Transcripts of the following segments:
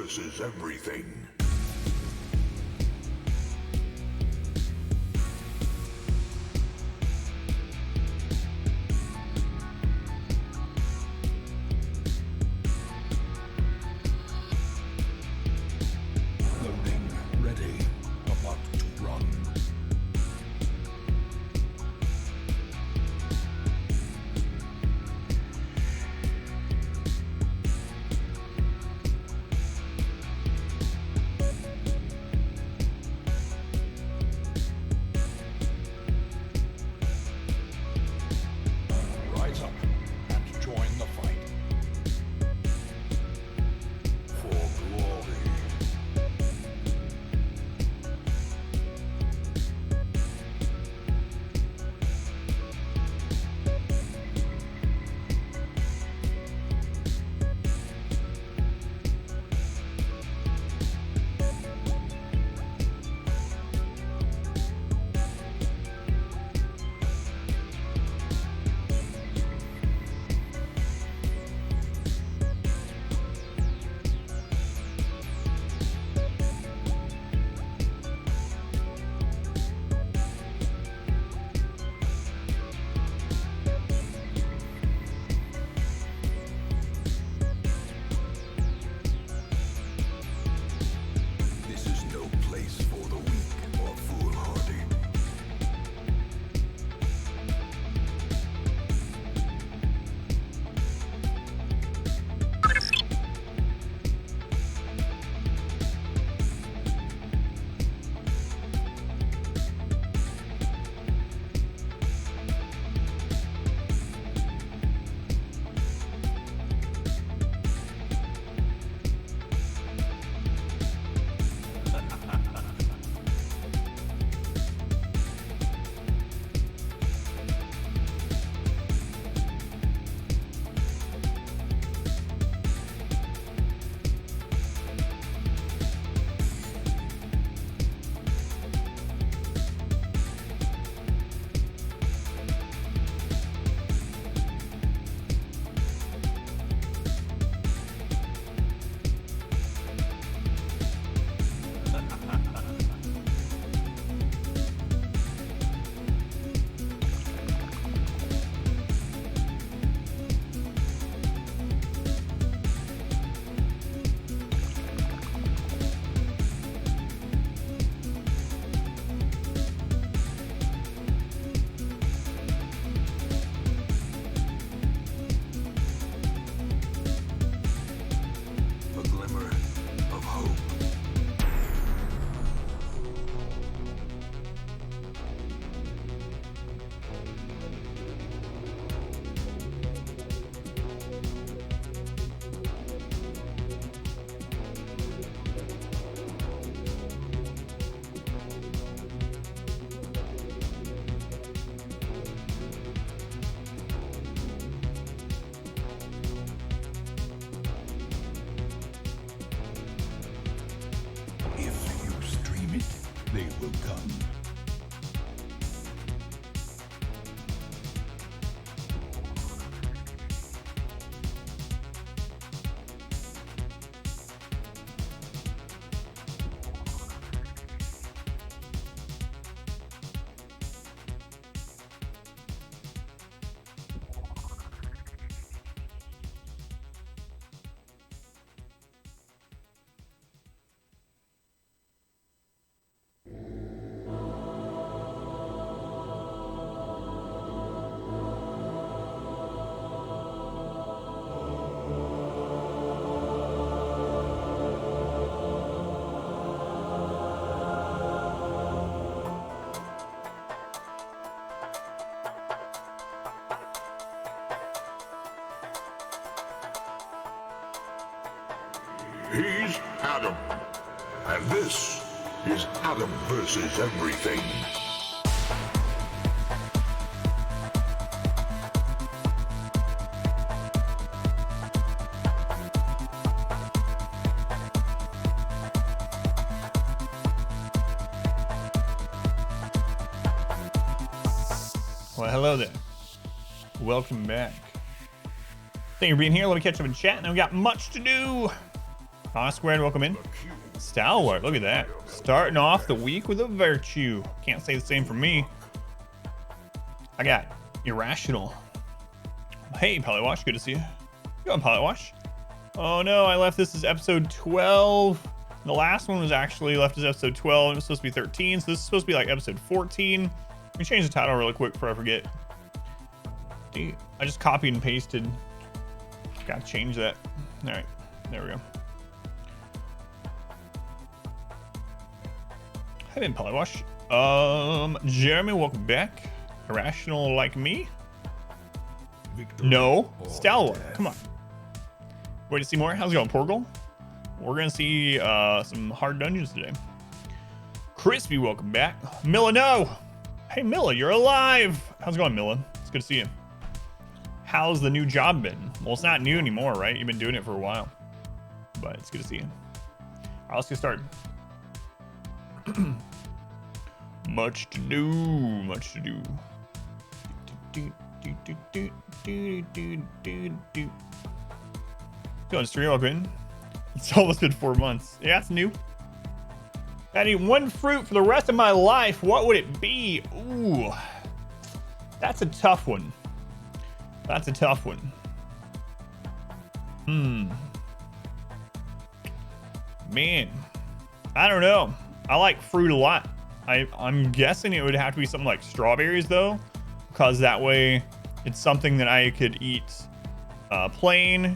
versus everything. Loading ready. About to run. Rise up and join the fight. For glory. This is no place for the weak or foolhardy. A glimmer of hope. If you stream it, they will come. He's Adam, and this is Adam versus everything. Well, hello there. Welcome back. Thank you for being here. Let me catch up and chat. Now we got much to do. Squared, welcome in. Stalwart, look at that. Starting off the week with a virtue. Can't say the same for me. I got Irrational. Hey, Polywash, good to see you. Go on, Polywash. Oh no, I left this as episode 12. The last one was actually left as episode 12. It was supposed to be 13, so this is supposed to be like episode 14. Let me change the title really quick before I forget. I just copied and pasted. Gotta change that. All right, there we go. Hey, been Polywash. Jeremy, welcome back. Irrational like me? Victory. No, Stalwart. Come on. Wait to see more. How's it going, Porgal? We're gonna see some hard dungeons today. Crispy, welcome back. Milla, no. Hey, Milla, you're alive. How's it going, Milla? It's good to see you. How's the new job been? Well, it's not new anymore, right? You've been doing it for a while, but it's good to see you. All right, let's get started. Much to do, much to do. Going stream open. It's almost been 4 months. Yeah, it's new. I need one fruit for the rest of my life. What would it be? Ooh, that's a tough one. That's a tough one. Man, I don't know. I like fruit a lot. I'm guessing it would have to be something like strawberries though, because that way it's something that I could eat plain.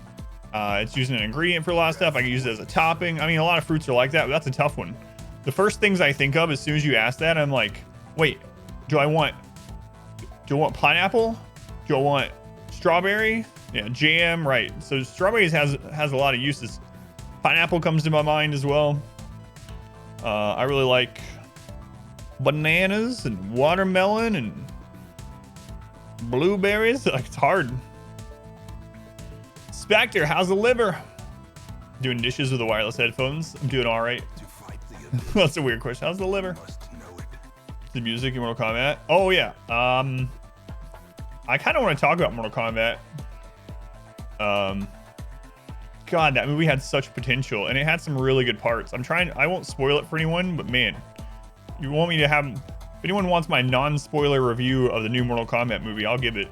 It's using an ingredient for a lot of stuff. I can use it as a topping. I mean, a lot of fruits are like that, but that's a tough one. The first things I think of as soon as you ask that, I'm like, wait, do I want pineapple? Do I want strawberry? Yeah, jam, right. So strawberries has a lot of uses. Pineapple comes to my mind as well. I really like bananas and watermelon and blueberries. Like, it's hard. Spectre, how's the liver? Doing dishes with the wireless headphones. I'm doing all right. That's a weird question. How's the liver? The music in Mortal Kombat. Oh yeah. I kind of want to talk about Mortal Kombat. God, that movie had such potential, and it had some really good parts. I won't spoil it for anyone, but man, you want me to have, if anyone wants my non-spoiler review of the new Mortal Kombat movie, I'll give it.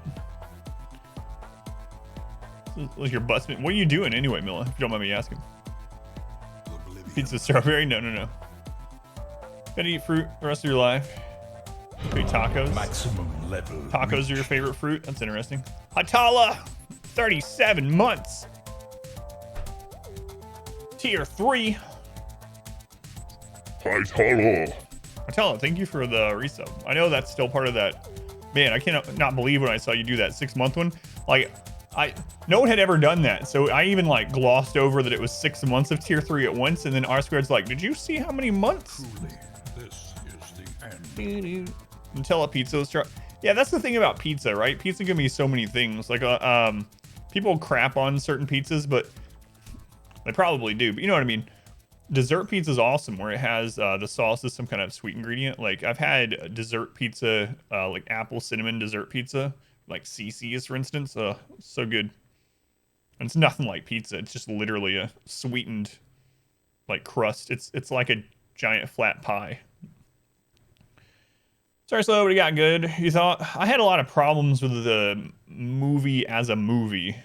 Like your butt spin. What are you doing anyway, Milla, if you don't mind me asking? Pizza strawberry? No. Gotta eat fruit the rest of your life. Okay, tacos. Maximum level. Tacos are your favorite fruit? That's interesting. Hatala, 37 months. Tier 3. Hatala, thank you for the resub. I know that's still part of that. Man, I cannot not believe when I saw you do that 6-month one. Like, no one had ever done that. So I even like glossed over that it was 6 months of tier 3 at once. And then R Squared's like, did you see how many months? Truly, this is the end. Nutella pizza was yeah, that's the thing about pizza, right? Pizza can be so many things. Like, people crap on certain pizzas, but they probably do. But you know what I mean? Dessert pizza is awesome, where it has the sauce is some kind of sweet ingredient. Like, I've had dessert pizza, like apple cinnamon dessert pizza, like CC's, for instance. So good. And it's nothing like pizza. It's just literally a sweetened, like, crust. It's like a giant flat pie. Sorry, Slow, what do you got good? You thought? I had a lot of problems with the movie as a movie.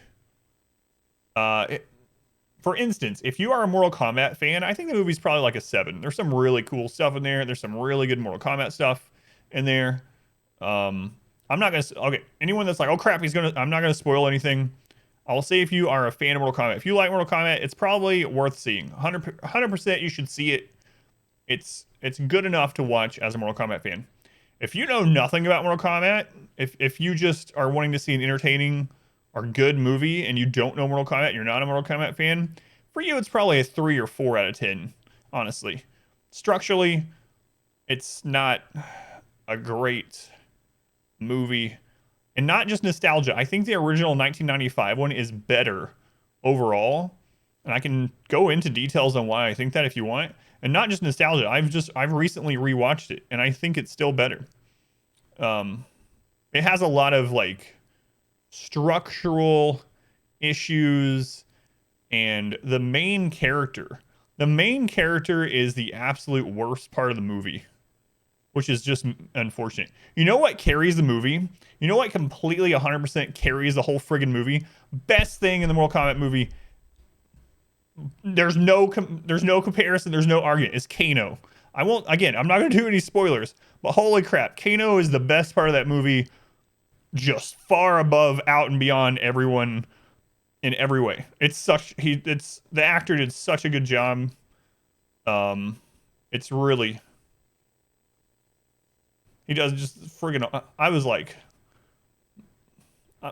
For instance, if you are a Mortal Kombat fan, I think the movie's probably like a 7. There's some really cool stuff in there. There's some really good Mortal Kombat stuff in there. I'm not gonna. Okay, anyone that's like, oh crap, I'm not gonna spoil anything. I'll say if you are a fan of Mortal Kombat, if you like Mortal Kombat, it's probably worth seeing. 100% you should see it. It's good enough to watch as a Mortal Kombat fan. If you know nothing about Mortal Kombat, if you just are wanting to see an entertaining or good movie and you don't know Mortal Kombat, you're not a Mortal Kombat fan, for you it's probably a 3 or 4 out of 10, honestly. Structurally, it's not a great movie. And not just nostalgia. I think the original 1995 one is better overall. And I can go into details on why I think that if you want. And not just nostalgia. I've recently rewatched it and I think it's still better. It has a lot of like structural issues and the main character is the absolute worst part of the movie, which is just unfortunate. You know what carries the movie? You know what completely 100% carries the whole friggin' movie? Best thing in the Mortal Kombat movie. There's no comparison. There's no argument. It's Kano. I'm not going to do any spoilers, but holy crap, Kano is the best part of that movie, just far above, out and beyond everyone in every way. The actor did such a good job. It's really, he does just friggin'. I was like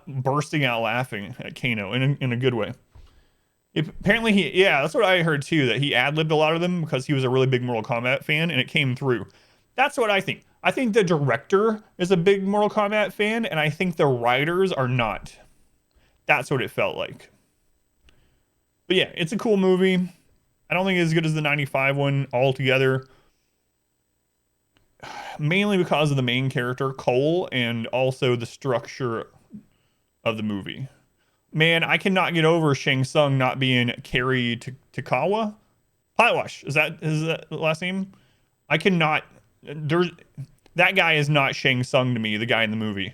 bursting out laughing at Kano in a good way. Apparently that's what I heard too, that he ad-libbed a lot of them because he was a really big Mortal Kombat fan and it came through. That's what I think. I think the director is a big Mortal Kombat fan and I think the writers are not. That's what it felt like. But yeah, it's a cool movie. I don't think it's as good as the 95 one altogether. Mainly because of the main character, Cole, and also the structure of the movie. Man, I cannot get over Shang Tsung not being Kerry Takawa. Potwash, is that the last name? I cannot. That guy is not Shang Tsung to me, the guy in the movie.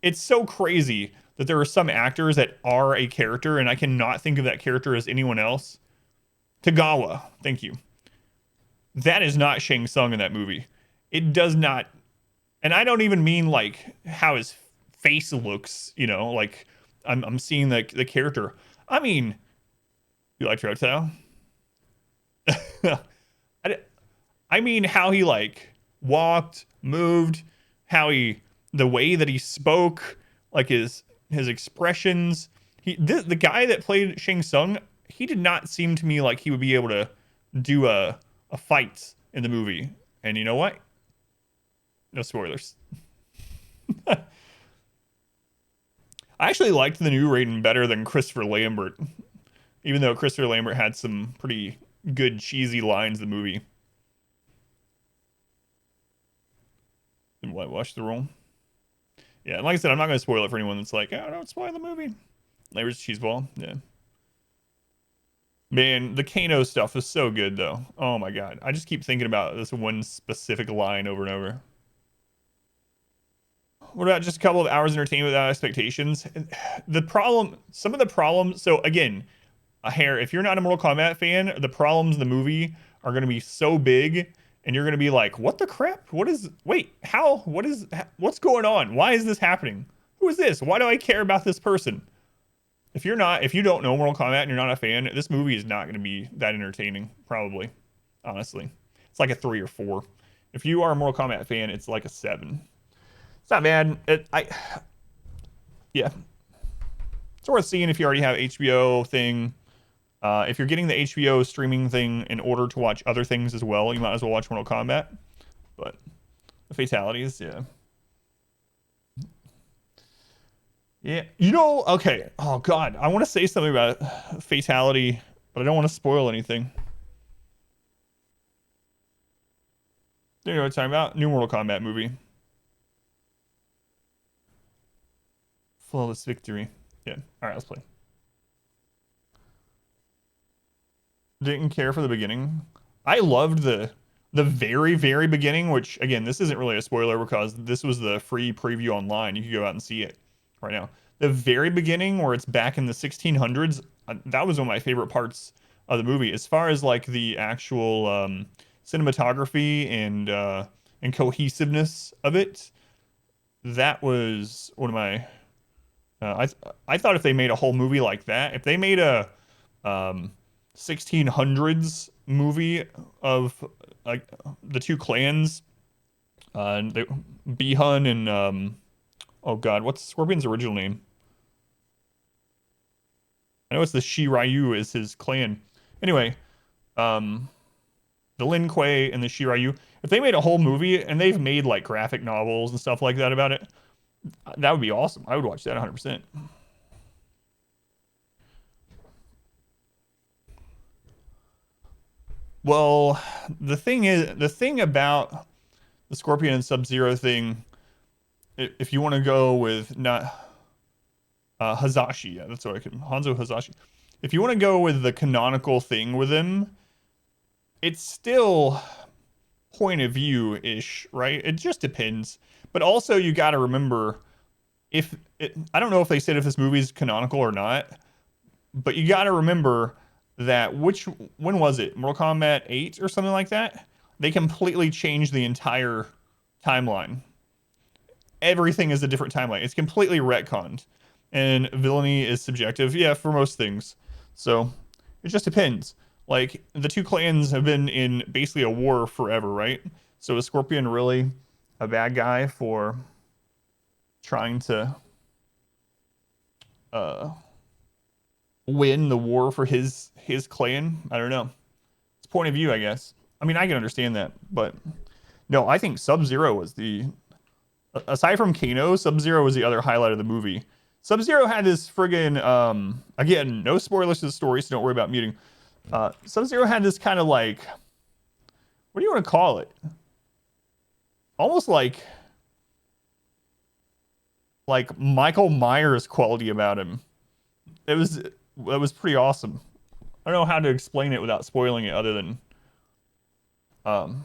It's so crazy that there are some actors that are a character, and I cannot think of that character as anyone else. Tagawa, thank you. That is not Shang Tsung in that movie. It does not, and I don't even mean like how his face looks, like I'm seeing the character. I mean, you like Trottel? I mean how he like walked, moved, the way that he spoke, like his expressions. The guy that played Shang Tsung, he did not seem to me like he would be able to do a fight in the movie. And you know what? No spoilers. I actually liked the new Raiden better than Christopher Lambert, even though Christopher Lambert had some pretty good cheesy lines in the movie. And watch the roll. Yeah, and like I said, I'm not going to spoil it for anyone that's like, oh, don't spoil the movie. Lambert's cheeseball. Yeah. Man, the Kano stuff is so good, though. Oh my god. I just keep thinking about this one specific line over and over. What about just a couple of hours of entertainment without expectations? Some of the problems, so again, if you're not a Mortal Kombat fan, the problems in the movie are going to be so big, and you're going to be like, what the crap? What's going on? Why is this happening? Who is this? Why do I care about this person? If you don't know Mortal Kombat and you're not a fan, this movie is not going to be that entertaining, probably, honestly. It's like a 3 or 4. If you are a Mortal Kombat fan, it's like a 7. It's not bad. Yeah. It's worth seeing if you already have HBO thing. If you're getting the HBO streaming thing in order to watch other things as well, you might as well watch Mortal Kombat. But the fatalities, yeah. Yeah. Okay. Oh, God. I want to say something about fatality, but I don't want to spoil anything. Do you know what I'm talking about? New Mortal Kombat movie. Flawless victory. Yeah. All right, let's play. Didn't care for the beginning. I loved the very, very beginning, which, again, this isn't really a spoiler because this was the free preview online. You could go out and see it right now. The very beginning, where it's back in the 1600s, that was one of my favorite parts of the movie. As far as like the actual cinematography and cohesiveness of it, that was one of my. I thought if they made a whole movie like that, if they made a 1600s movie of like the two clans, Bihun and oh god, what's Scorpion's original name? I know it's the Shiryu is his clan. Anyway, the Lin Kuei and the Shiryu. If they made a whole movie, and they've made like graphic novels and stuff like that about it, that would be awesome. I would watch that 100%. Well, the thing about the Scorpion and Sub-Zero thing, if you want to go with not Hazashi. Yeah, that's what I can. Hanzo Hazashi. If you want to go with the canonical thing with him, it's still point of view ish, right? It just depends. But also, you got to remember if it, I don't know if they said if this movie's canonical or not, but you got to remember that when was it? Mortal Kombat 8 or something like that? They completely changed the entire timeline. Everything is a different timeline. It's completely retconned. And villainy is subjective, yeah, for most things. So it just depends. Like the two clans have been in basically a war forever, right? So is Scorpion really a bad guy for trying to uh win the war for his clan? I don't know. It's point of view, I guess. I mean, I can understand that, but no, I think Sub-Zero was the aside from Kano, Sub-Zero was the other highlight of the movie. Sub-Zero had this friggin' again, no spoilers to the story, so don't worry about muting. Sub-Zero had this kind of like, what do you want to call it? Almost like Michael Myers quality about him. It was pretty awesome. I don't know how to explain it without spoiling it other than um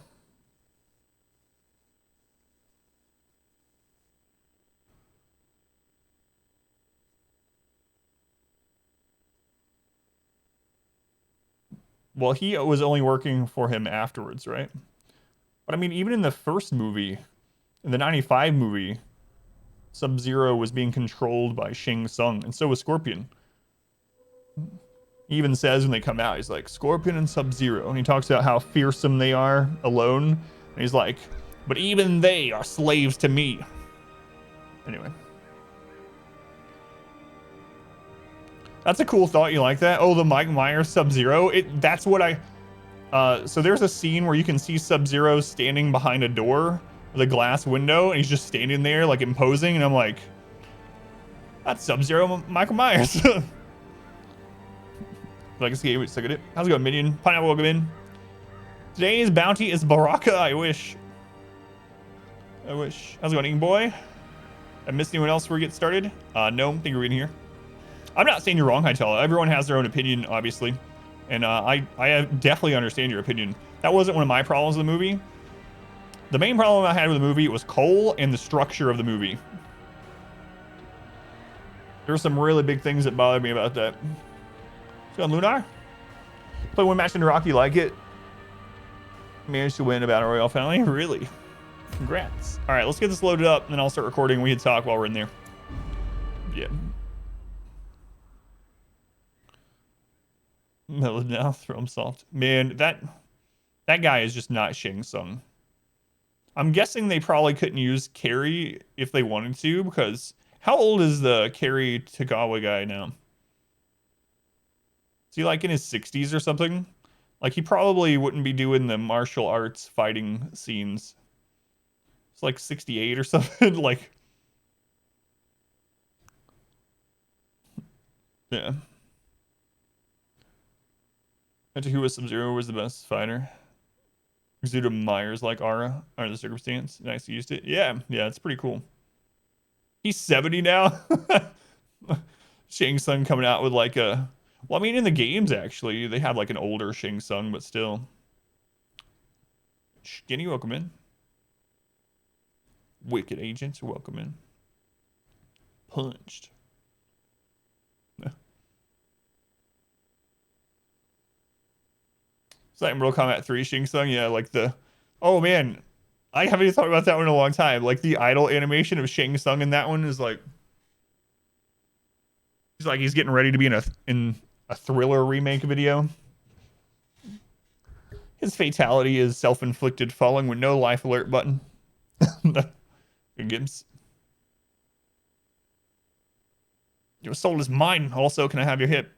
well, he was only working for him afterwards, right? But I mean, even in the first movie, in the 95 movie, Sub-Zero was being controlled by Shang Tsung, and so was Scorpion. He even says when they come out, he's like, Scorpion and Sub-Zero. And he talks about how fearsome they are alone. And he's like, but even they are slaves to me. Anyway. That's a cool thought. You like that? Oh, the Mike Myers Sub-Zero. That's what so there's a scene where you can see Sub-Zero standing behind a door with a glass window, and he's just standing there like imposing, and I'm like, that's Sub-Zero Michael Myers. Like, escape, suck at it. How's it going, Minion? Pineapple, welcome in. Today's bounty is Baraka. I wish. How's it going, Ing Boy? I missed anyone else before we get started? No, thank you for being here. I'm not saying you're wrong, Hightail. Everyone has their own opinion, obviously. And I definitely understand your opinion. That wasn't one of my problems with the movie. The main problem I had with the movie was Cole and the structure of the movie. There were some really big things that bothered me about that. What's going on, Lunar? Play one match in Iraq, you like it? Managed to win a Battle Royale finally? Really? Congrats. All right, let's get this loaded up, and then I'll start recording. We can talk while we're in there. Yeah. Melted now, throw him soft. Man, that guy is just not Shang Tsung. I'm guessing they probably couldn't use Kerry if they wanted to, because how old is the Kerry Tagawa guy now? Is he like in his 60s or something? Like, he probably wouldn't be doing the martial arts fighting scenes. It's like 68 or something. Like, yeah. Who was Sub-Zero was the best fighter. Exuded Myers like aura under the circumstance. Nice, used it. Yeah, it's pretty cool. He's 70 now. Shang Tsung coming out with like a. Well, I mean, in the games actually, they had like an older Shang Tsung, but still. Skinny, welcome in. Wicked agents, welcome in. Punched. It's like Mortal Kombat 3 Shang Tsung, yeah, like the. Oh man, I haven't even thought about that one in a long time. Like the idle animation of Shang Tsung in that one is like. He's getting ready to be in a Thriller remake video. His fatality is self-inflicted, falling with no life alert button. Good games. Your soul is mine. Also, can I have your hip?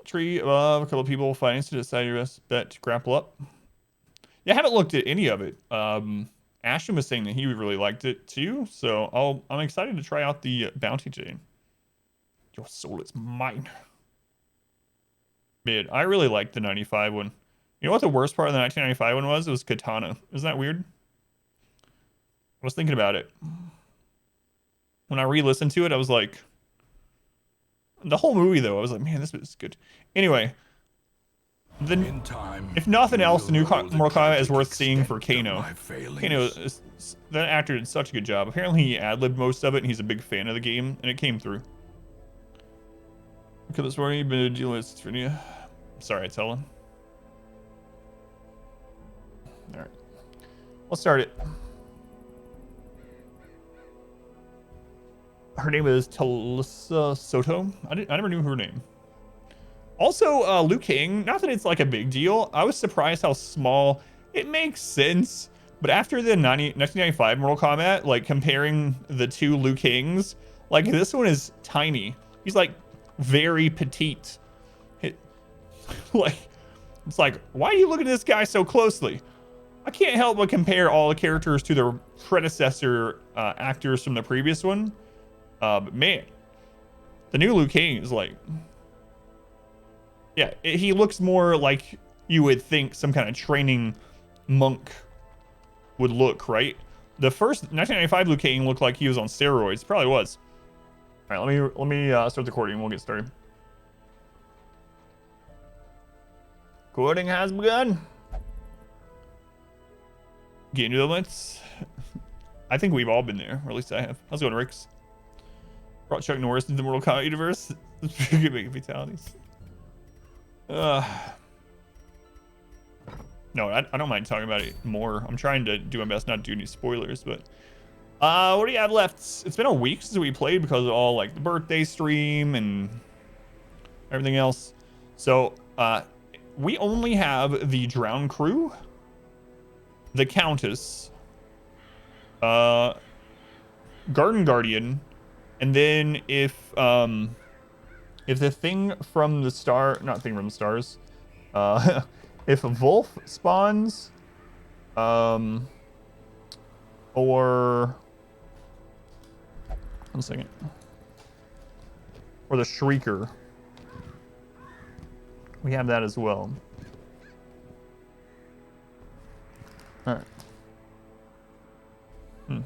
Tree above, a couple of people fighting to decide your best bet to grapple up. Yeah, I haven't looked at any of it. Ashton was saying that he really liked it too, so I'm excited to try out the bounty today. Your soul is mine. Man, I really liked the 95 one. You know what the worst part of the 1995 one was? It was Katana. Isn't that weird? I was thinking about it. When I re-listened to it, I was like, the whole movie though, I was like, man, this was good. Anyway, then In time, if nothing you else, the will new know the Mortal Kombat is tragic worth seeing for extent of Kano. my failings. Kano, that actor did such a good job. Apparently, he ad-libbed most of it, and he's a big fan of the game, and it came through. Okay, this morning you've been dealing with schizophrenia. Sorry, it's Helen. All right, let's start it. Her name is Talissa Soto. I never knew her name. Also, Liu Kang, not that it's like a big deal. I was surprised how small. It makes sense. But after the 1995 Mortal Kombat, like comparing the two Liu Kangs, like this one is tiny. He's like very petite. Like, it's like, why are you looking at this guy so closely? I can't help but compare all the characters to their predecessor actors from the previous one. But man, the new Liu Kang is like, yeah, he looks more like you would think some kind of training monk would look, right? The first 1995 Liu Kang looked like he was on steroids. Probably was. All right, let me start the recording and we'll get started. Recording has begun. Getting to the limits. I think we've all been there, or at least I have. How's it going, Ricks? Brought Chuck Norris into the Mortal Kombat universe. Big fatalities. No, I don't mind talking about it more. I'm trying to do my best not to do any spoilers, but what do you have left? It's been a week since we played because of all like the birthday stream and everything else. So we only have the Drowned Crew, the Countess, Garden Guardian, and then if the thing from the star, not thing from the stars, if Wolf spawns, or one second, or the Shrieker, we have that as well. All right. What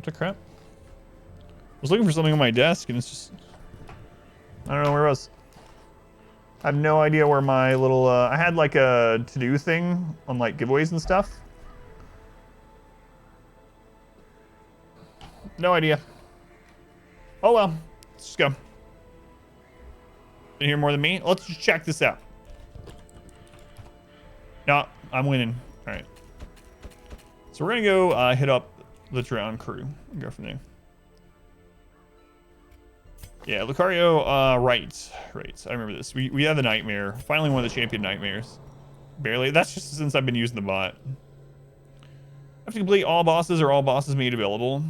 the crap? I was looking for something on my desk and it's just, I don't know where it was. I have no idea where my little, I had like a to-do thing on like giveaways and stuff. No idea. Oh well, let's just go. Didn't hear more than me. Let's just check this out. No, I'm winning. All right. So we're gonna go hit up the Drowned Crew and go from there. Yeah, Lucario, right. I remember this. We had the Nightmare. Finally one of the champion Nightmares. Barely. That's just since I've been using the bot. I have to complete all bosses or all bosses made available.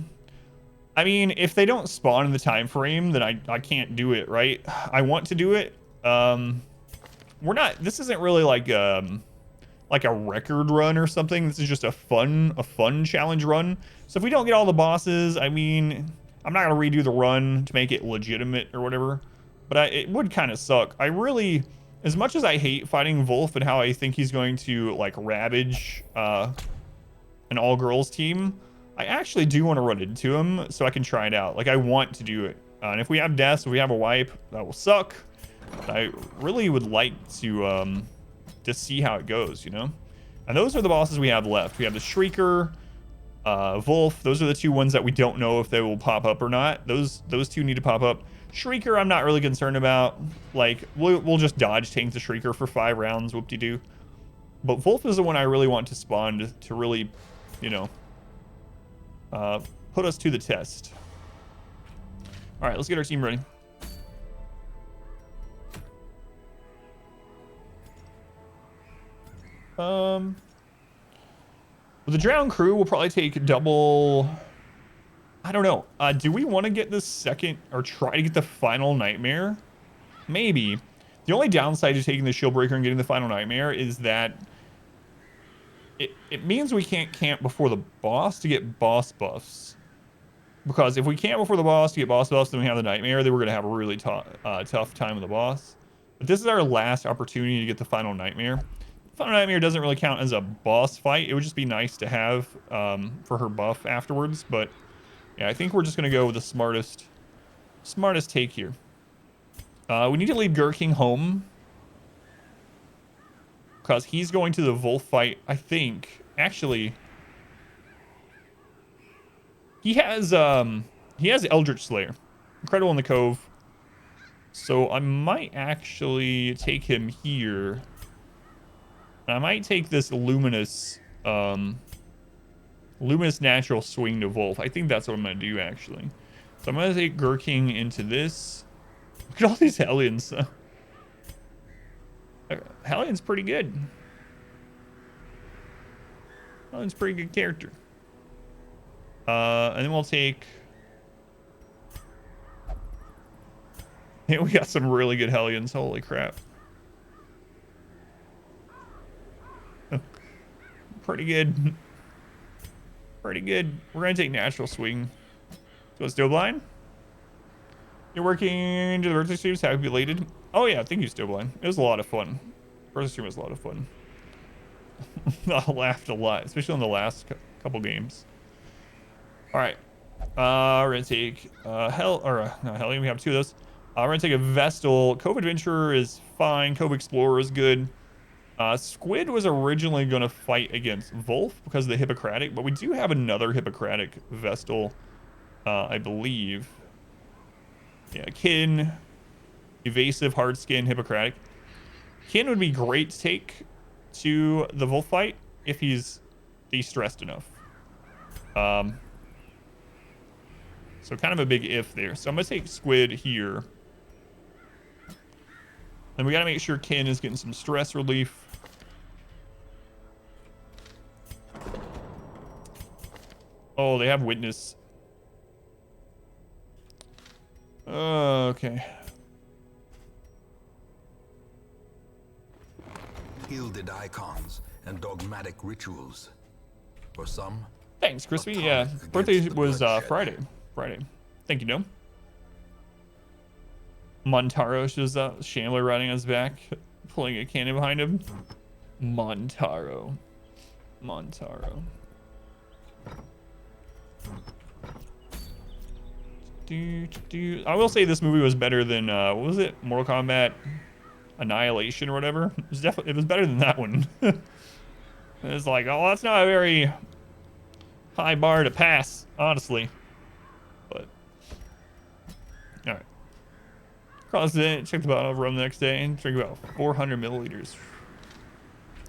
I mean, if they don't spawn in the time frame, then I can't do it, right? I want to do it. This isn't really like a record run or something. This is just a fun challenge run. So if we don't get all the bosses, I mean, I'm not gonna redo the run to make it legitimate or whatever, but it would kind of suck. I really, as much as I hate fighting Wolf and how I think he's going to like ravage an all-girls team, I actually do want to run into him so I can try it out. Like, I want to do it. And if we have deaths, if we have a wipe, that will suck. But I really would like to see how it goes, you know? And those are the bosses we have left. We have the Shrieker, Wolf. Those are the two ones that we don't know if they will pop up or not. Those two need to pop up. Shrieker, I'm not really concerned about. Like, we'll just dodge tank the Shrieker for 5 rounds, whoop-de-doo. But Wolf is the one I really want to spawn to really, you know, put us to the test. All right, let's get our team ready. Well, the Drowned Crew will probably take double. I don't know. Do we want to get the second or try to get the final Nightmare? Maybe. The only downside to taking the Shield Breaker and getting the final Nightmare is that it means we can't camp before the boss to get boss buffs. Because if we camp before the boss to get boss buffs, then we have the Nightmare, then we're going to have a really tough time with the boss. But this is our last opportunity to get the final Nightmare. The final Nightmare doesn't really count as a boss fight. It would just be nice to have for her buff afterwards. But Yeah, I think we're just gonna go with the smartest take here. We need to leave Gurking home because he's going to the Wolf fight, I think. Actually, he has Eldritch Slayer, incredible in the Cove. So I might actually take him here. And I might take this Luminous Natural Swing to Wolf. I think that's what I'm gonna do actually. So I'm gonna take Gurking into this. Look at all these Hellions. Hellion's pretty good. Hellion's a pretty good character. And then we'll take... Yeah, we got some really good Hellions. Holy crap. Pretty good. Pretty good. We're going to take Natural Swing. So it's Stillblind. You're working to the birthday streams. Happy belated. Oh yeah, thank you, Stillblind. It was a lot of fun. Birthday stream was a lot of fun. I laughed a lot, especially on the last couple games. All right. We're going to take Hellion. We have two of those. We're going to take a Vestal. Cove Adventurer is fine. Cove Explorer is good. Squid was originally going to fight against Wolf because of the Hippocratic, but we do have another Hippocratic Vestal, I believe. Yeah, Kin, Evasive, Hardskin, Hippocratic. Kin would be great to take to the Wolf fight if he's de-stressed enough. So kind of a big if there. So I'm going to take Squid here. And we got to make sure Kin is getting some stress relief. Oh, they have Witness. Okay. Gilded icons and dogmatic rituals. For some. Thanks, Crispy. Yeah, birthday was Friday. Thank you, Gnome. Montaro shows up. Shambler riding on his back, pulling a cannon behind him. Montaro. I will say this movie was better than what was it? Mortal Kombat Annihilation or whatever. It was better than that one. It's like, oh, that's not a very high bar to pass, honestly. But all right. Cross it. Check the bottle of rum the next day and drink about 400 milliliters.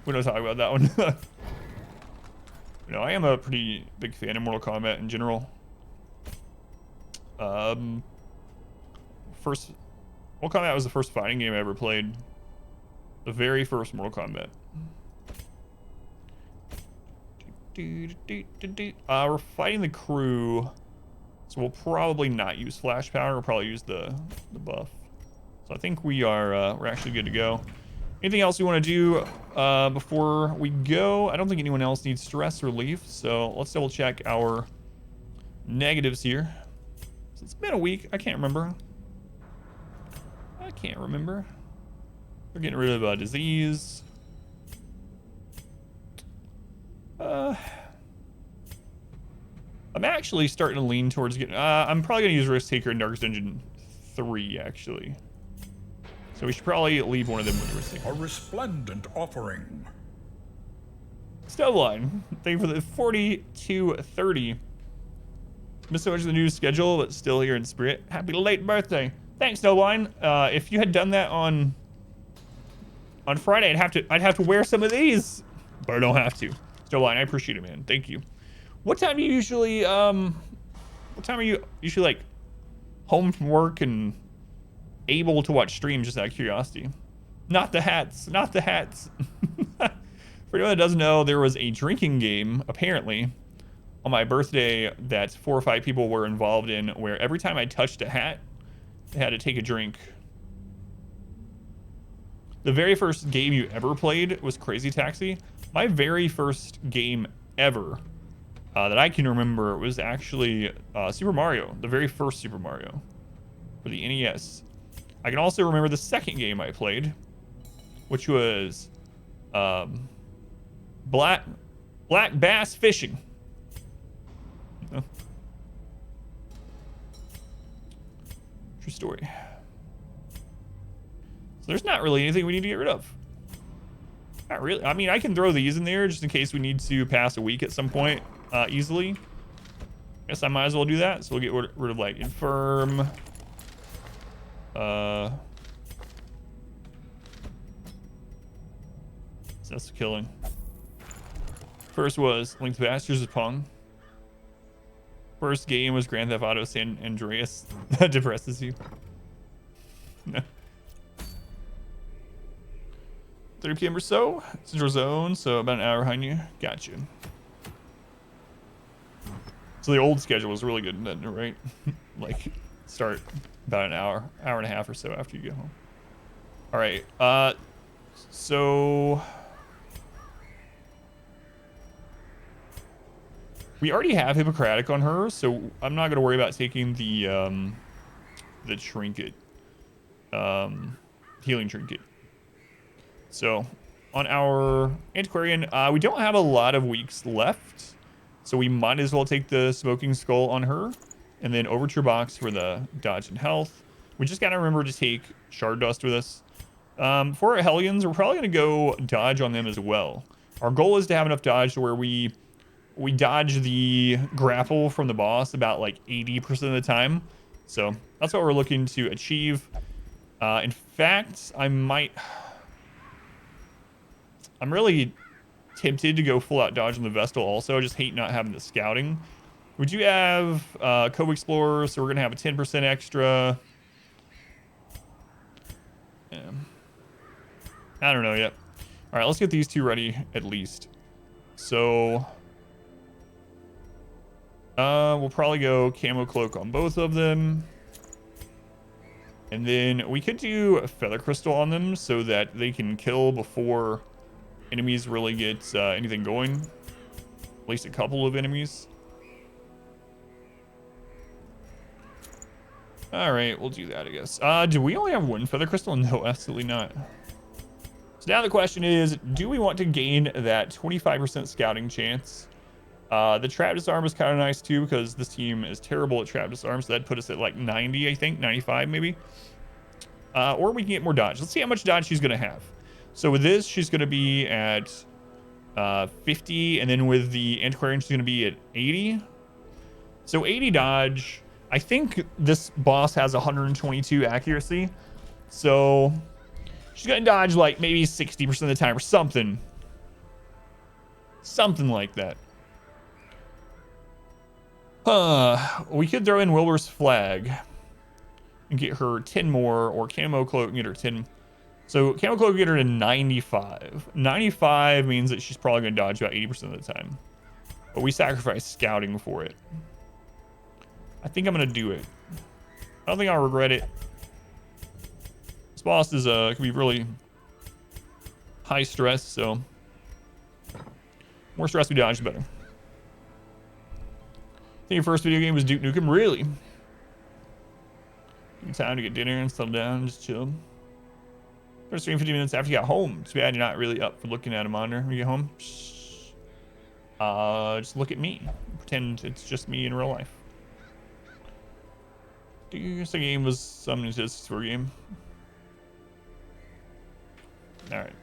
We don't talk about that one. You know, I am a pretty big fan of Mortal Kombat in general. Mortal Kombat was the first fighting game I ever played. The very first Mortal Kombat. We're fighting the crew, so we'll probably not use flash power. We'll probably use the buff. So I think we're actually good to go. Anything else you want to do before we go? I don't think anyone else needs stress relief, so let's double check our negatives here. So it's been a week. I can't remember. We're getting rid of disease. I'm actually starting to lean towards getting... I'm probably going to use Risk Taker in Darkest Dungeon 3, actually. So we should probably leave one of them with the Risk Taker. A resplendent offering. Stubline, thank you for the 4230. Missed so much of the new schedule, but still here in spirit. Happy late birthday. Thanks, Stubline. If you had done that on Friday, I'd have to wear some of these, but I don't have to. Stubline, I appreciate it, man. Thank you. What time do you usually what time are you usually like home from work and able to watch streams, just out of curiosity? Not the hats. For anyone that doesn't know, there was a drinking game apparently on my birthday that 4 or 5 people were involved in, where every time I touched a hat, they had to take a drink. The very first game you ever played was Crazy Taxi. My very first game ever that I can remember was actually Super Mario, the very first Super Mario for the NES. I can also remember the second game I played, which was Black Bass Fishing. True story. So there's not really anything we need to get rid of. Not really. I mean, I can throw these in there just in case we need to pass a week at some point easily. Guess I might as well do that. So we'll get rid of like infirm. That's killing. First was Link to the Masters of Pong. First game was Grand Theft Auto San Andreas. That depresses you. No. 3 p.m. or so. Central Zone, so about an hour behind you. Gotcha. So the old schedule was really good, right? Like, start about an hour and a half or so after you get home. All right. So we already have Hippocratic on her, so I'm not gonna worry about taking the trinket, healing trinket. So on our antiquarian, we don't have a lot of weeks left, so we might as well take the smoking skull on her, and then overture box for the dodge and health. We just gotta remember to take shard dust with us. For our Hellions, we're probably gonna go dodge on them as well. Our goal is to have enough dodge to where we dodge the grapple from the boss about like 80% of the time. So that's what we're looking to achieve. In fact, I'm really tempted to go full out dodge on the Vestal also. I just hate not having the scouting. We do have Cove Explorer, so we're gonna have a 10% extra. Yeah. I don't know yet. All right, let's get these two ready at least. So we'll probably go camo cloak on both of them. And then we could do a feather crystal on them so that they can kill before enemies really get anything going. At least a couple of enemies. All right, we'll do that, I guess. Do we only have one feather crystal? No, absolutely not. So now the question is, do we want to gain that 25% scouting chance? The trap disarm is kind of nice too, because this team is terrible at trap disarm, so that'd put us at like 90, I think, 95 maybe. Or we can get more dodge. Let's see how much dodge she's gonna have. So with this, she's gonna be at 50, and then with the antiquarian, she's gonna be at 80. So 80 dodge. I think this boss has 122 accuracy, so she's gonna dodge like maybe 60% of the time or something. Something like that. We could throw in Wilbur's flag and get her 10 more, or camo cloak and get her 10. So camo cloak get her to 95. 95 means that she's probably gonna dodge about 80% of the time. But we sacrifice scouting for it. I think I'm gonna do it. I don't think I'll regret it. This boss is can be really high stress, so more stress we dodge, the better. I think your first video game was Duke Nukem, really? Time to get dinner and settle down and just chill. First stream 50 minutes after you got home. Too bad you're not really up for looking at a monitor when you get home. Just look at me. Pretend it's just me in real life. I guess the game was some Nintendo game. Alright.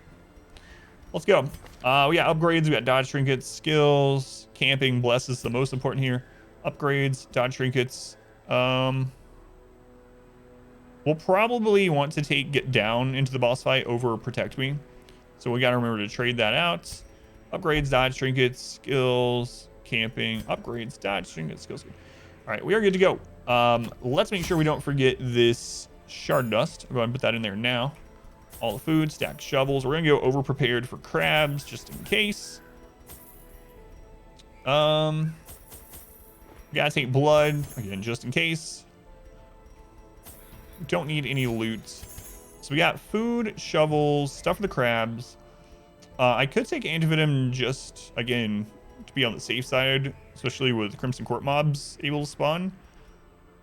Let's go. We got upgrades, we got dodge trinkets, skills, camping, bless is the most important here. Upgrades, dodge trinkets. We'll probably want to get down into the boss fight over protect me. So we gotta remember to trade that out. Upgrades, dodge trinkets, skills, camping, upgrades, dodge trinkets, skills. All right, we are good to go. Let's make sure we don't forget this shard dust. I'll go ahead and put that in there now. All the food, stack shovels. We're gonna go over prepared for crabs just in case. Gotta take blood again just in case. Don't need any loot. So we got food, shovels, stuff for the crabs. I could take antivenom just again to be on the safe side, especially with Crimson Court mobs able to spawn.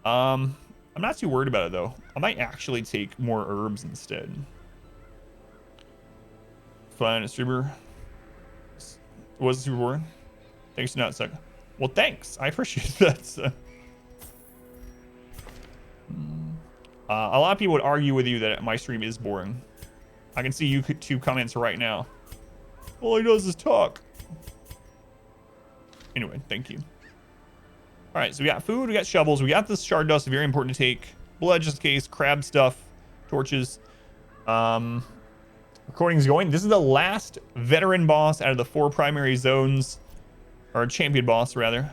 I'm not too worried about it though. I might actually take more herbs instead. Fine, a streamer. Was a super boring. Thanks, not suck. Well, thanks. I appreciate that. A lot of people would argue with you that my stream is boring. I can see YouTube comments right now. All he does is talk. Anyway, thank you. All right, so we got food, we got shovels, we got this shard dust, very important to take. Blood just in case, crab stuff, torches. Recording's going. This is the last veteran boss out of the 4 primary zones, or champion boss rather.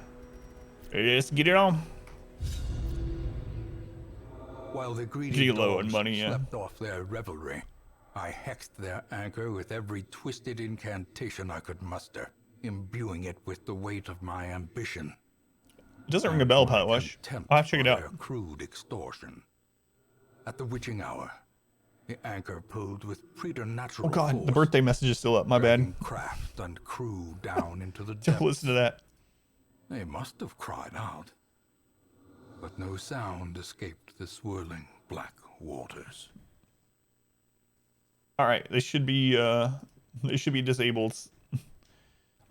Let's get it on. While the greedy dogs money, yeah. slept off their revelry, I hexed their anchor with every twisted incantation I could muster, imbuing it with the weight of my ambition. It doesn't ring a bell, Potlush. I'll have to check it out. Their crude extortion. At the witching hour, the anchor pulled with preternatural Oh god, force, the birthday message is still up. My bad. dragging craft and crew down into the Don't depths. listen to that. They must have cried out, but no sound escaped the swirling black waters. All right, they should be disabled.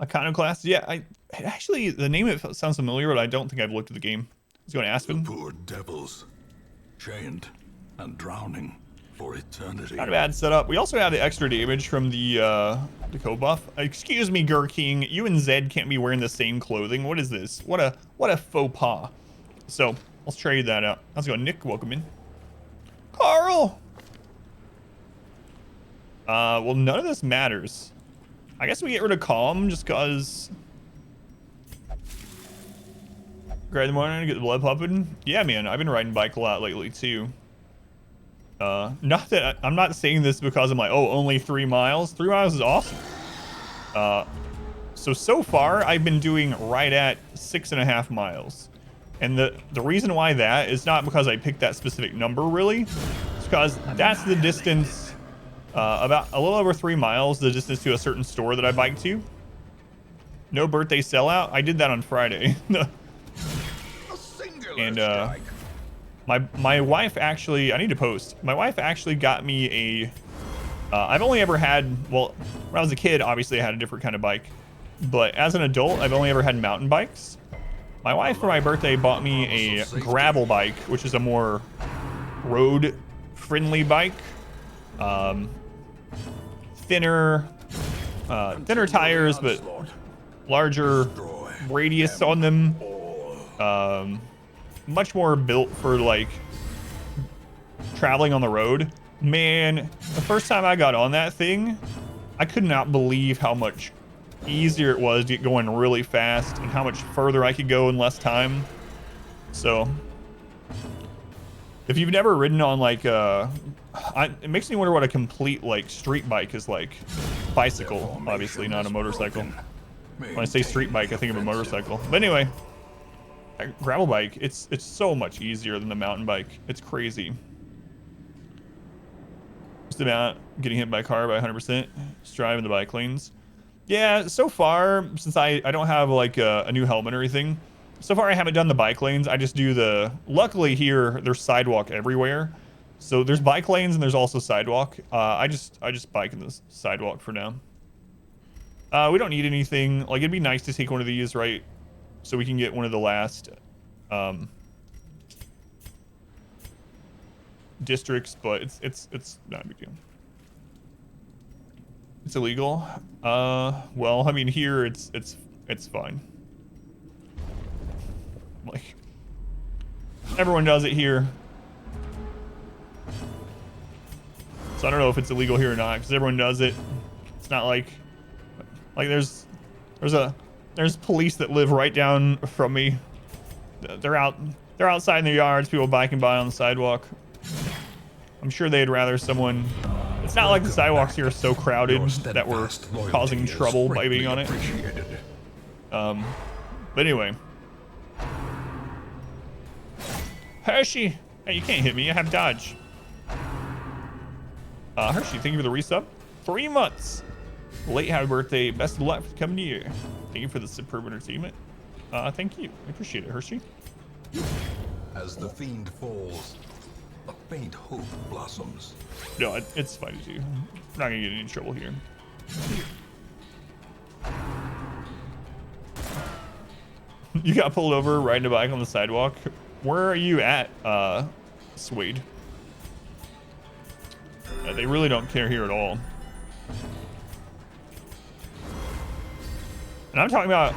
Iconoclast. Yeah, actually the name of it sounds familiar, but I don't think I've looked at the game. Let's go to Aspen. The poor devils, chained and drowning for eternity. Not a bad setup. We also have the extra damage from the code buff. Excuse me, Gurking. You and Zed can't be wearing the same clothing. What is this? What a faux pas. So let's trade that out. Let's go. Nick, welcome in. Carl. Well, none of this matters. I guess we get rid of Calm just cause. Grab the morning, get the blood pumping. Yeah, man, I've been riding bike a lot lately too. Not that I'm not saying this because I'm like, oh, only 3 miles. 3 miles is awesome. So far I've been doing right at 6.5 miles. And the reason why that is not because I picked that specific number really. It's because that's the distance, about a little over 3 miles, the distance to a certain store that I bike to. No birthday sellout. I did that on Friday. And my wife actually, I need to post. My wife actually got me a, I've only ever had, well, when I was a kid, obviously I had a different kind of bike. But as an adult, I've only ever had mountain bikes. My wife for my birthday bought me a gravel bike, which is a more road friendly bike. Thinner tires, but larger radius on them. Much more built for like traveling on the road. Man, the first time I got on that thing, I could not believe how much easier it was to get going really fast and how much further I could go in less time. So if you've never ridden on like it makes me wonder what a complete like street bike is like. Bicycle, obviously not a motorcycle. When I say street bike, I think of a motorcycle. But anyway, a gravel bike, it's so much easier than the mountain bike. It's crazy. Just about getting hit by a car by 100%. Just driving the bike lanes. Yeah, so far, since I don't have like a new helmet or anything, so far I haven't done the bike lanes. I just do the, luckily here, there's sidewalk everywhere. So there's bike lanes and there's also sidewalk. I just bike in the sidewalk for now. We don't need anything. Like, it'd be nice to take one of these, right? So we can get one of the last districts, but it's not a big deal. It's illegal. Well, I mean, here it's fine. Like, everyone does it here. So I don't know if it's illegal here or not, because everyone does it. It's not like there's police that live right down from me. They're outside in their yards, people biking by on the sidewalk. I'm sure they'd rather someone. It's not like the sidewalks here are so crowded that we're causing trouble by being on it. But anyway. Hershey! Hey, you can't hit me, I have dodge. Hershey, thank you for the resub. 3 months. Late happy birthday. Best of luck for the coming year. Thank you for the superb entertainment. Thank you. I appreciate it, Hershey. As the fiend falls, a faint hope blossoms. No, it's fine to do. We're not gonna get any trouble here. You got pulled over riding a bike on the sidewalk. Where are you at, Swade? Yeah, they really don't care here at all. And I'm talking about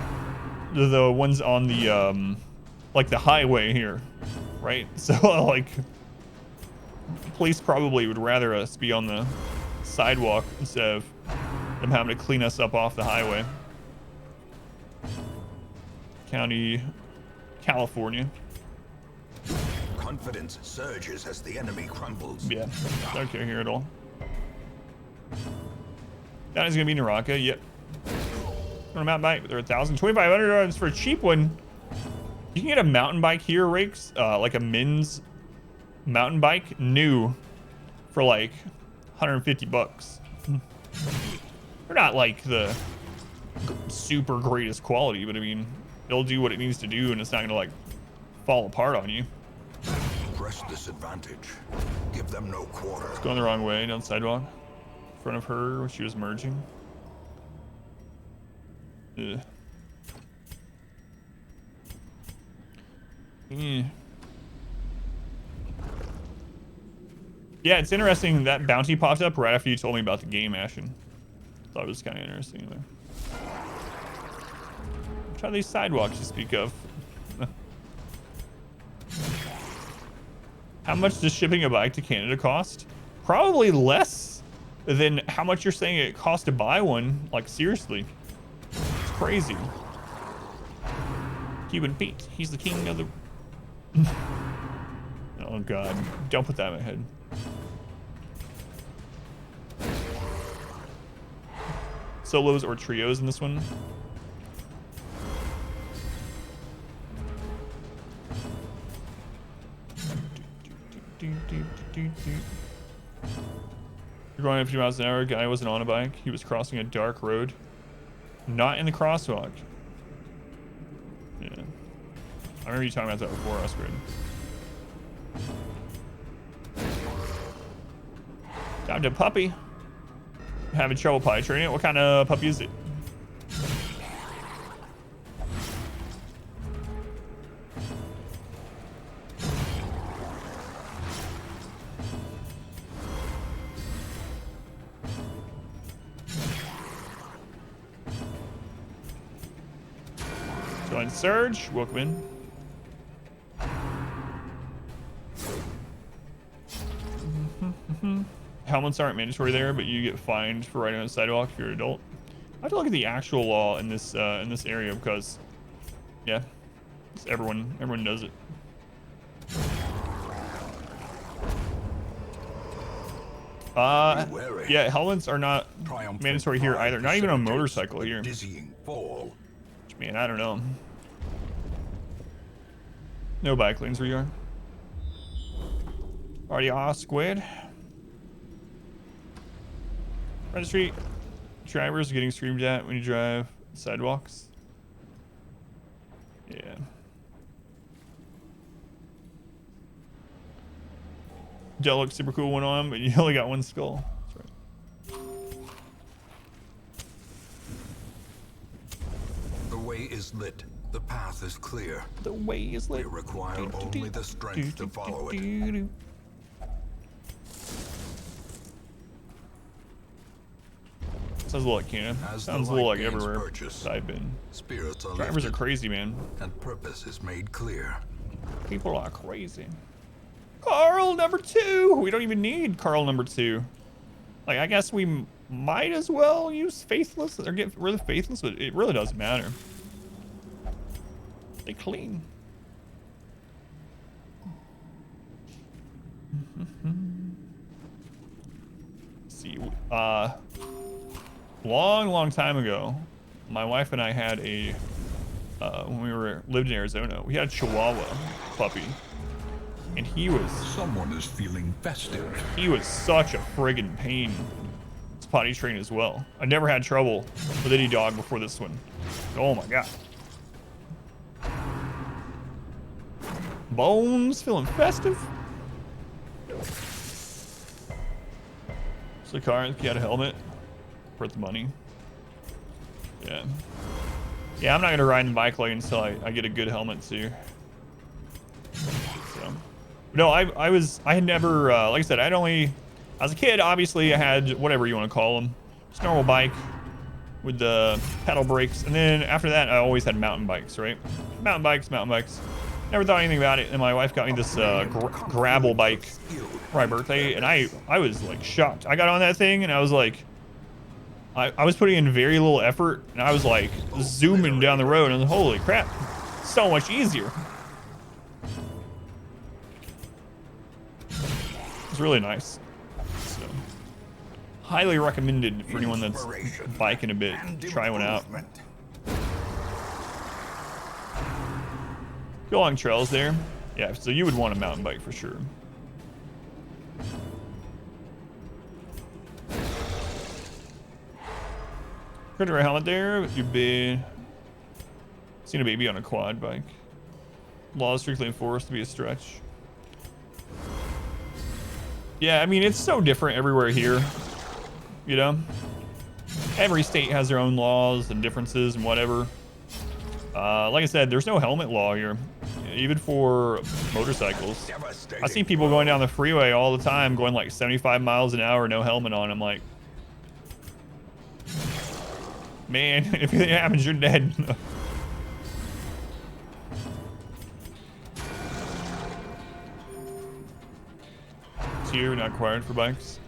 the ones on the, like the highway here, right? So, like, police probably would rather us be on the sidewalk instead of them having to clean us up off the highway. County, California. Confidence surges as the enemy crumbles. Yeah, don't care here at all. That is gonna be Naraka. Yep. On a mountain bike, but they're $1,250 for a cheap one. You can get a mountain bike here, Rakes, like a men's mountain bike, new, for like 150 bucks. They're not like the super greatest quality, but I mean, it'll do what it needs to do, and it's not gonna like fall apart on you. Press this advantage. Give them no quarter. It's going the wrong way down the sidewalk in front of her when she was merging. Ugh. Yeah, it's interesting that bounty popped up right after you told me about the game, Ashen. Thought it was kind of interesting there. Try these sidewalks you speak of. How much does shipping a bike to Canada cost? Probably less than how much you're saying it costs to buy one. Like, seriously. It's crazy. Cuban Pete, he's the king of the... Oh god, don't put that in my head. Solos or trios in this one? You're going at 50 miles an hour. A guy wasn't on a bike. He was crossing a dark road. Not in the crosswalk. Yeah. I remember you talking about that before, Oscar. Down to puppy. Having trouble potty training it. What kind of puppy is it? Join Surge. Welcome in. Helmets aren't mandatory there, but you get fined for riding on the sidewalk if you're an adult. I have to look at the actual law in this area because, yeah, everyone knows it. Yeah, helmets are not mandatory here either. Not even on a motorcycle here. Dizzying fall. Man, I don't know. No bike lanes where you are. Already off squid. Registry. Drivers getting screamed at when you drive sidewalks. Yeah. Dell looks super cool went on, but you only got one skull. That's right. The way is lit. The path is clear. The way is lit. We require only the strength to follow it. Sounds a little like Canada. Sounds a little like everywhere I've been. Spirits are Drivers are crazy, man. And purpose is made clear. People are crazy. Carl number 2. We don't even need Carl number 2. Like, I guess we might as well use Faithless or get rid of Faithless, but it really doesn't matter. They clean. See, long time ago, my wife and I had a when we lived in Arizona, we had a Chihuahua puppy, and he was someone is feeling festive. He was such a friggin' pain to potty train as well. I never had trouble with any dog before this one. Oh my god. Bones feeling festive. So car, if you had a helmet, worth the money. Yeah. Yeah, I'm not gonna ride in the bike lane until I get a good helmet too. So, no, I had never, like I said, I'd only As a kid, obviously, I had whatever you want to call them. Just normal bike with the pedal brakes. And then after that, I always had mountain bikes, right? Mountain bikes. Never thought anything about it. And my wife got me this gravel bike for my birthday. And I was like shocked. I got on that thing and I was like, I was putting in very little effort. And I was like zooming down the road. And I was, holy crap, so much easier. It's really nice. So, highly recommended for anyone that's biking a bit. Try one out. Go along trails there. Yeah, so you would want a mountain bike for sure. Critter helmet there. You've been seen a baby on a quad bike. Law is strictly enforced to be a stretch. Yeah, I mean, it's so different everywhere here, you know? Every state has their own laws and differences and whatever. Like I said, there's no helmet law here, even for motorcycles. I see people going down the freeway all the time, going like 75 miles an hour, no helmet on. I'm like, man, if anything happens, you're dead. Here, not required for bikes.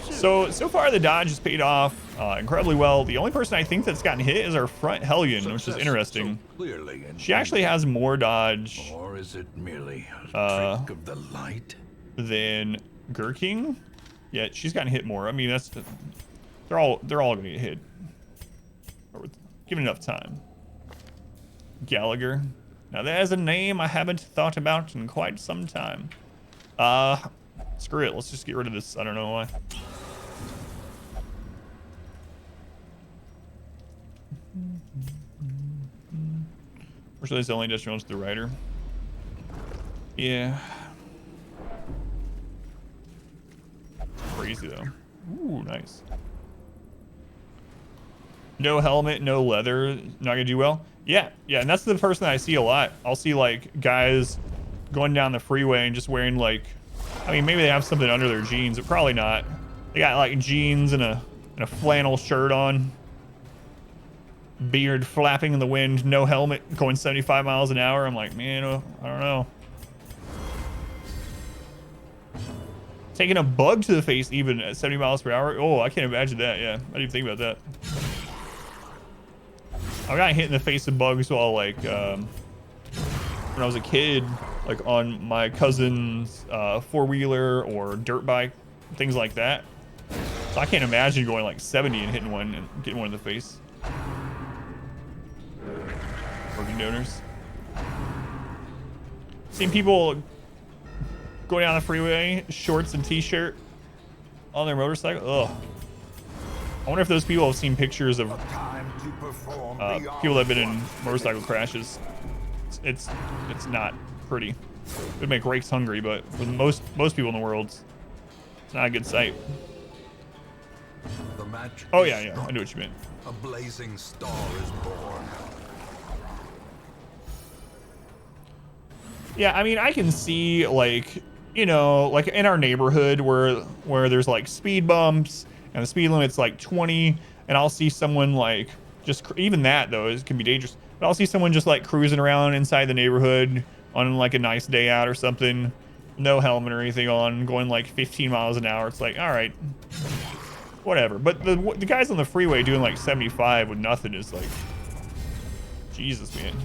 So far the Dodge has paid off incredibly well. The only person I think that's gotten hit is our front Hellion, which is interesting. She actually has more Dodge or is it merely a trick of the light than Gurking. Yeah, she's gotten hit more. I mean, that's they're all gonna get hit. Given enough time. Gallagher. Now that is a name I haven't thought about in quite some time. Screw it. Let's just get rid of this. I don't know why. Fortunately, it's the only industrial to the rider. Yeah. Crazy though. Ooh, nice. No helmet, no leather. Not gonna do well. Yeah, and that's the person that I see a lot. I'll see like guys going down the freeway and just wearing like, I mean, maybe they have something under their jeans, but probably not. They got like jeans and a flannel shirt on, beard flapping in the wind, no helmet, going 75 miles an hour. I'm like, man, I don't know. Taking a bug to the face even at 70 miles per hour. Oh, I can't imagine that. Yeah, I didn't even think about that. I got hit in the face with bugs while like when I was a kid, like on my cousin's four-wheeler or dirt bike, things like that. So I can't imagine going like 70 and hitting one and getting one in the face. Organ donors. Seen people go down the freeway, shorts and t-shirt on their motorcycle. Ugh. I wonder if those people have seen pictures of people that have been in motorcycle crashes. It's not pretty. It would make rakes hungry, but for most people in the world, it's not a good sight. Oh yeah, I know what you meant. A blazing star is born. Yeah, I mean, I can see like, you know, like in our neighborhood where there's like speed bumps and the speed limit's like 20, and I'll see someone like just even that though it can be dangerous. But I'll see someone just like cruising around inside the neighborhood on like a nice day out or something, no helmet or anything on, going like 15 miles an hour. It's like, all right, whatever. But the guys on the freeway doing like 75 with nothing is like, Jesus, man,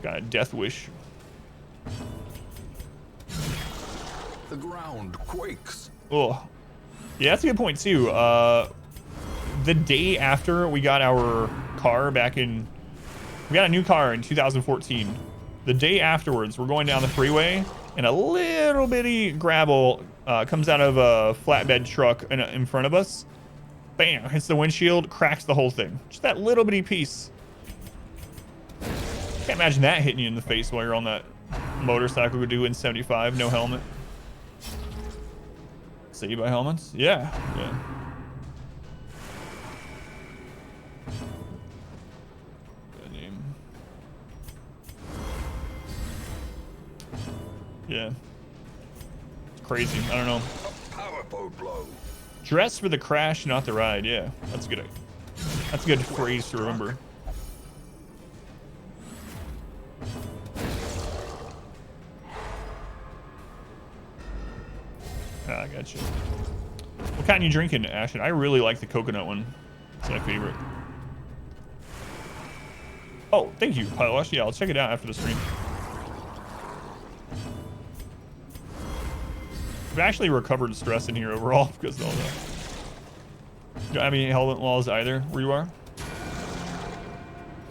got a death wish. The ground quakes. Oh, yeah, that's a good point too. The day after we got our car we got a new car in 2014. The day afterwards, we're going down the freeway, and a little bitty gravel comes out of a flatbed truck in front of us. Bam! Hits the windshield, cracks the whole thing. Just that little bitty piece. Can't imagine that hitting you in the face while you're on that motorcycle doing 75, no helmet. Saved by helmets? Yeah. Good name. Yeah. It's crazy. I don't know. Powerful blow. Dress for the crash, not the ride. Yeah, that's a good phrase to remember. Ah, I got you. What kind are you drinking, Ashton? I really like the coconut one. It's my favorite. Oh, thank you, Pilosh. Yeah, I'll check it out after the stream. I've actually recovered stress in here overall because of all that. You don't have any helmet laws either where you are?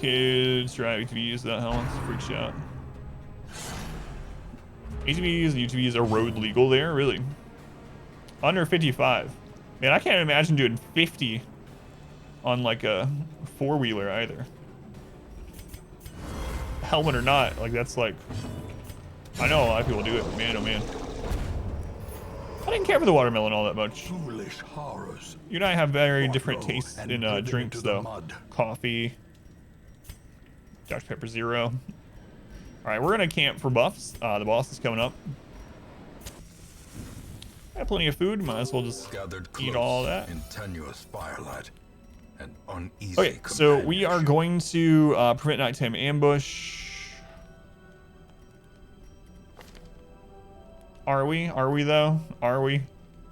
Kids drive ATVs without helmets, freaks you out. ATVs and UTVs are road legal there, really? Under 55. Man, I can't imagine doing 50 on like a four-wheeler either. Helmet or not, like that's like, I know a lot of people do it, but man, oh man. I didn't care for the watermelon all that much. Foolish horrors. You and I have very different tastes in drinks though. Coffee. Dr. Pepper Zero. Alright, we're gonna camp for buffs. The boss is coming up. Got plenty of food, might as well just eat all that. In tenuous firelight and uneasy Okay, so we are going to prevent nighttime ambush. Are we? Are we though? Are we?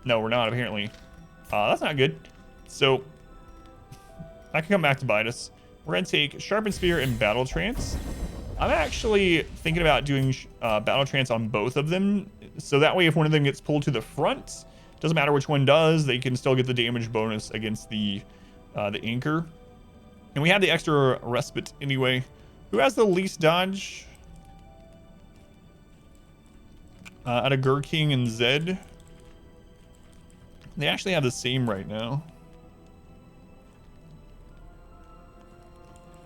No, we're not apparently. That's not good. So that can come back to bite us. We're gonna take Sharpened Spear and Battle Trance. I'm actually thinking about doing Battle Trance on both of them. So that way if one of them gets pulled to the front, doesn't matter which one does, they can still get the damage bonus against the anchor. And we have the extra respite anyway. Who has the least dodge? Out of Gurking and Zed. They actually have the same right now.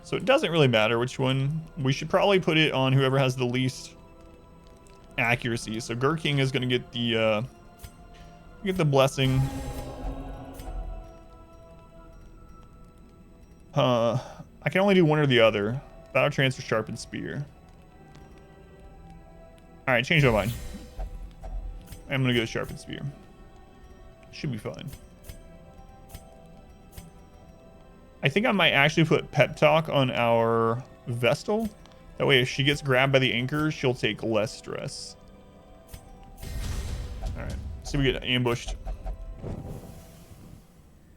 So it doesn't really matter which one. We should probably put it on whoever has the least accuracy. So Gurking is going to get the blessing. I can only do one or the other. Battle Trance or Sharpened Spear. All right, change my mind. I'm gonna go Sharpened Spear. Should be fine. I think I might actually put Pep Talk on our Vestal. That way if she gets grabbed by the anchor, she'll take less stress. Alright, so we get ambushed.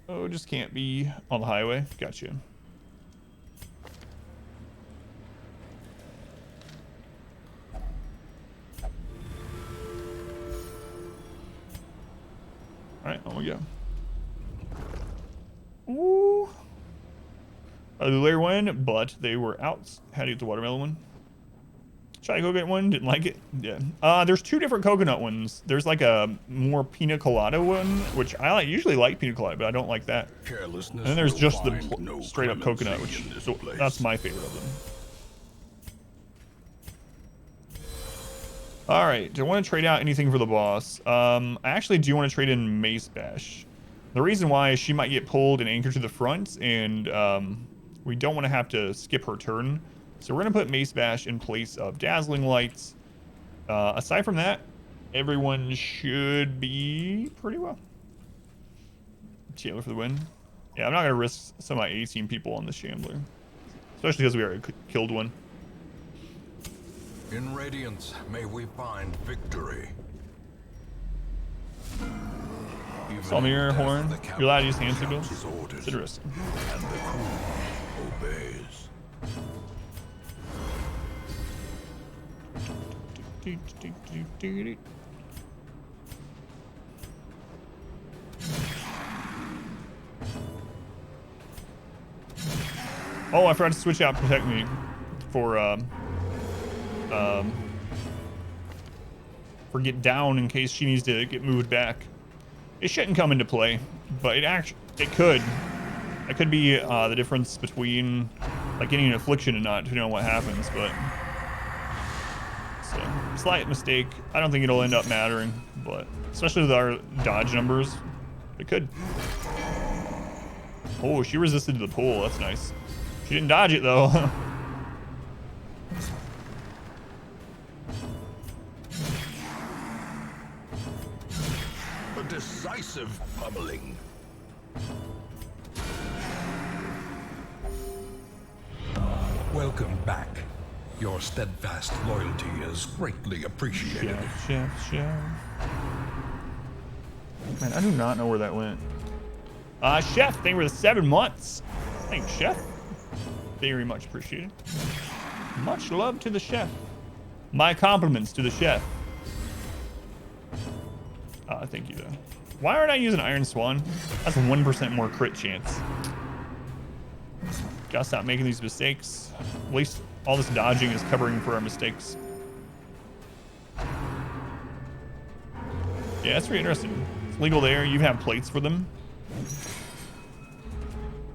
Oh, just can't be on the highway. Gotcha. Alright, on we go. Ooh. A Lullair one, but they were out. How do you get the watermelon one? Tried to go get one, didn't like it. Yeah. There's two different coconut ones. There's like a more pina colada one, which I usually like pina colada, but I don't like that. And then there's just the straight up coconut, which so that's my favorite of them. All right, do I want to trade out anything for the boss? I actually do want to trade in Mace Bash. The reason why is she might get pulled and anchored to the front, and we don't want to have to skip her turn. So we're going to put Mace Bash in place of Dazzling Lights. Aside from that, everyone should be pretty well. Shambler for the win. Yeah, I'm not going to risk some of my 18 people on the Shambler. Especially because we already killed one. In Radiance, may we find victory. Salmir Horn. You're allowed to use hand signals. It's interesting. And the crew obeys. Oh, I forgot to switch out Protect Me for Get Down in case she needs to get moved back. It shouldn't come into play, but it could. It could be the difference between like getting an affliction and not, depending on what happens. But so slight mistake. I don't think it'll end up mattering, but especially with our dodge numbers, it could. Oh, she resisted to the pull. That's nice. She didn't dodge it though. decisive pummeling. Welcome back. Your steadfast loyalty is greatly appreciated. Chef. Man, I do not know where that went. Chef, thank you for the 7 months. Thanks, Chef. Very much appreciated. Much love to the chef. My compliments to the chef. Thank you, though. Why aren't I using Iron Swan? That's 1% more crit chance. Gotta stop making these mistakes. At least all this dodging is covering for our mistakes. Yeah, that's pretty interesting. It's legal there. You have plates for them.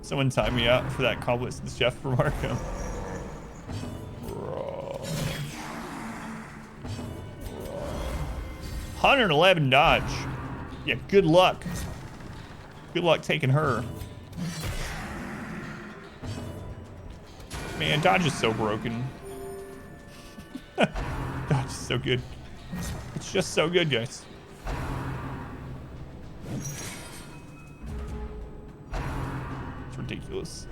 Someone time me out for that compliments to the chef remark. 111 dodge. Yeah, good luck. Good luck taking her. Man, dodge is so broken. Dodge is so good. It's just so good, guys. It's ridiculous.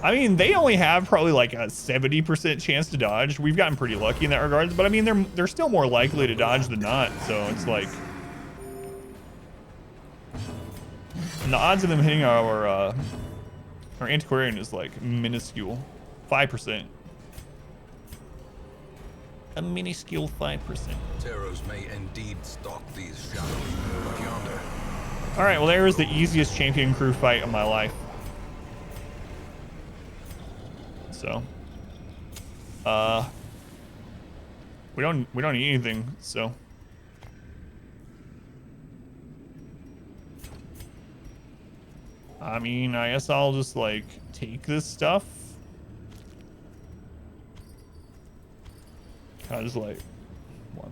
I mean, they only have probably like a 70% chance to dodge. We've gotten pretty lucky in that regard, but I mean, they're still more likely to dodge than not. So it's like, and the odds of them hitting our antiquarian is like minuscule, 5%. A minuscule 5%. Terrors may indeed stalk these shadows, but yonder. All right, well, there is the easiest champion crew fight of my life. So, we don't need anything. So, I mean, I guess I'll just like take this stuff. I was like,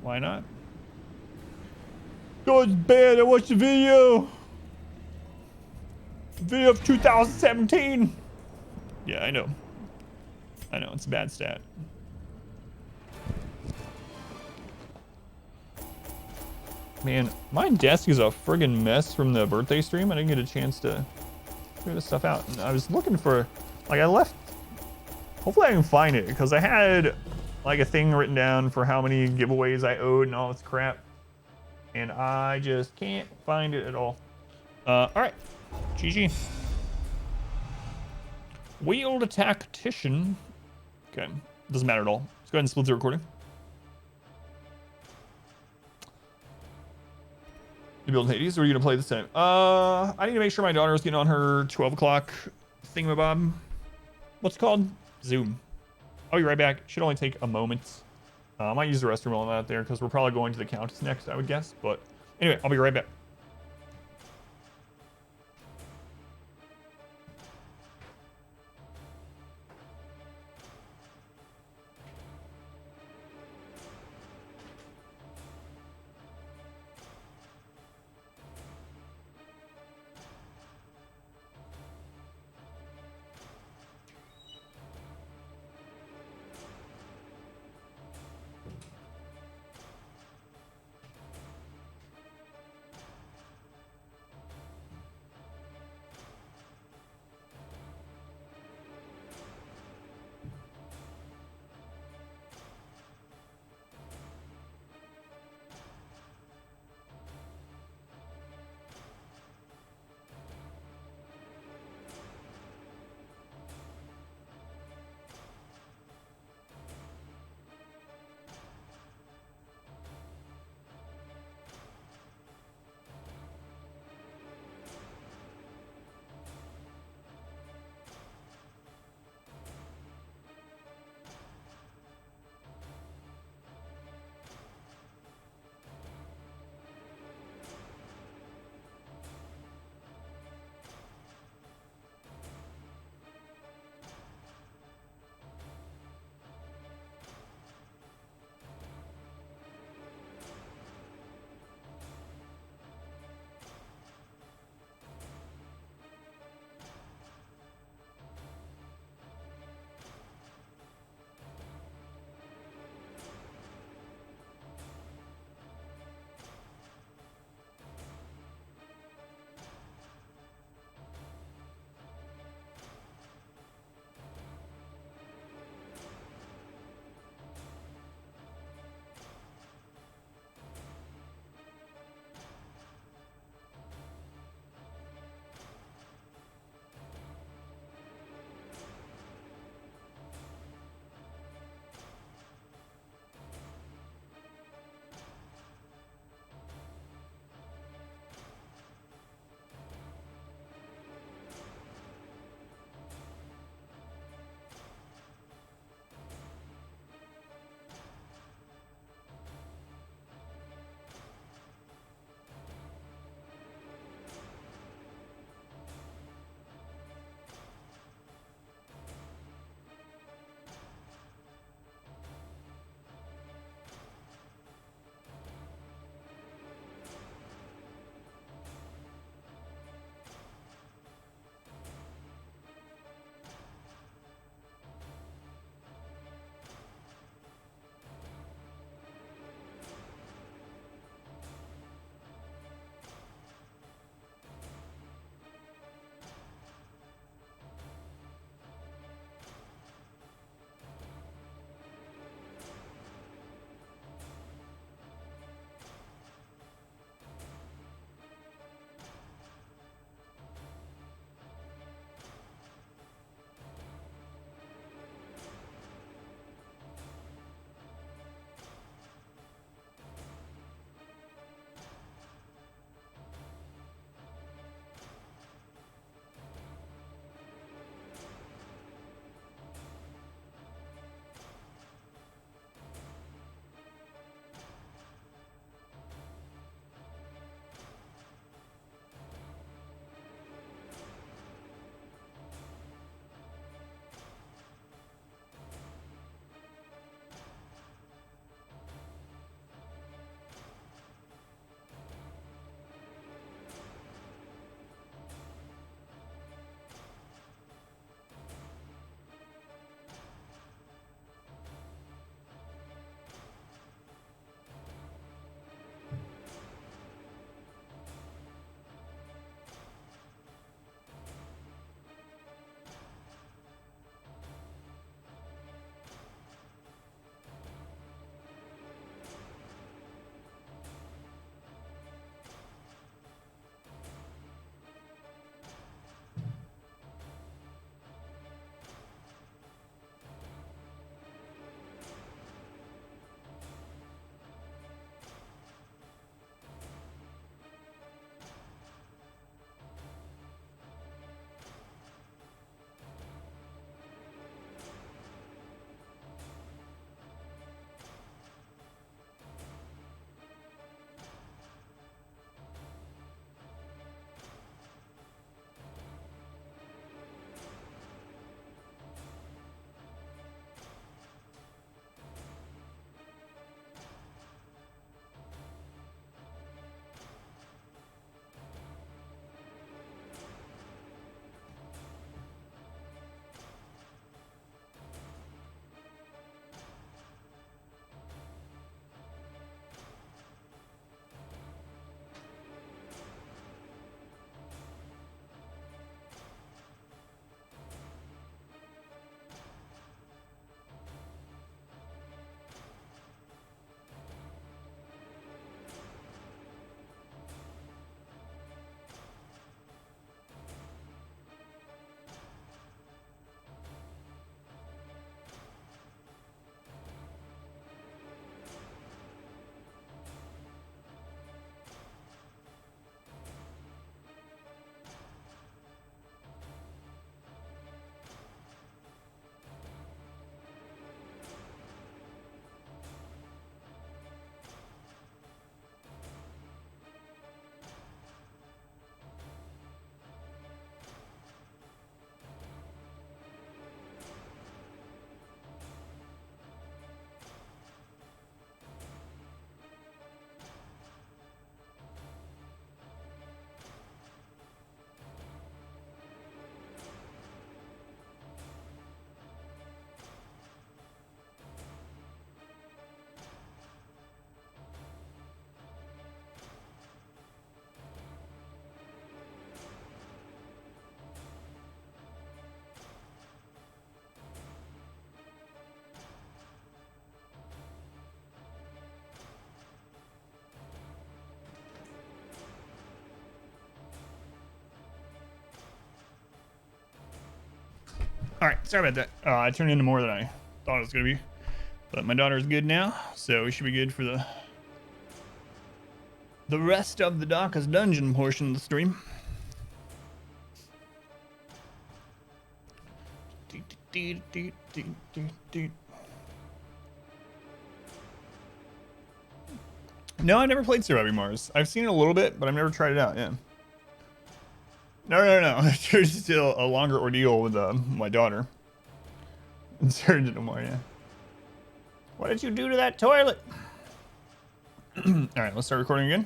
why not? Go to bed and watch the video. Video of 2017. Yeah, I know. It's a bad stat. Man, my desk is a friggin' mess from the birthday stream. I didn't get a chance to figure this stuff out. And I was looking for, like, I left. Hopefully I can find it, because I had like a thing written down for how many giveaways I owed and all this crap. And I just can't find it at all. All right, GG. Wheeled tactician. Okay, doesn't matter at all. Let's go ahead and split the recording. You build Hades, or are you gonna play this time? I need to make sure my daughter is getting on her 12 o'clock thingamabob. What's it called? Zoom. I'll be right back. Should only take a moment. I might use the restroom while I'm out there because we're probably going to the Countess next, I would guess. But anyway, I'll be right back. All right, sorry about that. I turned into more than I thought it was gonna be, but my daughter's good now, so we should be good for the rest of the Darkest Dungeon portion of the stream. No, I've never played Surviving Mars. I've seen it a little bit, but I've never tried it out. Yeah. No. There's still a longer ordeal with my daughter. It turned into more, yeah. What did you do to that toilet? All right, let's start recording again.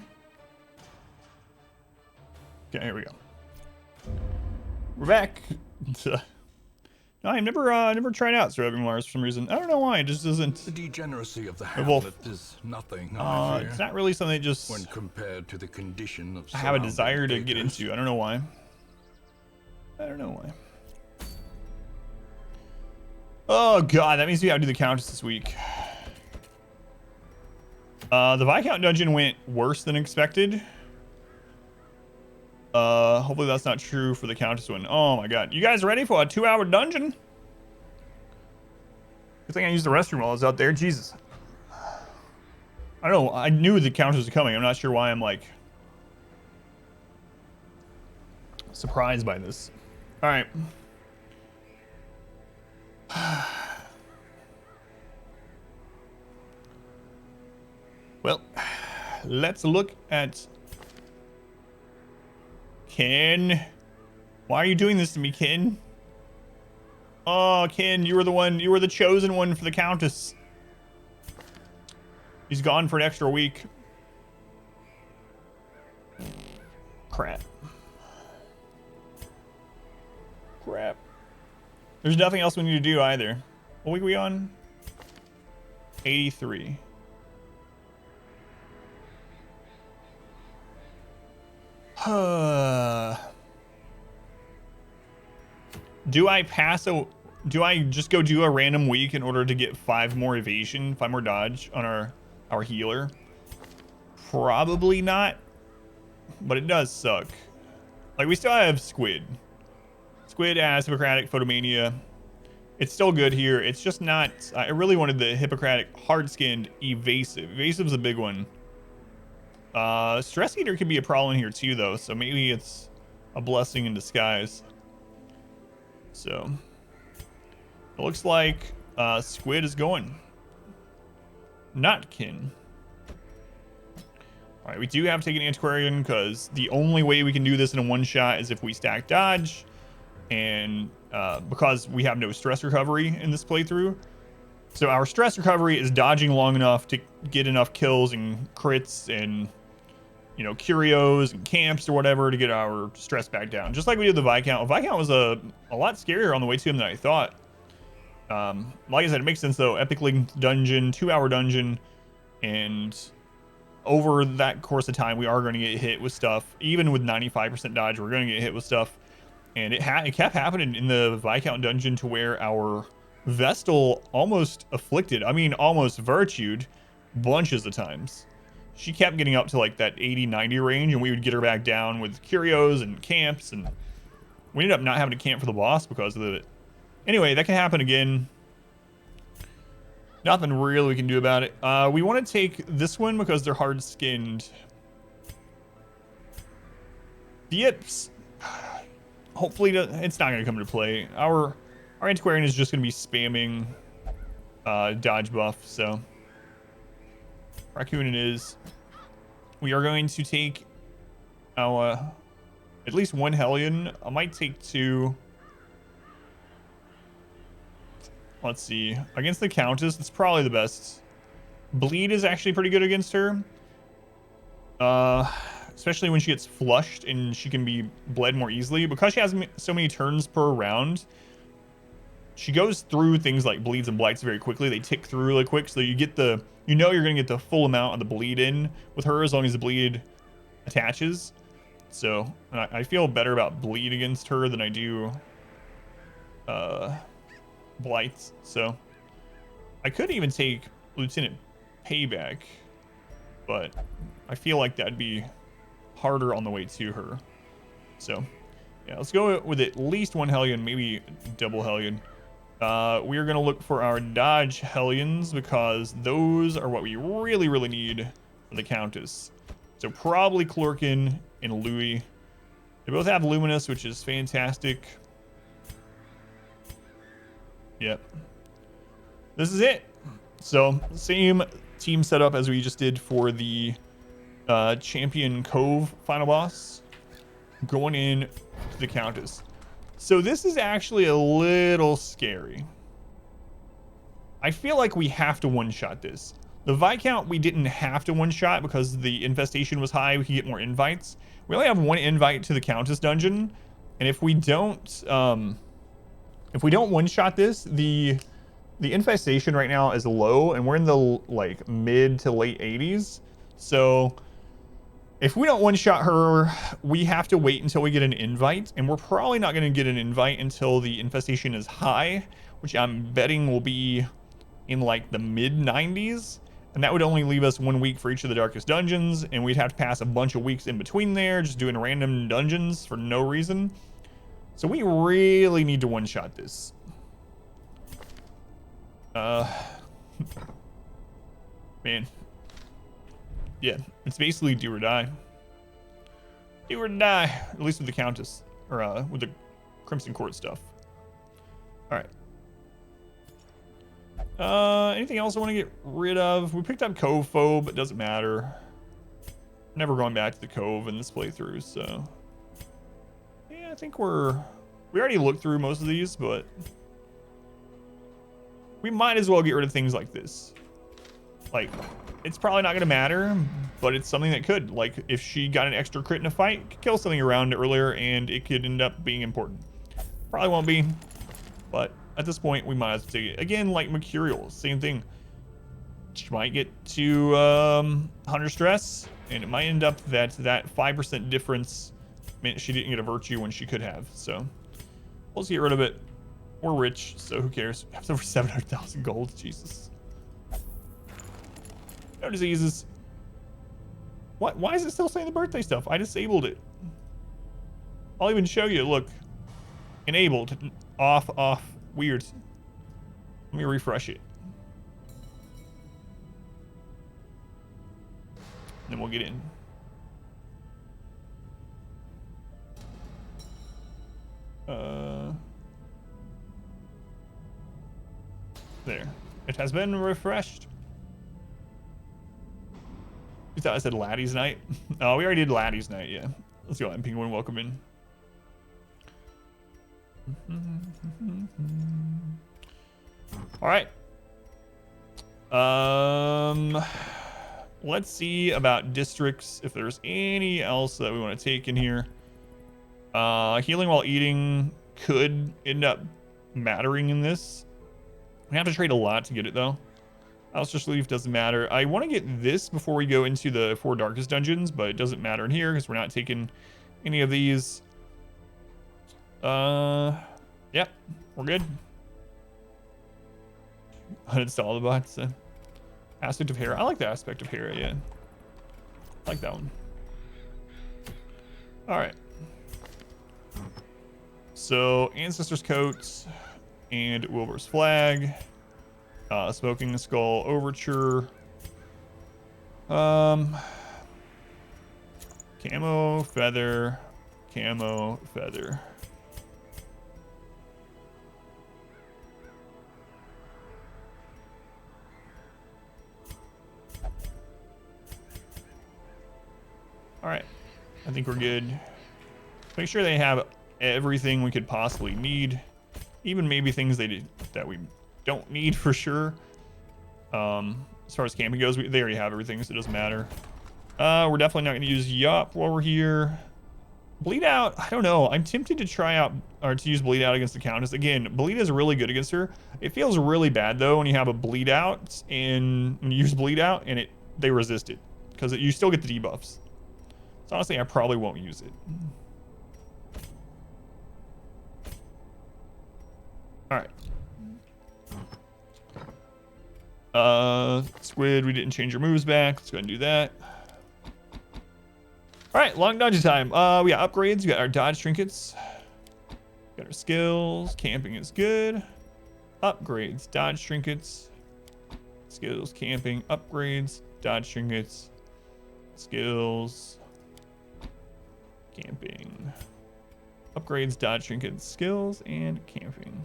Okay, here we go. We're back. No, I've never tried out Surviving Mars for some reason. I don't know why. It just doesn't. The degeneracy of the hamlet is nothing. I fear, it's not really something that just when compared to the condition of I have a desire to surrounding get acres. into. I don't know why. Oh god, that means we gotta do the Countess this week. The Viscount dungeon went worse than expected. Hopefully that's not true for the Countess one. Oh my god. You guys ready for a 2-hour dungeon? Good thing I used the restroom while I was out there. Jesus. I don't know. I knew the Countess was coming. I'm not sure why I'm like surprised by this. All right. Well, let's look at Ken. Why are you doing this to me, Ken? Oh, Ken, you were the chosen one for the Countess. He's gone for an extra week. Crap. There's nothing else we need to do either. What week are we on? 83. Do I just go do a random week in order to get 5 more evasion, 5 more dodge on our healer? Probably not, but it does suck. Like, we still have Squid. Squid has Hippocratic, Photomania. It's still good here. It's just not... I really wanted the Hippocratic, hard-skinned, Evasive. Evasive's a big one. Stress Eater could be a problem here too, though, so maybe it's a blessing in disguise. So, it looks like Squid is going. Not Kin. Alright, we do have to take an Antiquarian, because the only way we can do this in a one-shot is if we stack dodge, and because we have no stress recovery in this playthrough. So our stress recovery is dodging long enough to get enough kills and crits and, you know, curios and camps or whatever to get our stress back down. Just like we did the Viscount. Viscount was a lot scarier on the way to him than I thought. Like I said, it makes sense though. Epic Link dungeon, 2-hour dungeon, and over that course of time, we are going to get hit with stuff. Even with 95% dodge, we're going to get hit with stuff. And it kept happening in the Viscount dungeon to where our Vestal almost afflicted, I mean almost virtued, bunches of times. She kept getting up to like that 80-90 range, and we would get her back down with curios and camps, and we ended up not having to camp for the boss because of it. Anyway, that can happen again. Nothing really we can do about it. We want to take this one because they're hard-skinned. The Yips. Hopefully, it's not going to come into play. Our Antiquarian is just going to be spamming dodge buff, so... Raccoon it is. We are going to take our at least 1 Hellion. I might take 2. Let's see. Against the Countess, it's probably the best. Bleed is actually pretty good against her. Especially when she gets flushed and she can be bled more easily. Because she has so many turns per round, she goes through things like bleeds and blights very quickly. They tick through really quick, so you get the... You know you're going to get the full amount of the bleed in with her as long as the bleed attaches. So, I feel better about bleed against her than I do blights. So, I could even take Lieutenant Payback, but I feel like that'd be harder on the way to her. So, yeah, let's go with at least 1 Hellion, maybe double Hellion. We are going to look for our dodge hellions because those are what we really, really need for the Countess. So probably Clorkin and Louis. They both have Luminous, which is fantastic. Yep. This is it. So same team setup as we just did for the Champion Cove final boss. Going in to the Countess. So this is actually a little scary. I feel like we have to one-shot this. The Viscount we didn't have to one-shot because the infestation was high. We could get more invites. We only have one invite to the Countess dungeon, and if we don't one-shot this, the infestation right now is low, and we're in the like mid to late 80s. So if we don't one-shot her, we have to wait until we get an invite, and we're probably not going to get an invite until the infestation is high, which I'm betting will be in like the mid 90s, and that would only leave us 1 week for each of the darkest dungeons, and we'd have to pass a bunch of weeks in between there just doing random dungeons for no reason. So we really need to one-shot this. Man. Yeah, it's basically do or die. Do or die, at least with the Countess, or with the Crimson Court stuff. All right. Anything else I want to get rid of? We picked up Cove Foe, but it doesn't matter. Never going back to the Cove in this playthrough, so yeah, I think we already looked through most of these, but we might as well get rid of things like this. Like, it's probably not going to matter, but it's something that could. Like, if she got an extra crit in a fight, could kill something around earlier, and it could end up being important. Probably won't be, but at this point, we might as well take it. Again, like Mercurial, same thing. She might get to 100 stress, and it might end up that 5% difference meant she didn't get a virtue when she could have. So, let's get rid of it. We're rich, so who cares? We have over 700,000 gold. Jesus. No diseases. What? Why is it still saying the birthday stuff? I disabled it. I'll even show you. Look. Enabled. Off. Weird. Let me refresh it. Then we'll get in. There. It has been refreshed. You thought I said Laddie's Night? Oh, we already did Laddie's Night, yeah. Let's go ahead and Penguin welcome in. All right. Let's see about districts, if there's any else that we want to take in here. Healing while eating could end up mattering in this. We have to trade a lot to get it, though. Alistair's Leaf doesn't matter. I want to get this before we go into the 4 darkest dungeons, but it doesn't matter in here because we're not taking any of these. Yep, we're good. Uninstall the bots. Aspect of Hera. I like the aspect of Hera, yeah. I like that one. All right. So, Ancestor's Coat and Wilbur's Flag. Smoking the Skull Overture. Camo Feather. Camo Feather. All right, I think we're good. Make sure they have everything we could possibly need, even maybe things that we don't need for sure. As far as camping goes, they already have everything, so it doesn't matter. We're definitely not going to use Yup while we're here. Bleed Out, I don't know. I'm tempted to try out or to use Bleed Out against the Countess. Again, Bleed is really good against her. It feels really bad though when you have a Bleed Out and you use Bleed Out and they resist it because you still get the debuffs. So honestly, I probably won't use it. All right. Squid, we didn't change your moves back. Let's go ahead and do that. All right, long dungeon time. We got upgrades. We got our dodge trinkets. Got our skills. Camping is good. Upgrades, dodge trinkets, skills, camping, upgrades, dodge trinkets, skills, camping, upgrades, dodge trinkets, skills, and camping.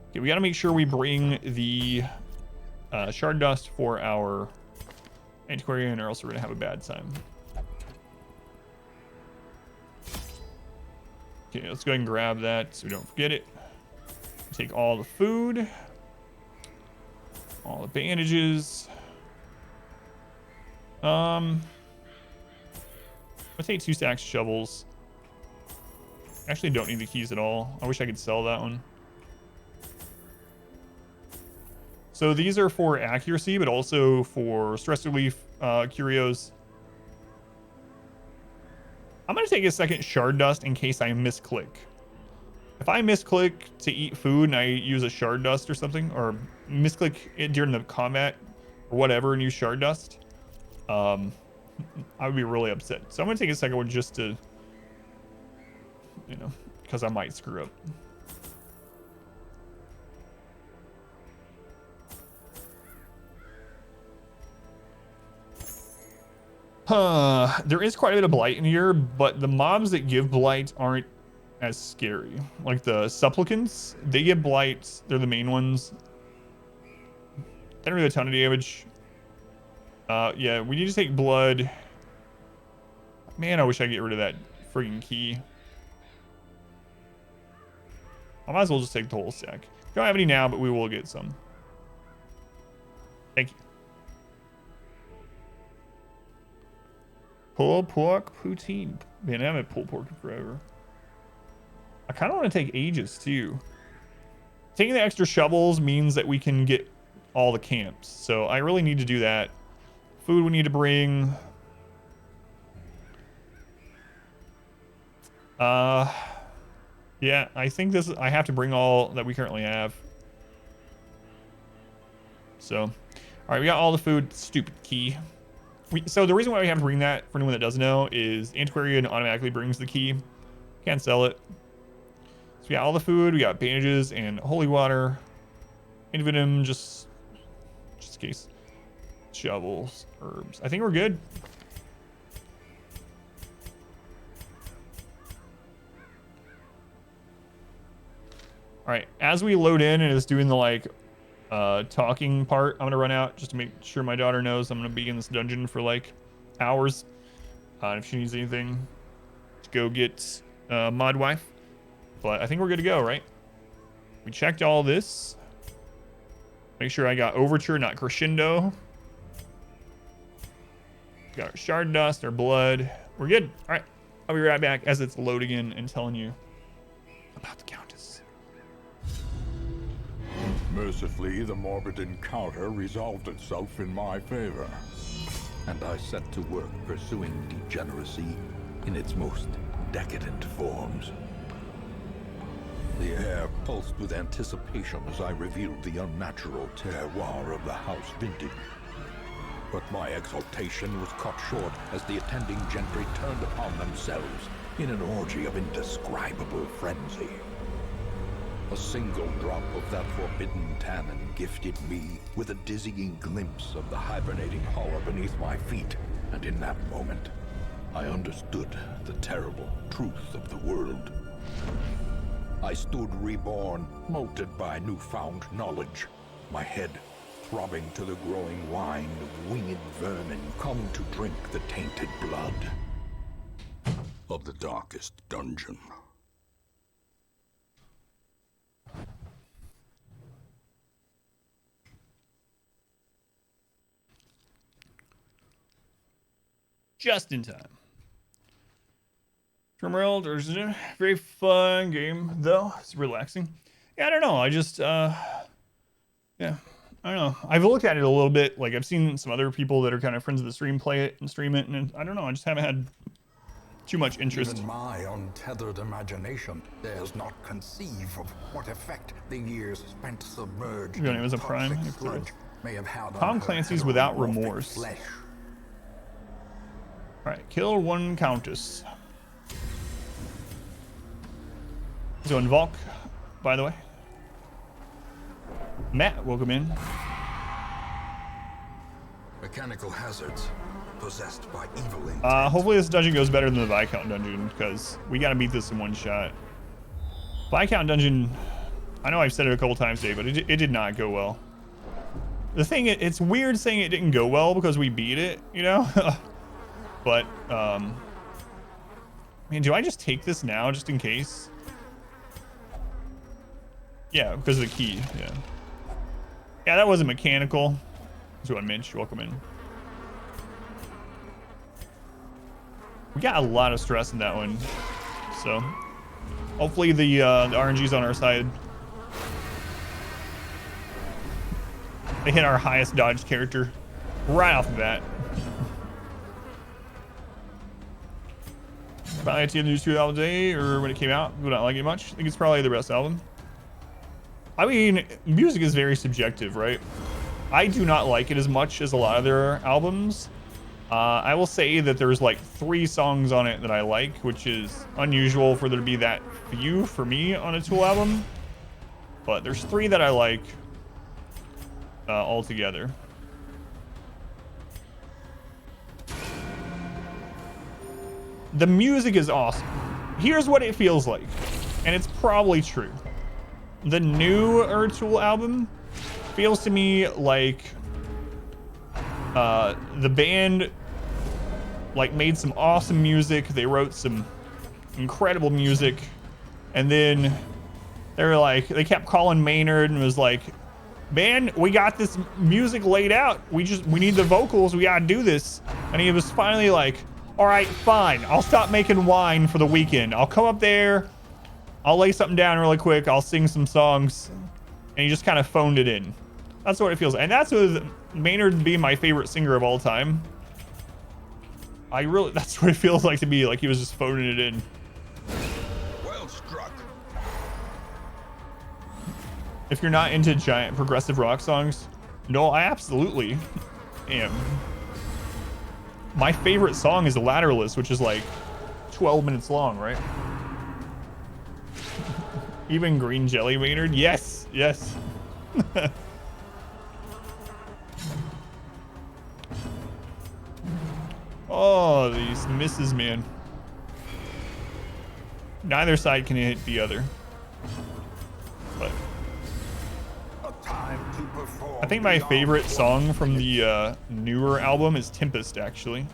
Okay, we got to make sure we bring the shard dust for our antiquarian, or else we're gonna have a bad time. Okay, let's go ahead and grab that so we don't forget it. Take all the food, all the bandages. I'll take 2 stacks of shovels. Actually, don't need the keys at all. I wish I could sell that one. So these are for accuracy, but also for stress relief curios. I'm going to take a second shard dust in case I misclick. If I misclick to eat food and I use a shard dust or something, or misclick it during the combat or whatever and use shard dust, I would be really upset. So I'm going to take a second one just to, because I might screw up. There is quite a bit of blight in here, but the mobs that give blight aren't as scary. Like the supplicants, they get blight. They're the main ones. They don't do a ton of damage. Yeah, we need to take blood. Man, I wish I could get rid of that friggin' key. I might as well just take the whole stack. Don't have any now, but we will get some. Thank you. Pulled pork poutine. Man, I haven't pulled pork in forever. I kind of want to take Aegis too. Taking the extra shovels means that we can get all the camps. So I really need to do that. Food we need to bring. Yeah, I think I have to bring all that we currently have. So, all right, we got all the food. Stupid key. So the reason why we have to bring that, for anyone that doesn't know, is Antiquarian automatically brings the key. Can't sell it. So we got all the food. We got bandages and holy water. Invenom, just in case. Shovels, herbs. I think we're good. All right, as we load in and it's doing the talking part, I'm gonna run out just to make sure my daughter knows I'm gonna be in this dungeon for like hours. If she needs anything, to go get mod wife. But I think we're good to go, right? We checked all this. Make sure I got overture, not crescendo. Got our shard dust, our blood. We're good. All right, I'll be right back as it's loading in and telling you about the Countess. Mercifully, the morbid encounter resolved itself in my favor, and I set to work pursuing degeneracy in its most decadent forms. The air pulsed with anticipation as I revealed the unnatural terroir of the house vintage. But my exultation was cut short as the attending gentry turned upon themselves in an orgy of indescribable frenzy. A single drop of that forbidden tannin gifted me with a dizzying glimpse of the hibernating horror beneath my feet, and in that moment, I understood the terrible truth of the world. I stood reborn, molded by newfound knowledge, my head throbbing to the growing wine of winged vermin come to drink the tainted blood of the darkest dungeon. Just in time. Drumroll, there's a very fun game, though. It's relaxing. Yeah, I don't know. I just, yeah, I don't know. I've looked at it a little bit. Like, I've seen some other people that are kind of friends of the stream play it and stream it, and I don't know. I just haven't had too much interest. Even my untethered imagination dares not conceive of what effect the years spent submerged Your name is a Prime. may have had Tom Clancy's Without Remorse. Flesh. All right, kill one Countess. So in Volk, by the way. Matt, welcome in. Mechanical hazards possessed by evil intent. Hopefully this dungeon goes better than the Viscount dungeon, because we gotta beat this in one shot. Viscount dungeon, I know I've said it a couple times today, but it did not go well. The thing, it's weird saying it didn't go well because we beat it, you know? But, man, do I just take this now just in case? Yeah, because of the key, yeah. Yeah, that wasn't mechanical. That's what Minch, welcome in. We got a lot of stress in that one, so hopefully the RNG's on our side. They hit our highest dodge character right off the bat. Probably at the end of the album day, or when it came out, would not like it much. I think it's probably the best album. I mean, music is very subjective, right? I do not like it as much as a lot of their albums. I will say that there's like 3 songs on it that I like, which is unusual for there to be that few for me on a Tool album. But there's 3 that I like altogether. The music is awesome. Here's what it feels like, and it's probably true. The new Tool album feels to me like the band like made some awesome music. They wrote some incredible music, and then they kept calling Maynard and was like, man, we got this music laid out, we need the vocals, we gotta do this. And he was finally like, all right, fine, I'll stop making wine for the weekend, I'll come up there, I'll lay something down really quick, I'll sing some songs. And he just kind of phoned it in. That's what it feels like. And that's with Maynard being my favorite singer of all time. That's what it feels like to me, like he was just phoning it in. Well struck. If you're not into giant progressive rock songs, no, I absolutely am. My favorite song is The Lateralist, which is like 12 minutes long, right? Even Green Jelly Maynard? Yes, yes. Oh, these misses, man. Neither side can hit the other. But I think my favorite song from the newer album is Tempest, actually.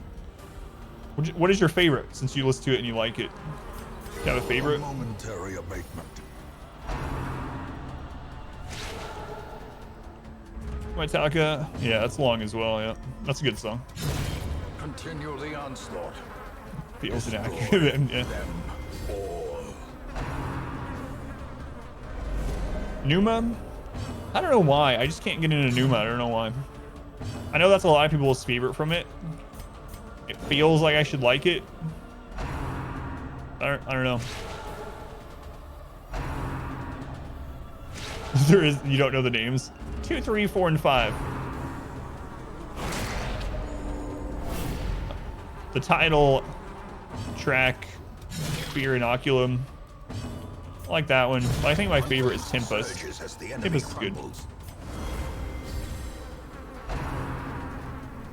What is your favorite, since you listen to it and you like it? Do you have a favorite? Momentary abatement. Metallica, yeah, that's long as well. Yeah, that's a good song. Continue the onslaught. Feels inaccurate. Yeah. Numa, I don't know why. I just can't get into Numa. I don't know why. I know that's a lot of people's favorite from it. It feels like I should like it. I don't know. You don't know the names. 2, 3, 4, and 5. The title track, Fear Inoculum. I like that one. But I think my favorite is Tempest. Tempest is good.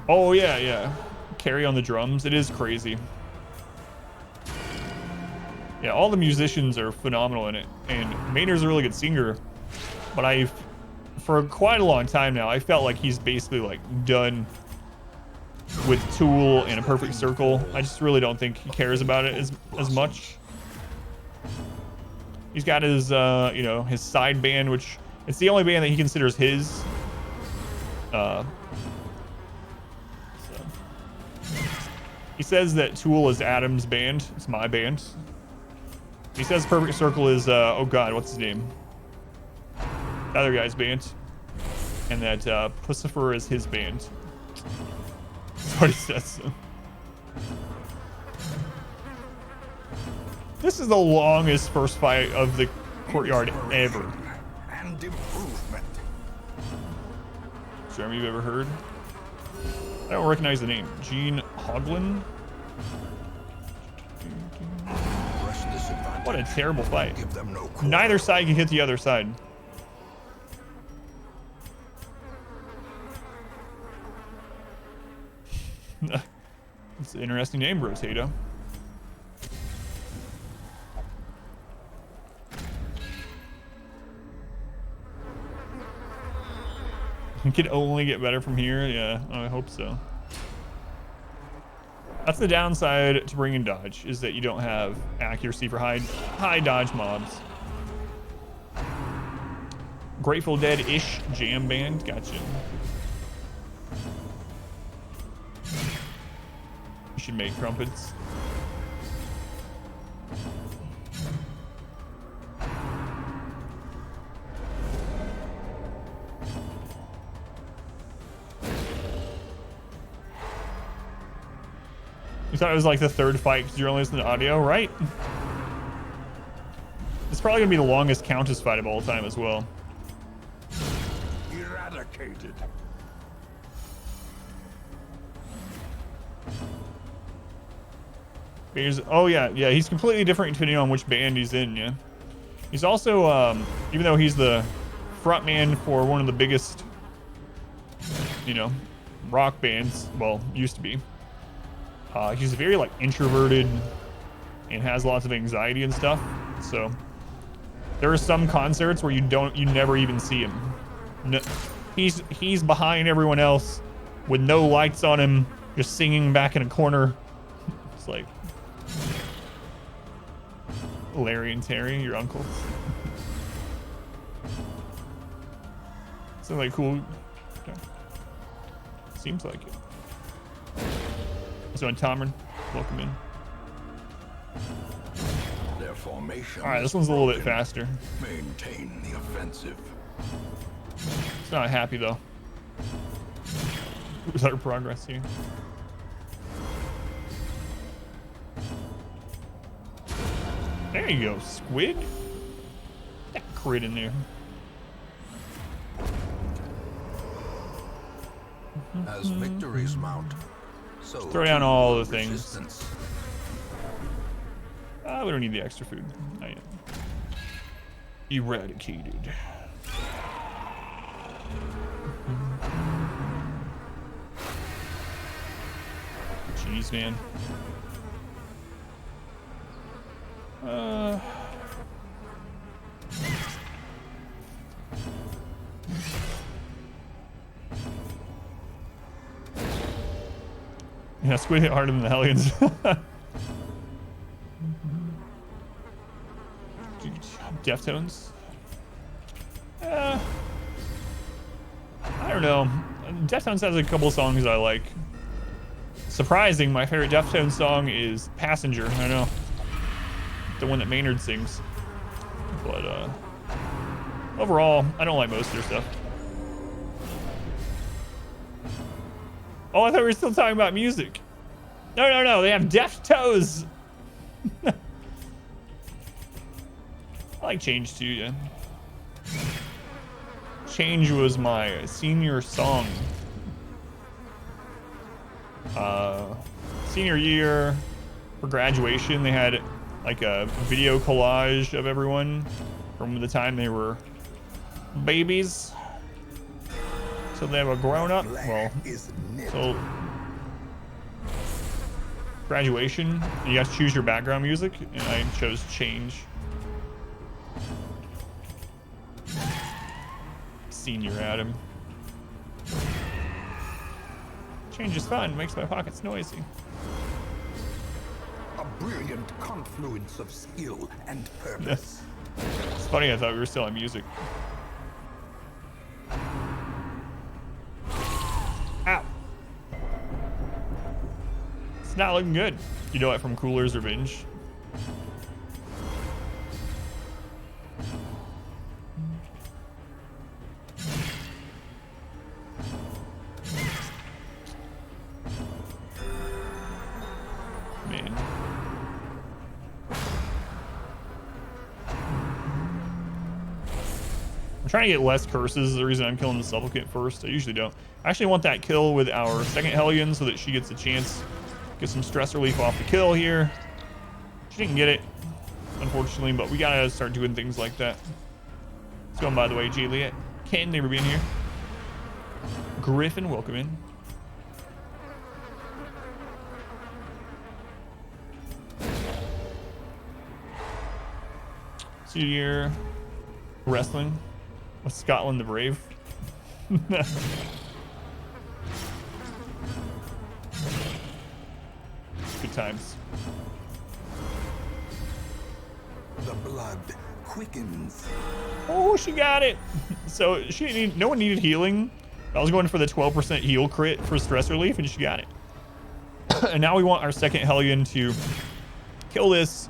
Oh yeah, yeah. Carry on the drums. It is crazy. Yeah, all the musicians are phenomenal in it, and Maynard's a really good singer. But for quite a long time now, I felt like he's basically like done with Tool and A Perfect Circle. I just really don't think he cares about it as much. He's got his you know, his side band, which it's the only band that he considers his. He says that Tool is Adam's band. It's my band. He says Perfect Circle is oh god, what's his name? The other guy's band. And that Pussifer is his band. That's what he says. This is the longest first fight of the courtyard ever. And improvement. Jeremy, you've ever heard? I don't recognize the name. Gene Hoglin? What a terrible fight. Neither side can hit the other side. It's an interesting name, Rotato. It could only get better from here. Yeah, I hope so. That's the downside to bringing dodge, is that you don't have accuracy for high dodge mobs. Grateful Dead-ish jam band. Gotcha. You should make crumpets. You thought it was like the third fight because you're only listening to audio, right? It's probably gonna be the longest Countess fight of all time as well. Eradicated. Oh yeah, he's completely different depending on which band he's in, yeah. He's also, even though he's the frontman for one of the biggest, you know, rock bands, well, used to be. He's very like introverted and has lots of anxiety and stuff. So there are some concerts where you never even see him. No, he's behind everyone else with no lights on him, just singing back in a corner. It's like Larry and Terry, your uncles. Sounds like cool. Okay. Seems like it. So Tomrin, welcome in. Their formation. All right, this one's a little bit faster. Maintain the offensive. It's not happy though. Was our progress here? There you go, squid. That crit in there. As victories mount, so throw down all the things. resistance. We don't need the extra food. Not yet. Eradicated. Jeez, man. Yeah, squid hit harder than the Hellions. Deftones? I don't know. Deftones has a couple songs I like. Surprising, my favorite Deftones song is Passenger. I know. The one that Maynard sings. But, overall, I don't like most of their stuff. Oh, I thought we were still talking about music. No, they have Deftones. I like Change too, yeah. Change was my senior song. Senior year for graduation, they had like a video collage of everyone from the time they were babies. So they were grown up. Well, so graduation, and you guys choose your background music, and I chose Change. Senior Adam. Change is fun, makes my pockets noisy. A brilliant confluence of skill and purpose. It's funny, I thought we were still on music. Ow. It's not looking good. You know it from Cooler's Revenge. Man. I'm trying to get less curses. The reason I'm killing the supplicant first. I usually don't. I actually want that kill with our second Hellion so that she gets a chance to get some stress relief off the kill here. She didn't get it, unfortunately, but we gotta start doing things like that. It's going, by the way, Juliet. Ken, never been here. Griffin, welcome in. So you're wrestling with Scotland the Brave. Good times. The blood quickens. Oh, she got it. So she didn't need, no one needed healing. I was going for the 12% heal crit for stress relief, and she got it. And now we want our second Hellion to kill this.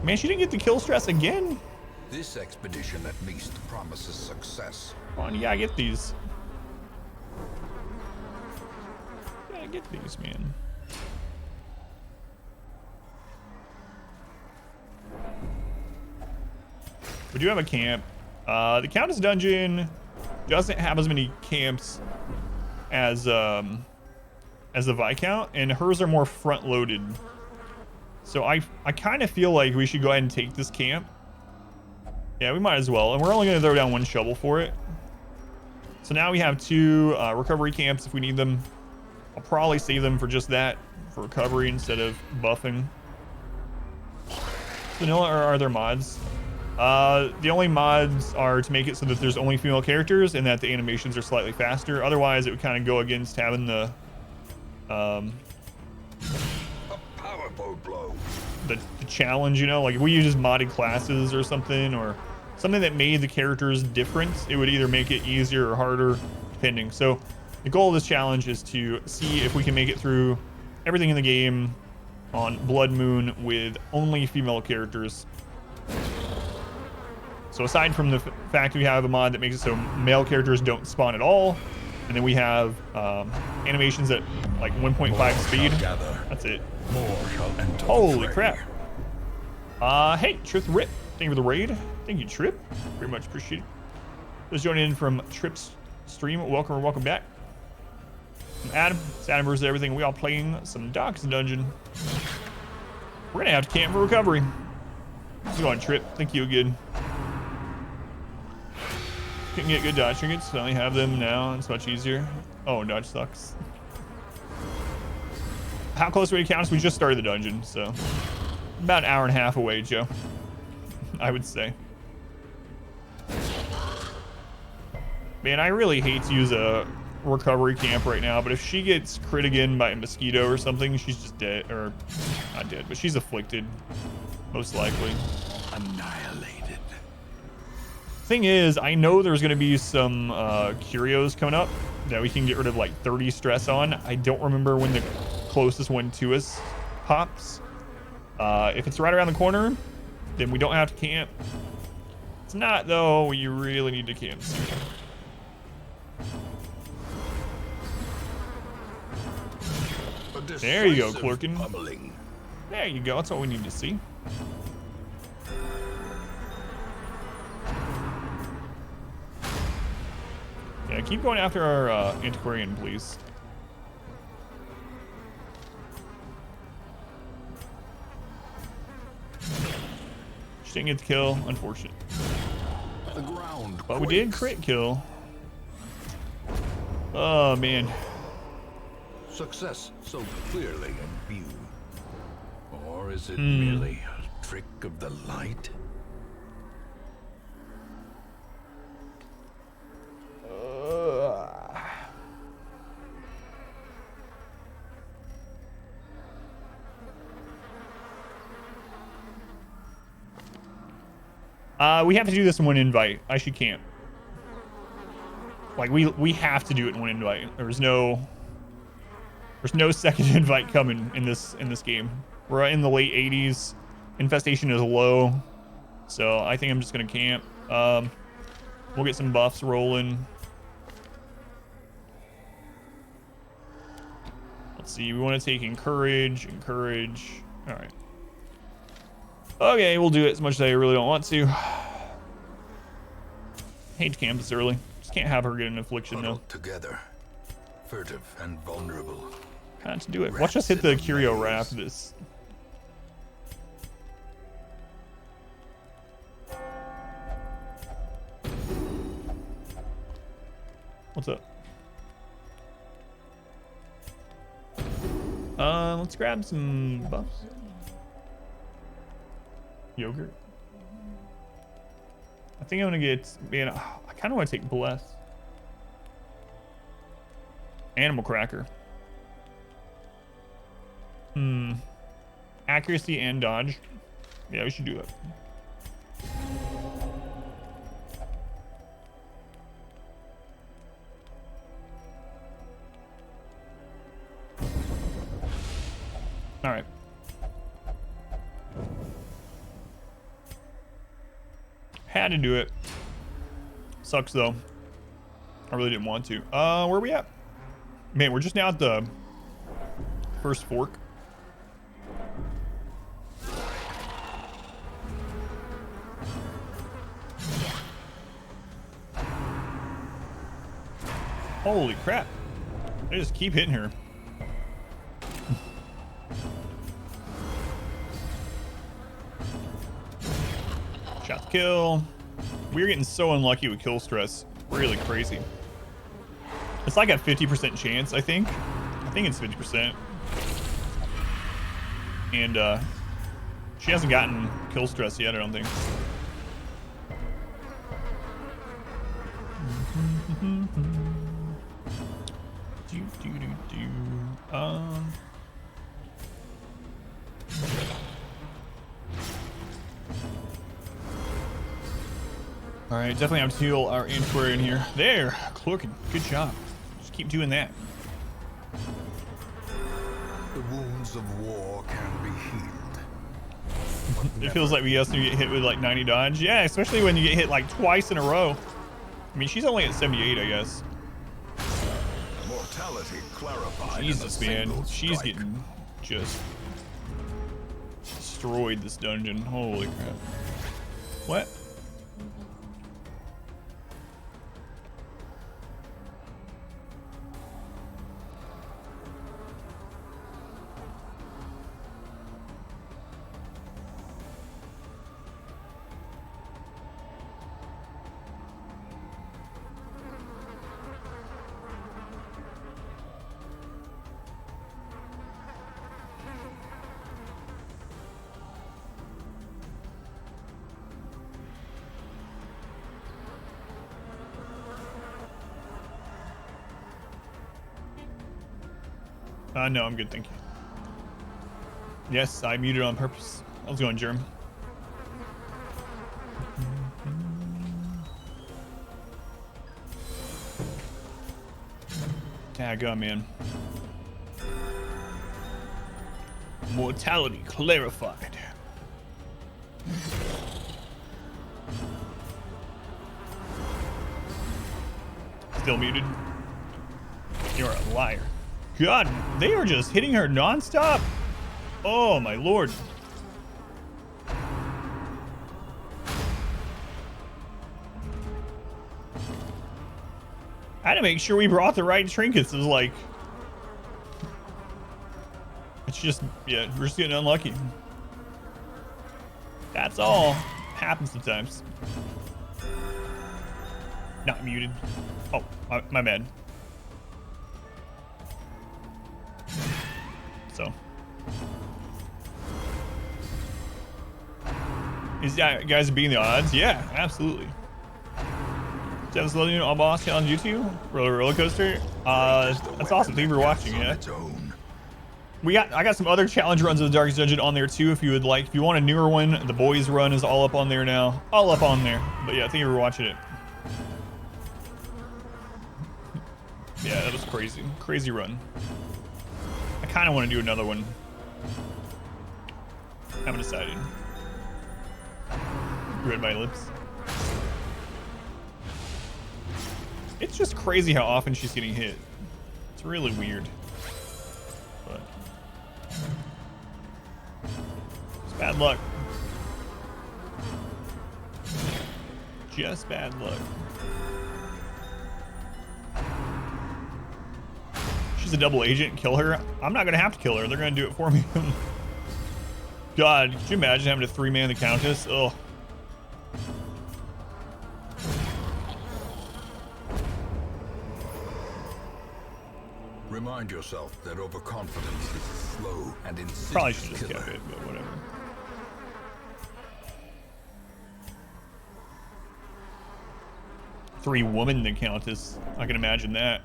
Man, she didn't get the kill stress again. This expedition at least promises success. Come on, you gotta get these. You gotta get these, man. We do have a camp. The Countess Dungeon doesn't have as many camps as the Viscount, and hers are more front-loaded. So I kind of feel like we should go ahead and take this camp. Yeah, we might as well. And we're only going to throw down one shovel for it. So now we have 2 recovery camps if we need them. I'll probably save them for just that, for recovery instead of buffing. Vanilla, or are there mods? The only mods are to make it so that there's only female characters and that the animations are slightly faster. Otherwise, it would kind of go against having the A powerful blow. the challenge, you know, like if we use modded classes or something that made the characters different, it would either make it easier or harder, depending. So the goal of this challenge is to see if we can make it through everything in the game on Blood Moon with only female characters. So aside from the fact we have a mod that makes it so male characters don't spawn at all, and then we have animations at like 1.5 speed. That's it. More shall enter. Holy crap. Hey, Trip the Rip. Thank you for the raid. Thank you, Trip. Very much appreciated. Just joining in from Trip's stream. Welcome or welcome back. I'm Adam. It's Adam versus Everything. We all playing some Docks Dungeon. We're gonna have to camp for recovery. How's it going, Trip? Thank you again. Couldn't get good dodge trinkets, so I only have them now. It's much easier. Oh, dodge sucks. How close are we to Countess? We just started the dungeon, so about an hour and a half away, Joe. I would say. Man, I really hate to use a recovery camp right now, but if she gets crit again by a mosquito or something, she's just dead, or not dead, but she's afflicted, most likely. Annihilated. Thing is, I know there's going to be some curios coming up that we can get rid of like 30 stress on. I don't remember when the closest one to us pops. If it's right around the corner, then we don't have to camp. If it's not, though, you really need to camp soon. There you go, Clorkin. Bubbling. There you go. That's all we need to see. Yeah, keep going after our antiquarian, please. She didn't get the kill, unfortunate. The ground But we did crit kill. Oh, man. Success so clearly in view. Or is it merely a trick of the light? We have to do this in one invite. I should camp. Like we have to do it in one invite. There's no second invite coming in this game. We're in the late 80s. Infestation is low, so I think I'm just gonna camp. We'll get some buffs rolling. Let's see. We want to take encourage. All right. Okay, we'll do it as much as I really don't want to. Hate to camp this early. Just can't have her get an affliction though. Together, furtive and vulnerable. Can't do it. Watch us hit the curio right after this. What's up? Let's grab some buffs. Yogurt. I think I'm gonna get, man, I kind of want to take Bless. Animal Cracker. Accuracy and dodge. Yeah, we should do it. All right. Had to do it. Sucks though. I really didn't want to. Where are we at? Man, we're just now at the first fork. Holy crap. They just keep hitting her. Shot to kill. We're getting so unlucky with kill stress. Really crazy. It's like a 50% chance, I think. I think it's 50%. And she hasn't gotten kill stress yet, I don't think. All right, definitely have to heal our antiquarian here. There, cloaking. Good job. Just keep doing that. The wounds of war can be healed. It feels like we also get hit with like 90 dodge. Yeah, especially when you get hit like twice in a row. I mean, she's only at 78, I guess. Mortality clarified. Jesus, man. She's getting just destroyed this dungeon. Holy crap. What? No, I'm good, thank you. Yes, I muted on purpose. I was going germ. Tag on, man. Mortality clarified. Still muted. You're a liar. God, they are just hitting her nonstop. Oh my lord. I had to make sure we brought the right trinkets. It was like, it's just, yeah, we're just getting unlucky. That's all. Happens sometimes. Not muted. Oh, my bad. So, is that guys beating the odds? Yeah, absolutely. Dev's Loading on Boss on YouTube, roller coaster. That's awesome. Thank you for watching. Yeah, I got some other challenge runs of the Darkest Dungeon on there too. If you would like, if you want a newer one, the Boys run is all up on there now. All up on there. But yeah, thank you for watching it. Yeah, that was crazy. Crazy run. I kind of want to do another one. Haven't decided. Read my lips. It's just crazy how often she's getting hit. It's really weird. But it's bad luck. Just bad luck. She's a double agent. Kill her. I'm not gonna have to kill her. They're gonna do it for me. God, could you imagine having to 3-man the Countess? Ugh. Remind yourself that overconfidence is a slow and insistent Probably should just killer. kept it, but whatever. 3-woman the Countess. I can imagine that.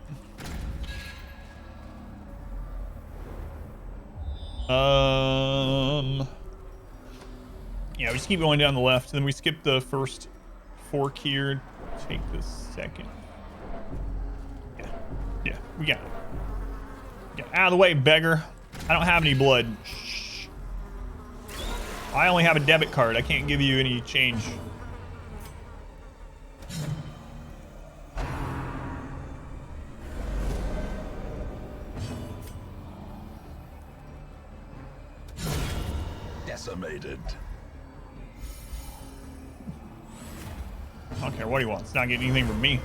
Yeah, we just keep going down the left, and then we skip the first fork here. Take the second. Yeah, we got it. Get out of the way, beggar. I don't have any blood. Shh. I only have a debit card. I can't give you any change. Decimated. I don't care what he wants. Not getting anything from me.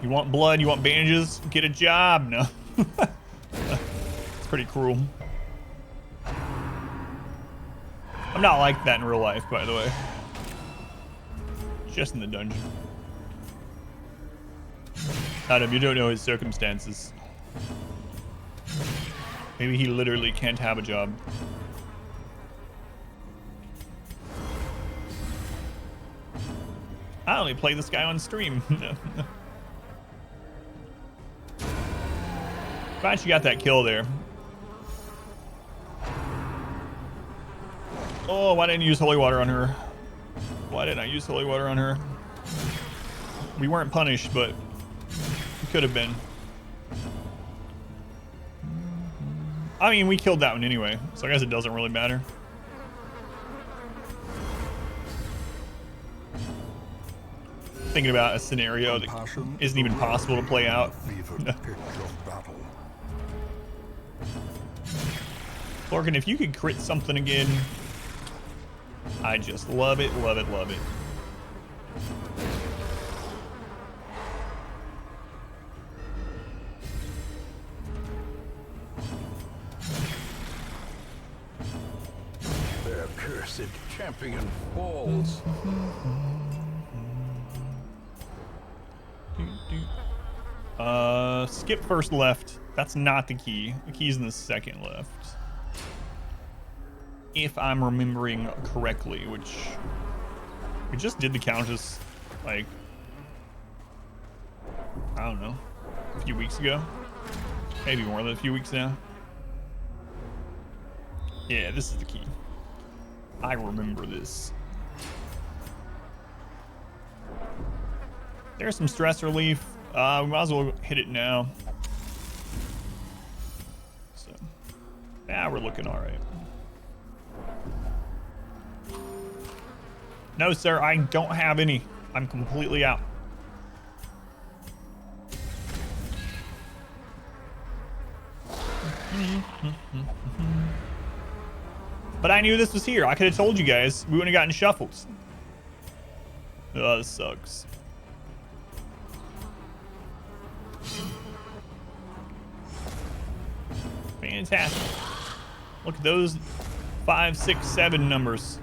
You want blood? You want bandages? Get a job. No. It's pretty cruel. I'm not like that in real life, by the way. Just in the dungeon. Adam, you don't know his circumstances. Maybe he literally can't have a job. I only play this guy on stream. Glad you got that kill there. Oh, why didn't you use holy water on her? Why didn't I use holy water on her? We weren't punished, but we could have been. I mean, we killed that one anyway, so I guess it doesn't really matter. Thinking about a scenario that isn't even possible to play out. Lorcan, if you could crit something again, I just love it, love it, love it. Their cursed champion falls. Skip first left. That's not the key. The key's in the second left. If I'm remembering correctly, which we just did the Countess, like, I don't know, a few weeks ago. Maybe more than a few weeks now. Yeah, this is the key. I remember this. There's some stress relief. We might as well hit it now. So, yeah, we're looking all right. No, sir, I don't have any. I'm completely out. But I knew this was here. I could have told you guys. We wouldn't have gotten shuffles. Oh, this sucks. Fantastic. Look at those 5, 6, 7 numbers.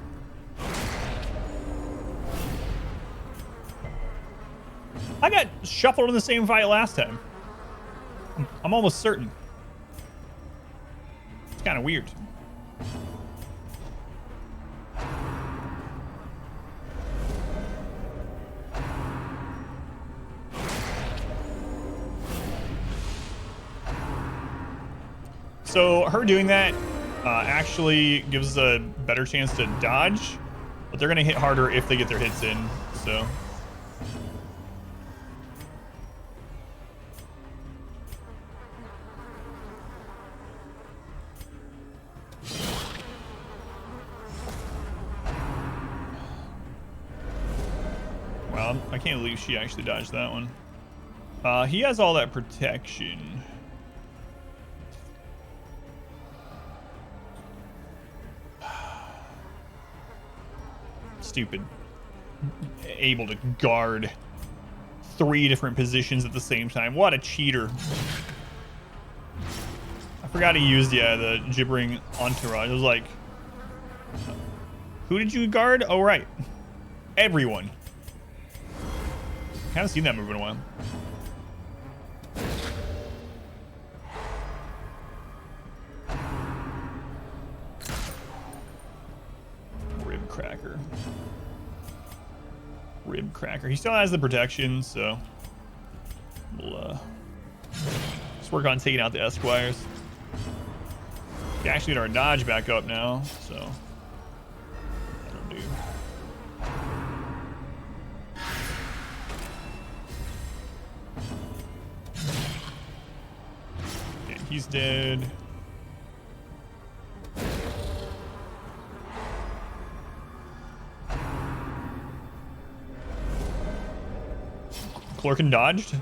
I got shuffled in the same fight last time. I'm almost certain. It's kind of weird. So her doing that actually gives us a better chance to dodge, but they're going to hit harder if they get their hits in, so. Well, I can't believe she actually dodged that one. He has all that protection. Stupid. Able to guard 3 different positions at the same time. What a cheater. I forgot he used, the gibbering entourage. I was like, who did you guard? Oh, right. Everyone. I haven't seen that move in a while. Rib cracker. cracker. He still has the protection, so we'll just work on taking out the Esquires. We actually get our dodge back up now, so that'll do. Okay, he's dead. Clorkin dodged.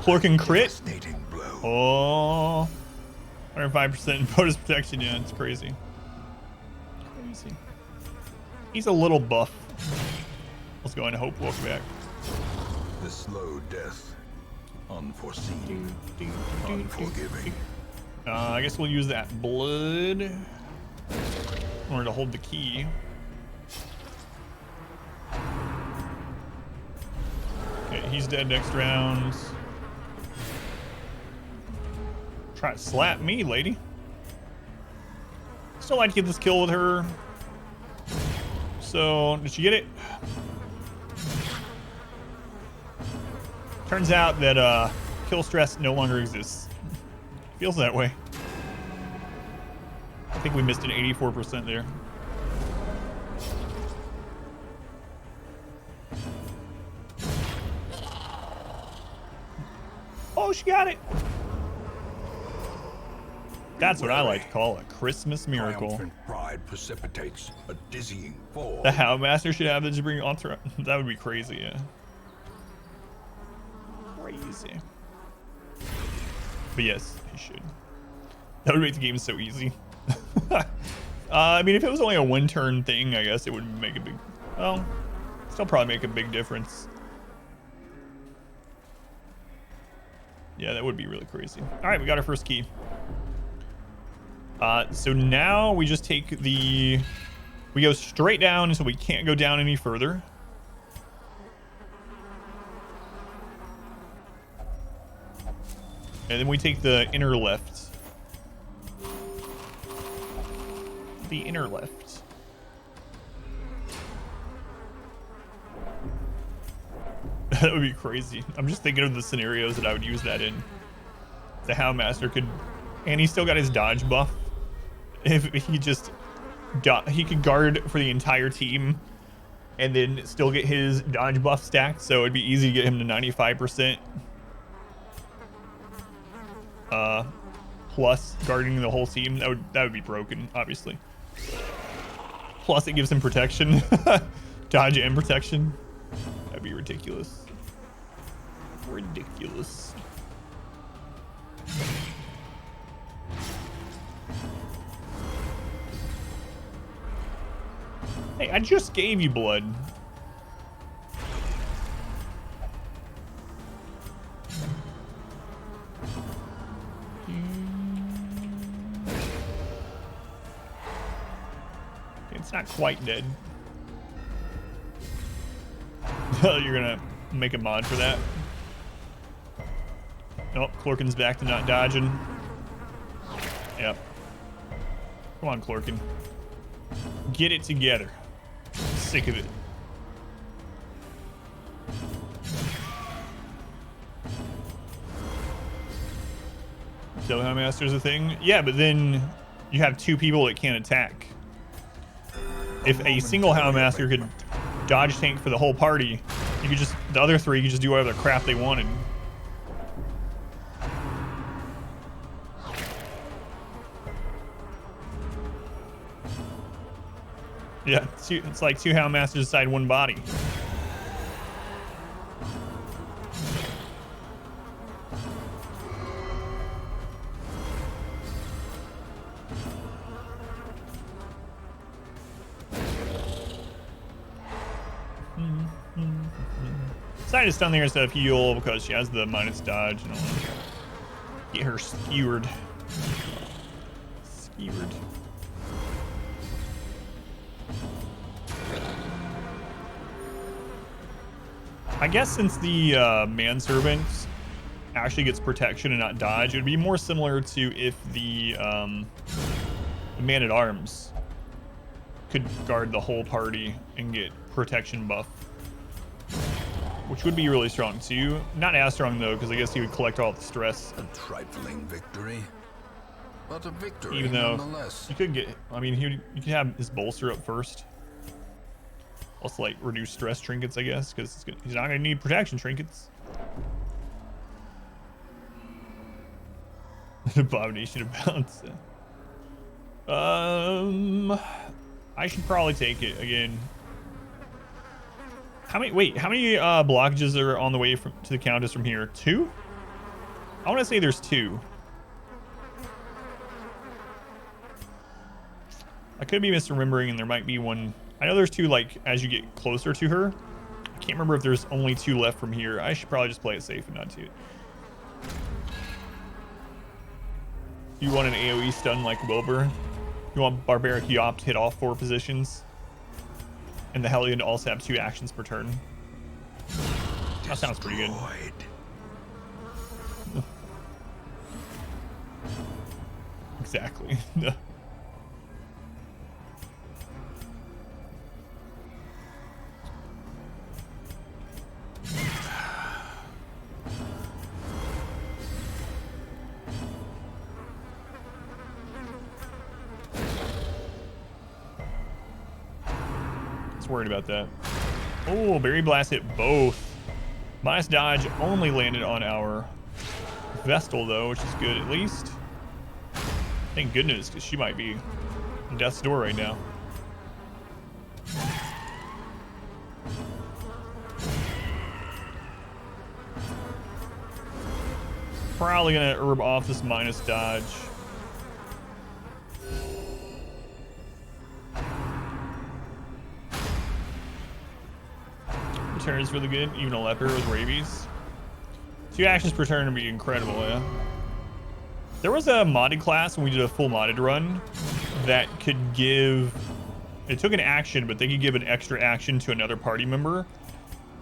Clorkin crit. Oh, 105% bonus protection. Yeah, it's crazy. Crazy. He's a little buff. Let's go and hope walk back. The slow death, unforeseen, unforgiving. I guess we'll use that blood in order to hold the key. Okay, he's dead next round. Try to slap me, lady. Still like to get this kill with her. So, did she get it? Turns out that kill stress no longer exists. Feels that way. I think we missed an 84% there. Oh, she got it. That's what I like to call a Christmas miracle. Triumphant pride precipitates a dizzying fall. The Houndmaster should have this bring on through. That would be crazy, yeah. Crazy. But yes, he should. That would make the game so easy. I mean, if it was only a one-turn thing, I guess it would make a big... Well, still probably make a big difference. Yeah, that would be really crazy. All right, we got our first key. So now we just take the... We go straight down until we can't go down any further. And then we take the inner left. The inner left. That would be crazy. I'm just thinking of the scenarios that I would use that in. The Houndmaster could... And he still got his dodge buff. If he just... He could guard for the entire team and then still get his dodge buff stacked, so it'd be easy to get him to 95%. Plus guarding the whole team. That would be broken, obviously. Plus it gives him protection. Dodge and protection. That'd be ridiculous. Ridiculous. Hey, I just gave you blood. It's not quite dead. You're gonna make a mod for that. Nope, Clorkin's back to not dodging. Yep. Come on, Clorkin. Get it together. Sick of it. So Houndmaster's a thing? Yeah, but then you have two people that can't attack. If a single Houndmaster could dodge tank for the whole party, you could just, the other three could just do whatever crap they wanted. Yeah, it's like two Houndmasters inside one body. Decided to stun there instead of heal because she has the minus dodge and I want to get her skewered. Skewered. I guess since the manservant actually gets protection and not dodge, it would be more similar to if the man-at-arms could guard the whole party and get protection buff, which would be really strong too. Not as strong though, because I guess he would collect all the stress. A trifling victory, but a victory Even though nonetheless. you could get, I mean, you could have his bolster up first. Also, like, reduce stress trinkets, I guess, because he's not going to need protection trinkets. Abomination of bounce. I should probably take it again. How many blockages are on the way to the Countess from here? 2? I want to say there's 2. I could be misremembering, and there might be one. I know there's 2, like, as you get closer to her. I can't remember if there's only 2 left from here. I should probably just play it safe and not do it. You want an AoE stun like Wilbur? You want Barbaric Yop to hit all 4 positions? And the Hellion to also have 2 actions per turn? That sounds pretty good. Exactly. Worried about that. Oh, Berry Blast hit both. Minus dodge only landed on our Vestal though, which is good at least. Thank goodness, because she might be in death's door right now. Probably gonna herb off this minus dodge. Turn is really good, even a leper with rabies. 2 actions per turn would be incredible, yeah. There was a modded class when we did a full modded run that could give, it took an action, but they could give an extra action to another party member.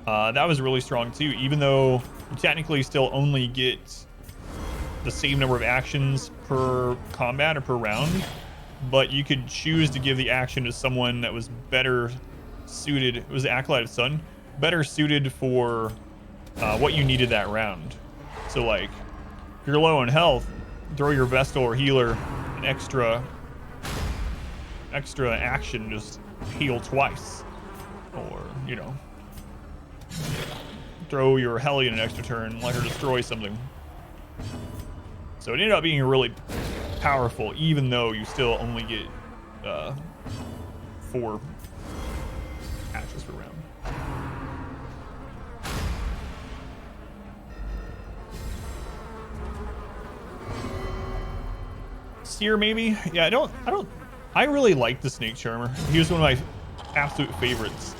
That was really strong too, even though you technically still only get the same number of actions per combat or per round, but you could choose to give the action to someone that was better suited. It was the Acolyte of Sun. Better suited for what you needed that round. So like, if you're low on health, throw your Vestal or healer an extra action, just heal twice. Or, you know, throw your Hellion an extra turn, let her destroy something. So it ended up being really powerful, even though you still only get 4 actions per round. Seer maybe? Yeah, I really liked the Snake Charmer. He was one of my absolute favorites.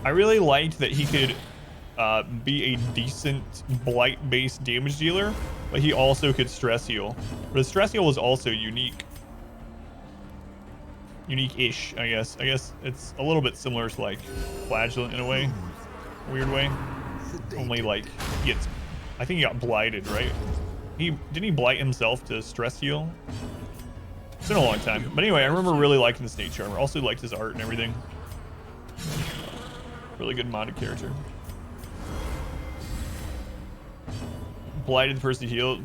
I really liked that he could be a decent blight-based damage dealer, but he also could stress heal. But his stress heal was also unique. Unique-ish, I guess. I guess it's a little bit similar to like Flagellant in a way. Weird way. Only like he gets, I think he got blighted, right? Didn't he blight himself to stress heal? It's been a long time. But anyway, I remember really liking the Snake Charmer. Also liked his art and everything. Really good modded character. Blighted the person he healed.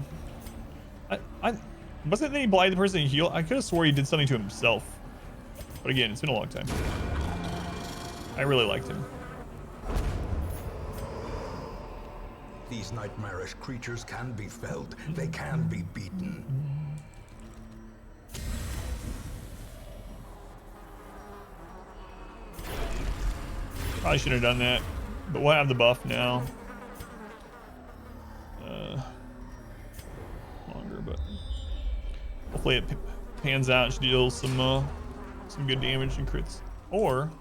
Wasn't that he blighted the person he healed? I could have swore he did something to himself. But again, it's been a long time. I really liked him. These nightmarish creatures can be felled. They can be beaten. Probably should have done that, but we'll have the buff now. Longer, but hopefully it pans out and she deals some good damage and crits. Or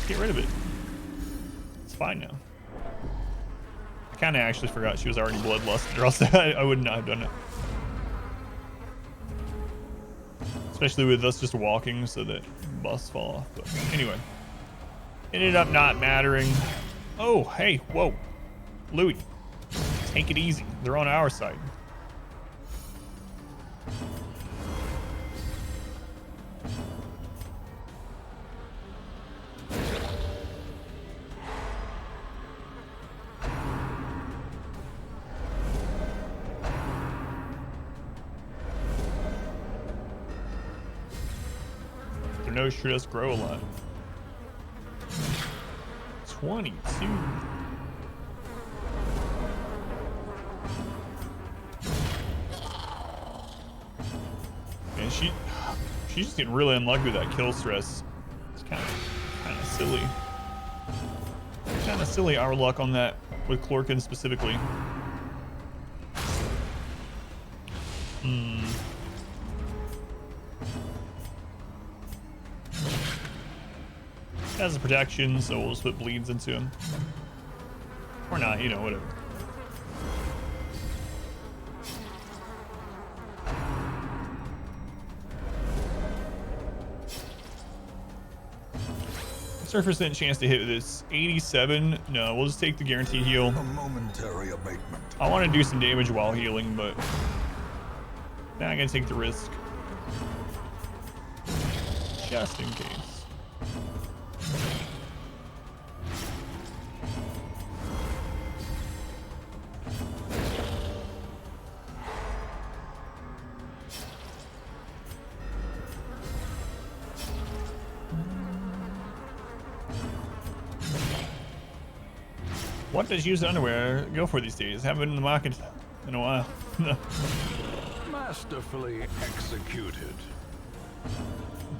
get rid of it. It's fine now. I kind of actually forgot she was already bloodlusted, or else I would not have done it. Especially with us just walking so that buffs fall off. But anyway, ended up not mattering. Oh, hey, whoa. Louis, take it easy. They're on our side. nose sure does grow a lot. 22. And she's just getting really unlucky with that kill stress. It's kind of silly. Kind of silly our luck on that with Clorkin specifically. Has a protection, so we'll just put bleeds into him. Or not, you know, whatever. Surface chance to hit this 87. No, we'll just take the guaranteed heal. A momentary abatement. I want to do some damage while healing, but now I'm gonna take the risk just in case. What does used underwear go for these days? Haven't been in the market in a while. Masterfully executed.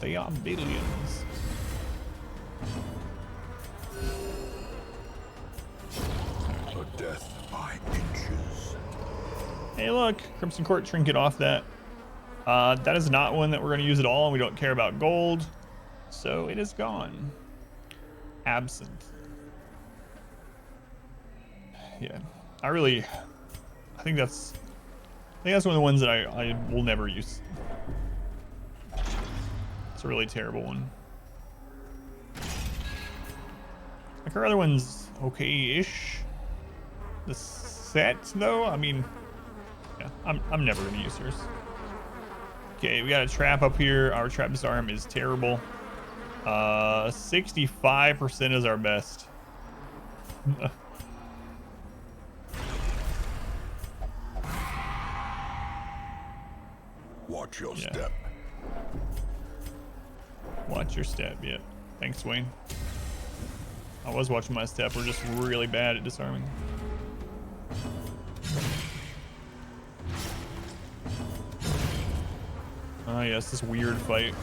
They are billions. A death by inches. Hey, look, Crimson Court trinket off that. That is not one that we're going to use at all, and we don't care about gold, so it is gone. Absent. Yeah, I think that's one of the ones that I will never use. It's a really terrible one. Like our other one's okay-ish. The set though, I mean, yeah, I'm never gonna use yours. Okay, we got a trap up here. Our trap disarm is terrible. 65% is our best. Watch your step. Watch your step, yeah. Thanks, Wayne. I was watching my step. We're just really bad at disarming. Oh, yes, this weird fight.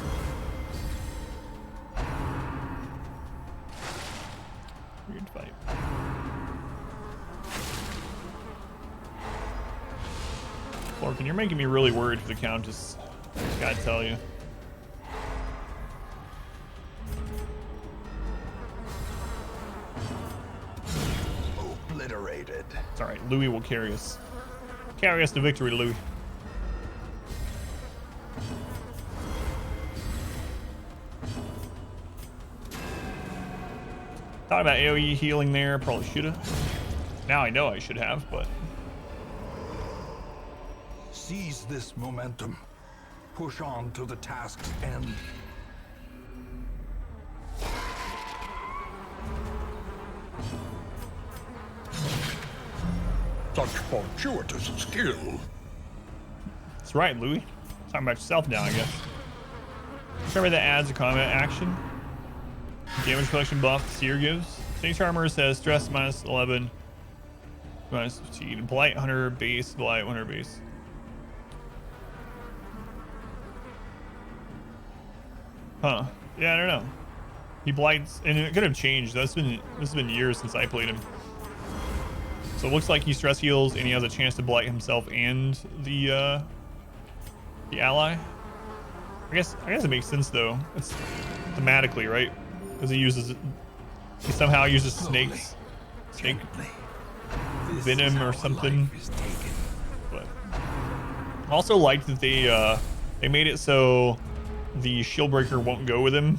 Weird fight. Lorcan, you're making me really worried for the Countess. Gotta tell you. Obliterated. It's alright, Louis will carry us. Carry us to victory, Louis. Thought about AoE healing there, probably should've. Now I know I should have, but... Seize this momentum. Push on to the task's end. Such fortuitous skill. That's right, Louis. Talking about yourself now, I guess. Remember that adds a combat action. Damage collection buff Seer gives. Stage Armor says stress minus 11. Minus 15. Blight 100 base. Blight 100 base. Huh. Yeah, I don't know. He blights, and it could have changed. This has been years since I played him. So it looks like he stress heals, and he has a chance to blight himself and the ally. I guess it makes sense though. It's thematically, right? Because he somehow uses snake venom or something. But I also liked that they made it so the shield breaker won't go with him.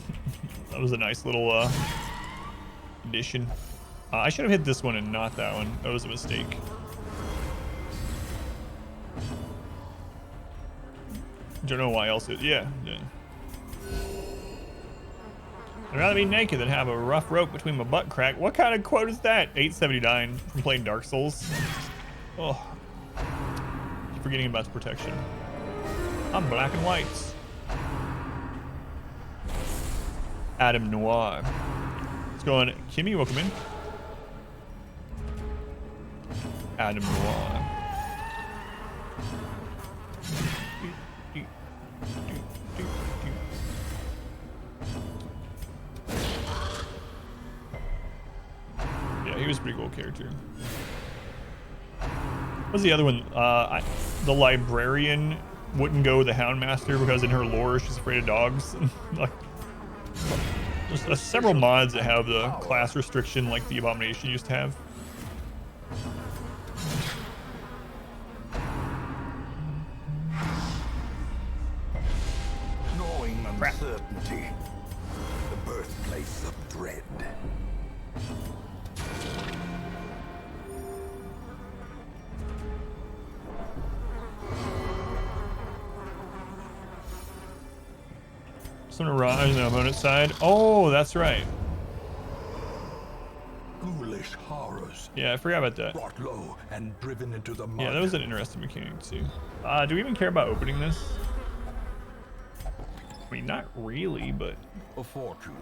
That was a nice little addition. I should have hit this one and not that one. That was a mistake. Don't know why else. Yeah. I'd rather be naked than have a rough rope between my butt crack. What kind of quote is that? 879 from playing Dark Souls. Oh, keep forgetting about the protection. I'm black and whites. Adam Noir. Let's go on. Kimmy, welcome in. Adam Noir. Yeah, he was a pretty cool character. What's the other one? The librarian wouldn't go with the Houndmaster because in her lore she's afraid of dogs. Like, there's several mods that have the class restriction like the Abomination used to have. Knowing uncertainty, the birthplace of dread. Some Mirage on the opponent's side. Oh, that's right. Ghoulish horrors. Yeah, I forgot about that. Brought low and driven into the mud. Yeah, that was an interesting mechanic too. Do we even care about opening this? I mean, not really, but A fortune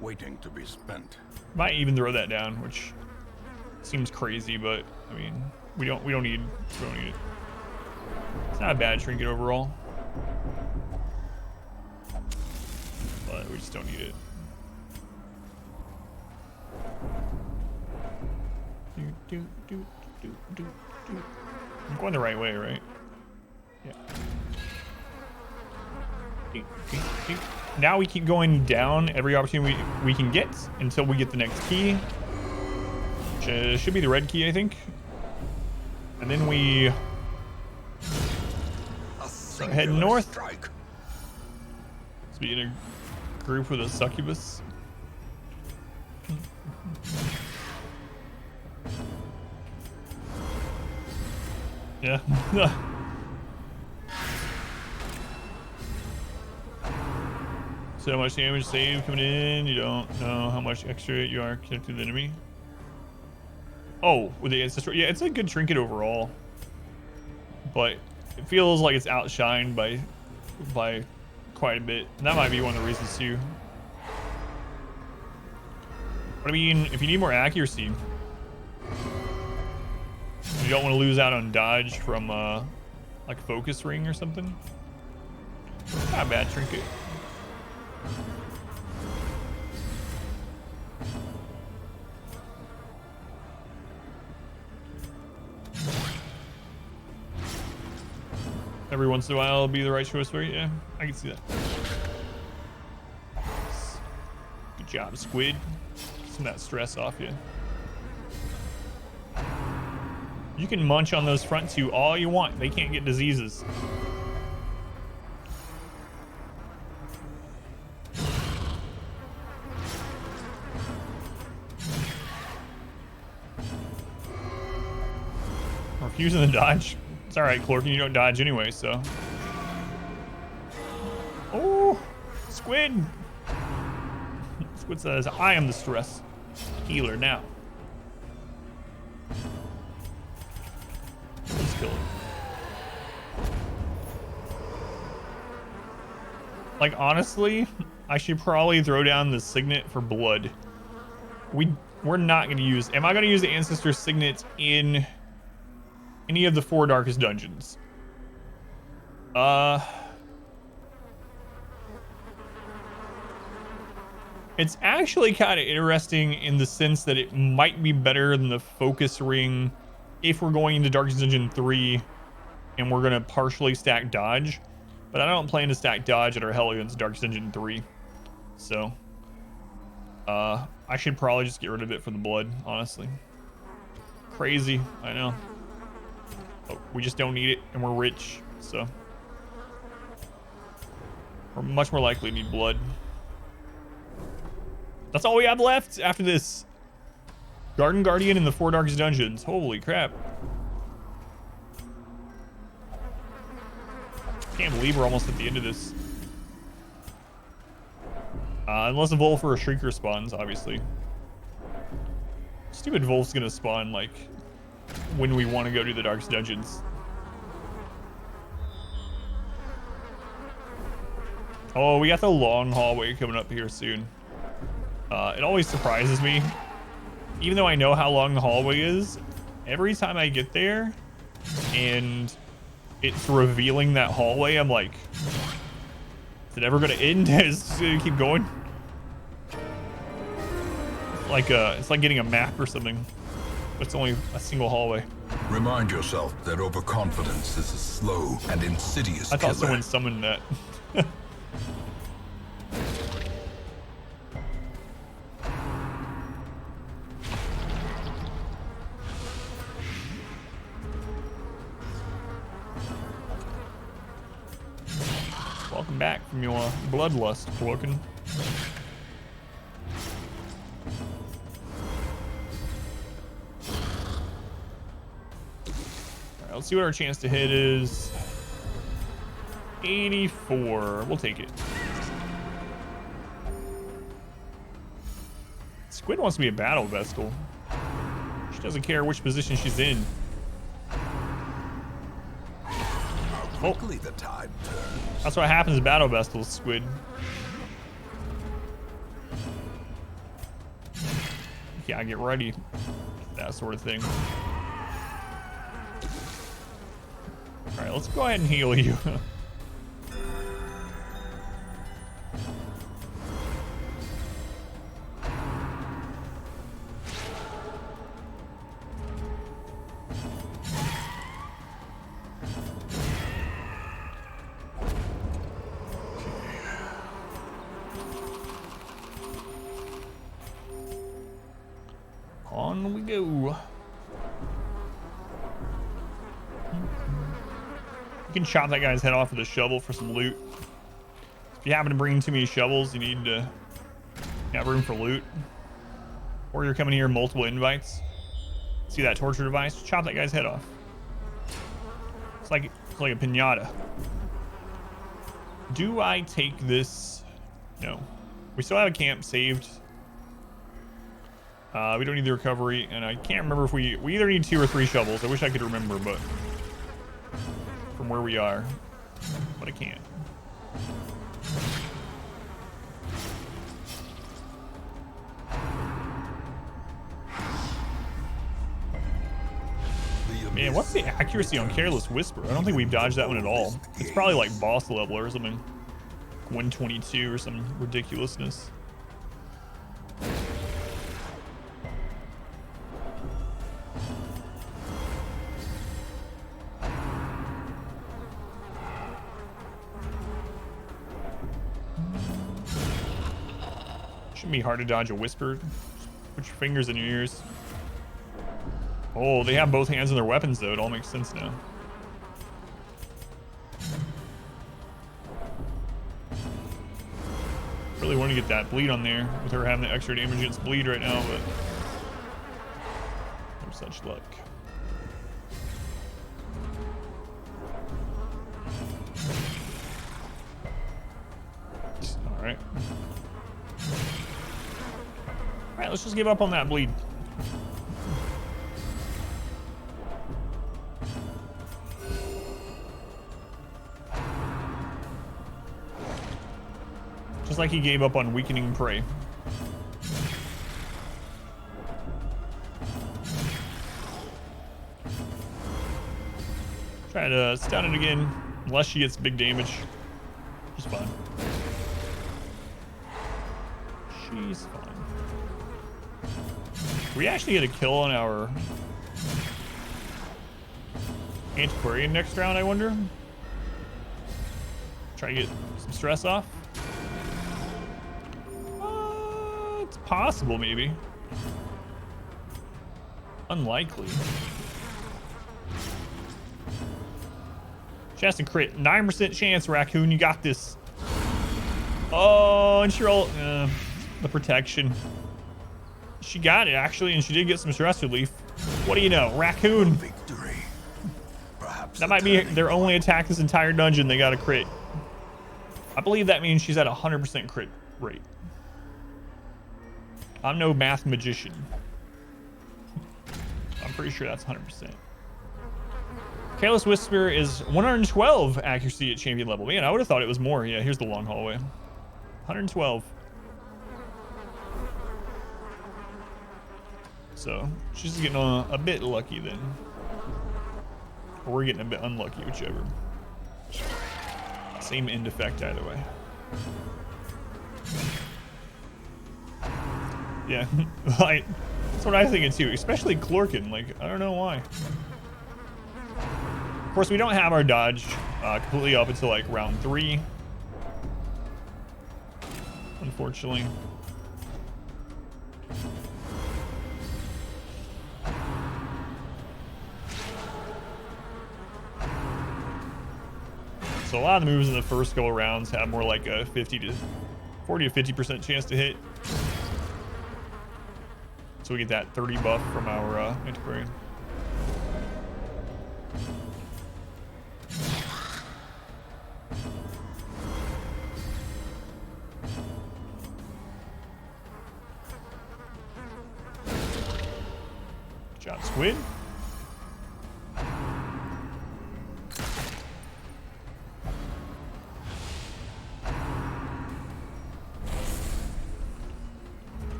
waiting to be spent. might even throw that down, which seems crazy, but I mean, we don't need it. It's not a bad trinket overall, but we just don't need it. I'm going the right way, right? Yeah. Now we keep going down every opportunity we can get until we get the next key, which should be the red key, I think. And then we head north. Strike. Let's be in a group with a succubus. Yeah. So much damage saved coming in. You don't know how much extra you are connected to the enemy. Oh, with the ancestral. Yeah, it's a good trinket overall, but it feels like it's outshined by quite a bit. And that might be one of the reasons too. But I mean, if you need more accuracy, you don't want to lose out on dodge from like focus ring or something. Not a bad trinket. Every once in a while, it'll be the right choice for you. Yeah, I can see that. Good job, Squid. Get some of that stress off you. You can munch on those front two all you want. They can't get diseases. Refusing the dodge. It's alright, Clorkin, you don't dodge anyway, so. Oh, Squid! Squid says, I am the stress healer now. Let's kill him. Like, honestly, I should probably throw down the signet for blood. We're not going to use... Am I going to use the Ancestor Signet in any of the 4 darkest dungeons? It's actually kind of interesting in the sense that it might be better than the focus ring if we're going into Darkest Dungeon 3 and we're going to partially stack dodge. But I don't plan to stack dodge at our hell against Darkest Dungeon 3. So, I should probably just get rid of it for the blood, honestly. Crazy, I know. But we just don't need it, and we're rich, so. We're much more likely to need blood. That's all we have left after this. Garden Guardian in the 4 darkest dungeons. Holy crap. Can't believe we're almost at the end of this. Unless a Wolf or a Shrieker spawns, obviously. Stupid Wolf's gonna spawn, like, when we want to go to the darkest dungeons. Oh, we got the long hallway coming up here soon. It always surprises me. Even though I know how long the hallway is, every time I get there and it's revealing that hallway, I'm like, is it ever gonna end? Is it gonna keep going? It's like getting a map or something. It's only a single hallway. Remind yourself that overconfidence is a slow and insidious I thought killer. someone summoned that. Welcome back from your bloodlust, Cloakin. Alright, let's see what our chance to hit is. 84. We'll take it. Squid wants to be a battle vestal. She doesn't care which position she's in. Quickly the tide turns. That's what happens to battle vestals, Squid. Yeah, get ready. That sort of thing. Alright, let's go ahead and heal you. On we go. You can chop that guy's head off with a shovel for some loot. If you happen to bring too many shovels, you need to have room for loot. Or you're coming here multiple invites. See that torture device? Chop that guy's head off. It's like a pinata. Do I take this? No. We still have a camp saved. We don't need the recovery, and I can't remember if we either need 2 or 3 shovels. I wish I could remember, but from where we are, but I can't. Man, what's the accuracy on Careless Whisper? I don't think we've dodged that one at all. It's probably like boss level or something. 122 or some ridiculousness. Shouldn't be hard to dodge a whisper. Just put your fingers in your ears. Oh, they have both hands on their weapons though. It all makes sense now. Really want to get that bleed on there with her having the extra damage against bleed right now, but no such luck. Alright. Alright, let's just give up on that bleed. Just like he gave up on weakening prey. Try to stun it again, unless she gets big damage. She's fine. She's fine. We actually get a kill on our antiquarian next round, I wonder. Try to get some stress off. It's possible, maybe. Unlikely. She has to crit. 9% chance, Raccoon. You got this. Oh, and she rolled the protection. She got it, actually, and she did get some stress relief. What do you know? Raccoon. Victory. Perhaps That might be their only attack this entire dungeon. They got a crit. I believe that means she's at 100% crit rate. I'm no math magician. I'm pretty sure that's 100%. Careless Whisper is 112 accuracy at champion level. Man, I would have thought it was more. Yeah, here's the long hallway. 112. So she's getting a bit lucky then. Or we're getting a bit unlucky, whichever. Same end effect either way. Yeah, like, that's what I think too, especially Clorkin. Like, I don't know why. Of course, we don't have our dodge completely up until like round 3. Unfortunately. So a lot of the moves in the first couple rounds have more like a 40 to 50% chance to hit. So we get that 30 buff from our antiquarian. Good job, Squid.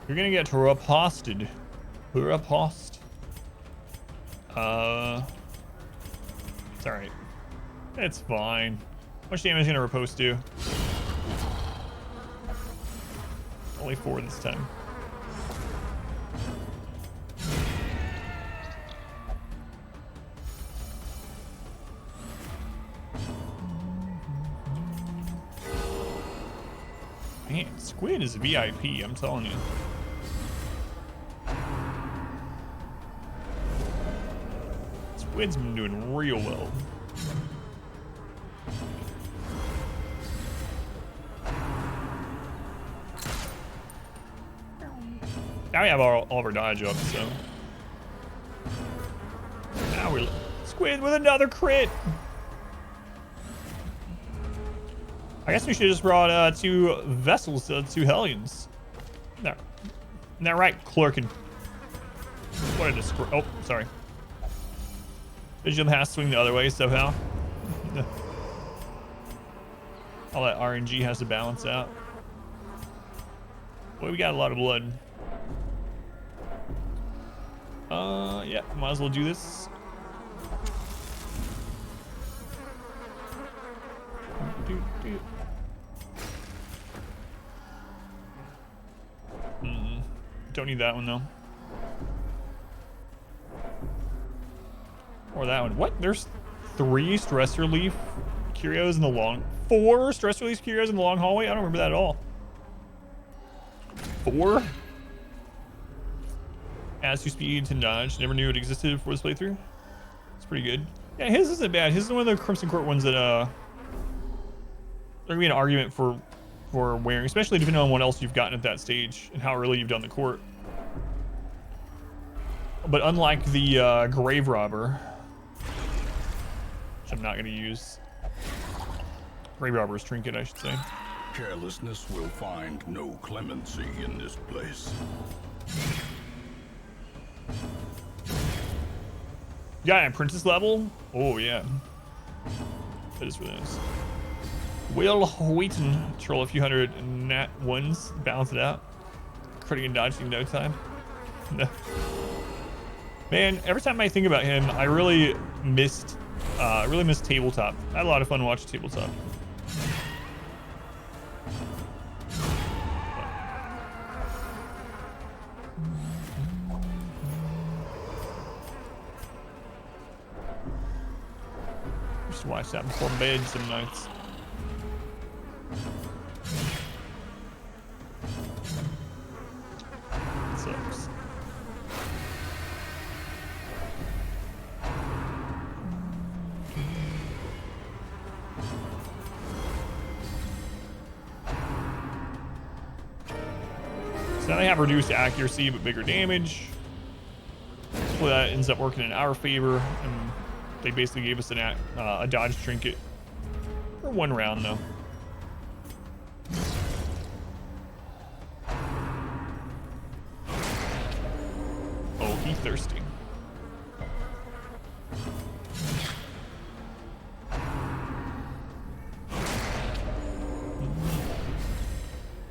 You're gonna get reposted. Repost. It's alright. It's fine. How much damage is gonna repost do? Only 4 this time. Man, Squid is VIP, I'm telling you. Squid's been doing real well. Now we have all of our dodge up, so. Now we're Squid with another crit. I guess we should have just brought 2 vessels, 2 Hellions. No. Isn't that right, Clorkin? What a disgrace. Oh, sorry. Vigilum has to swing the other way somehow. All that RNG has to balance out. Boy, we got a lot of blood. Yeah, might as well do this. Don't need that one though. Or that one. What? There's 3 stress relief curios in the long... 4 stress relief curios in the long hallway? I don't remember that at all. 4? Adds 2 speed to dodge. Never knew it existed before this playthrough. It's pretty good. Yeah, his isn't bad. His is one of the Crimson Court ones that there gonna be an argument for wearing, especially depending on what else you've gotten at that stage and how early you've done the court. But unlike the Grave Robber, which I'm not gonna use. Grave Robber's trinket, I should say. Carelessness will find no clemency in this place. Yeah, and Princess level? Oh, yeah. That is really nice. Will Wheaton, troll a few hundred nat 1s, balance it out. Critting and dodging in no time. Man, every time I think about him, I really missed Tabletop. I had a lot of fun watching Tabletop. Just watch that before bed some nights. Sucks. So now they have reduced accuracy but bigger damage. Hopefully that ends up working in our favor, and they basically gave us a dodge trinket for 1 round though. Oh, he's thirsty.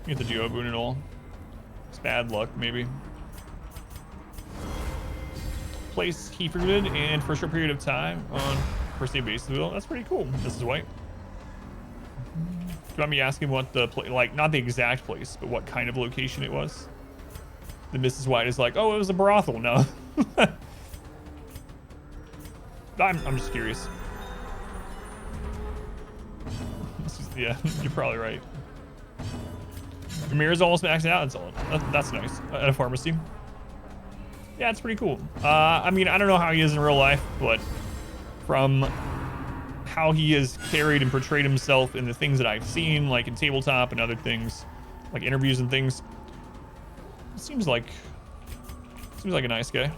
Get the duo boon at all. It's bad luck, maybe. Place he forgooded and for a short period of time on first day base wheel. That's pretty cool. Mrs. White. Do you want me asking what the like, not the exact place, but what kind of location it was? The Mrs. White is like, oh, it was a brothel. No. I'm just curious. Yeah, you're probably right. Your mirror's almost maxed out. That's nice. At a pharmacy. Yeah, it's pretty cool. I mean, I don't know how he is in real life, but from how he has carried and portrayed himself in the things that I've seen, like in tabletop and other things, like interviews and things, it seems like a nice guy.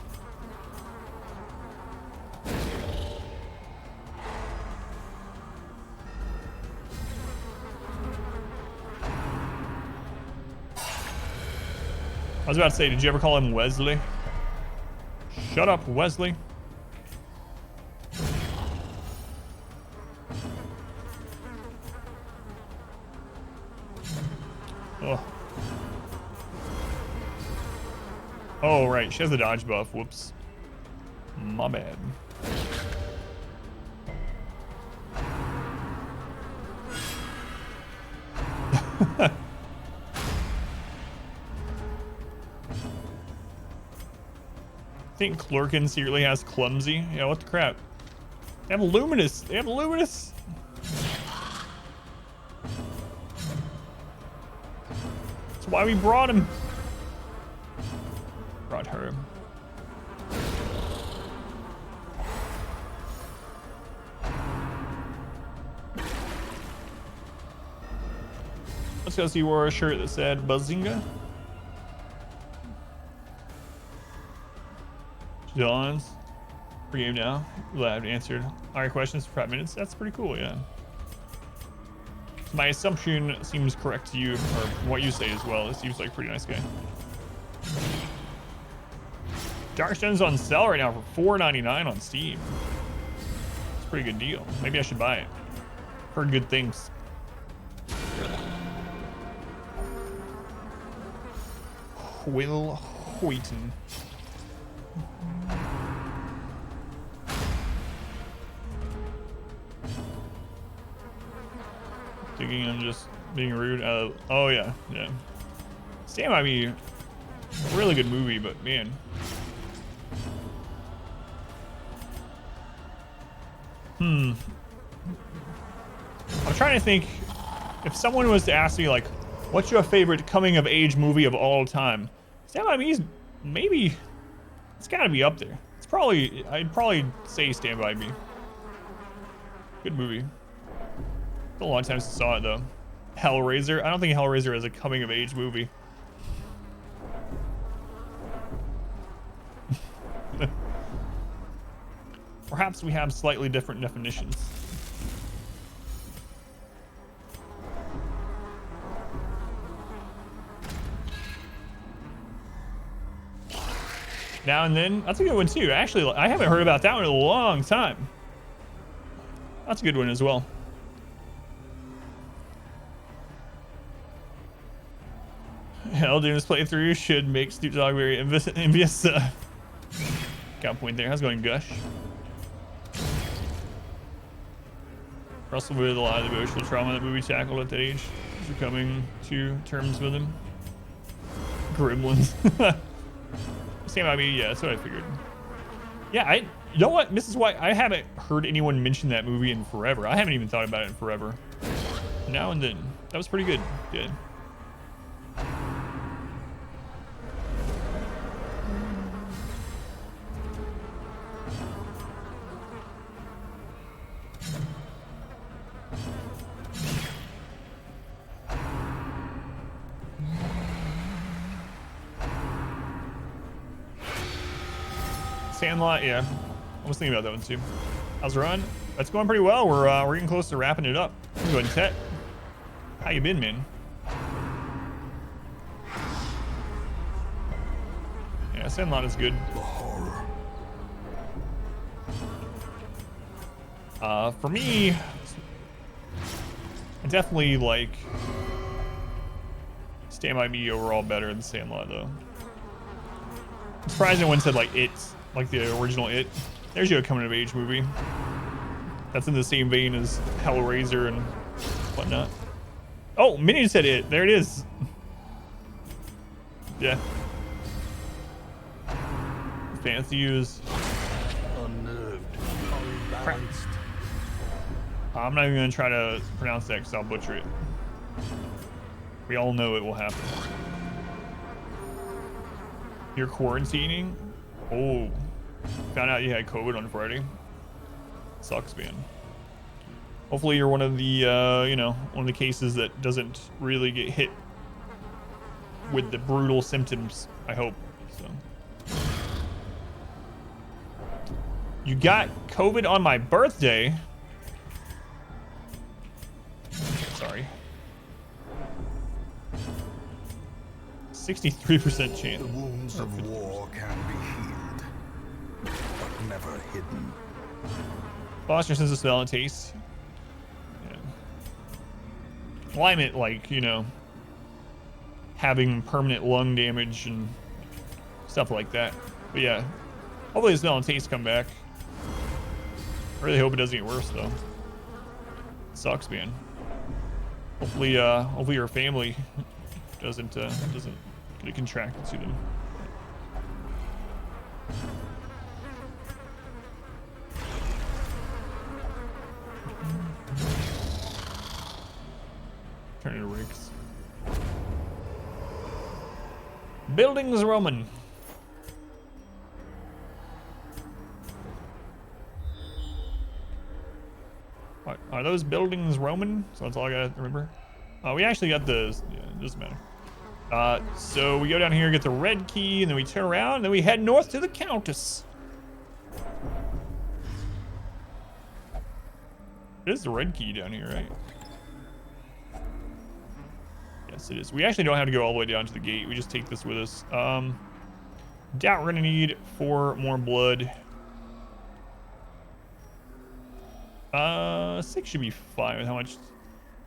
I was about to say, did you ever call him Wesley? Shut up, Wesley. Oh. Oh, right. She has the dodge buff. Whoops. My bad. I think Clorkin secretly has clumsy. Yeah, what the crap? They have luminous. They have luminous. That's why we brought him. Brought her. Let's go see. He wore a shirt that said Bazinga. John's free game now. Lab answered all your questions for 5 minutes. That's pretty cool, yeah. So my assumption seems correct to you, or what you say as well. It seems like a pretty nice guy. Darkstone's on sale right now for $4.99 on Steam. It's a pretty good deal. Maybe I should buy it. Heard good things. Will Hoyton. Thinking I'm just being rude. Oh yeah, yeah. Stand By Me, really good movie, but man. I'm trying to think if someone was to ask me like, what's your favorite coming of age movie of all time? Stand By Me is maybe, it's gotta be up there. It's probably, I'd probably say Stand By Me. Good movie. It's a long time since I saw it though. Hellraiser. I don't think Hellraiser is a coming of age movie. Perhaps we have slightly different definitions. Now and Then. That's a good one too. Actually, I haven't heard about that one in a long time. That's a good one as well. Elden's playthrough should make Snoop Dogg very envious. Got a point there. How's it going, Gush? Russell with a lot of emotional trauma that movie tackled at that age. You're coming to terms with him. Gremlins. Stand By Me, yeah, that's what I figured. Yeah, you know what, Mrs. White, I haven't heard anyone mention that movie in forever. I haven't even thought about it in forever. Now and Then. That was pretty good. Good. Sandlot, yeah. I was thinking about that one too. How's the run? That's going pretty well. We're getting close to wrapping it up. Go ahead and Tet. How you been, man? Yeah, Sandlot is good. The horror. For me, I definitely like Stand By Me overall better than Sandlot, though. I'm surprised no one said, like, It, like the original It. There's your coming-of-age movie. That's in the same vein as Hellraiser and whatnot. Oh, Minion said It. There it is. Yeah. Fancy use. Unnerved, unbalanced. I'm not even going to try to pronounce that because I'll butcher it. We all know it will happen. You're quarantining? Oh. Found out you had COVID on Friday. Sucks, man. Hopefully you're one of the, you know, one of the cases that doesn't really get hit with the brutal symptoms, I hope. So. You got COVID on my birthday? Sorry. 63% chance. The wounds of war can be healed, but never hidden. Lost your sense of smell and taste. Yeah. Well, I meant, like, you know, having permanent lung damage and stuff like that. But yeah, hopefully the smell and taste come back. I really hope it doesn't get worse, though. It sucks, man. Hopefully your family doesn't get it contracted to them. Turn it to rigs. Buildings Roman. Are those buildings Roman? So that's all I gotta remember. We actually got the, yeah, it doesn't matter. So we go down here, get the red key, and then we turn around, and then we head north to the Countess. It is the red key down here, right? Yes, it is. We actually don't have to go all the way down to the gate. We just take this with us. Doubt we're gonna need 4 more blood. 6 should be fine with how much. I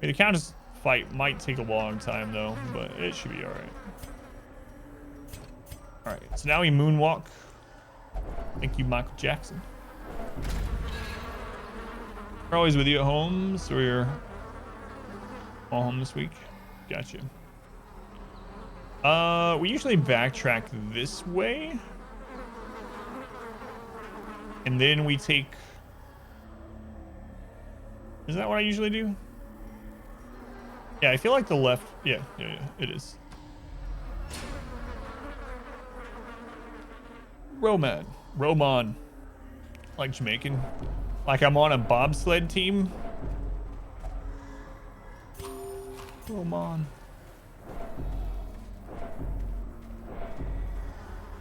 mean, the Countess fight might take a long time though, but it should be all right. All right, so now we moonwalk. Thank you, Michael Jackson. We're always with you at home, so we're all home this week. Gotcha. We usually backtrack this way, and then we take. Is that what I usually do? Yeah, I feel like the left. Yeah, it is. Roman. Like Jamaican. Like I'm on a bobsled team. Roman.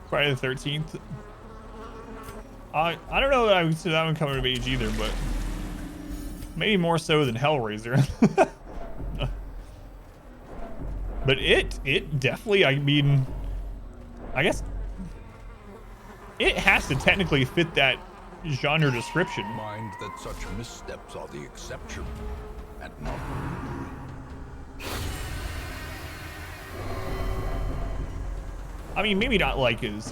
Friday the 13th. I don't know that I would say that one coming of age either, but maybe more so than Hellraiser. But it definitely, I mean, I guess it has to technically fit that genre description. Mind that such missteps are the exception and not the rule. I mean, maybe not like as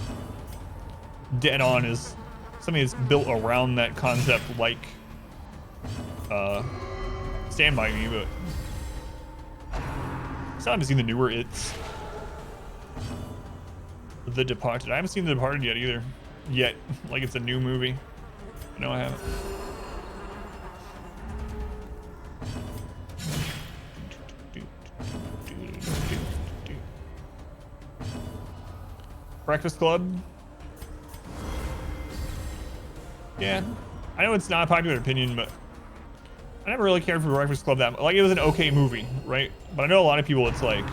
dead on as something that's built around that concept, like Stand By Me, but I still haven't seen the newer It's. The Departed. I haven't seen The Departed yet either. Yet. Like it's a new movie. No, I haven't. Breakfast Club. Yeah. I know it's not a popular opinion, but I never really cared for Breakfast Club that much. Like, it was an okay movie, right? But I know a lot of people, it's like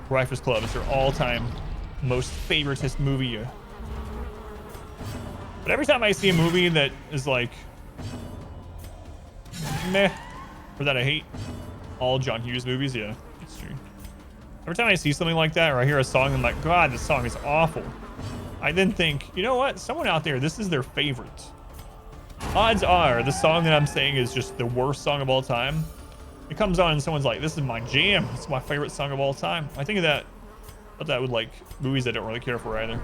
Breakfast Club is their all-time most favoritist movie. But every time I see a movie that is like meh, or that I hate, all John Hughes movies, yeah, it's true. Every time I see something like that, or I hear a song, I'm like, God, this song is awful. I then think, you know what? Someone out there, this is their favorite. Odds are the song that I'm saying is just the worst song of all time. it comes on and someone's like, this is my jam. It's my favorite song of all time. I think of that, but that would like movies I don't really care for either.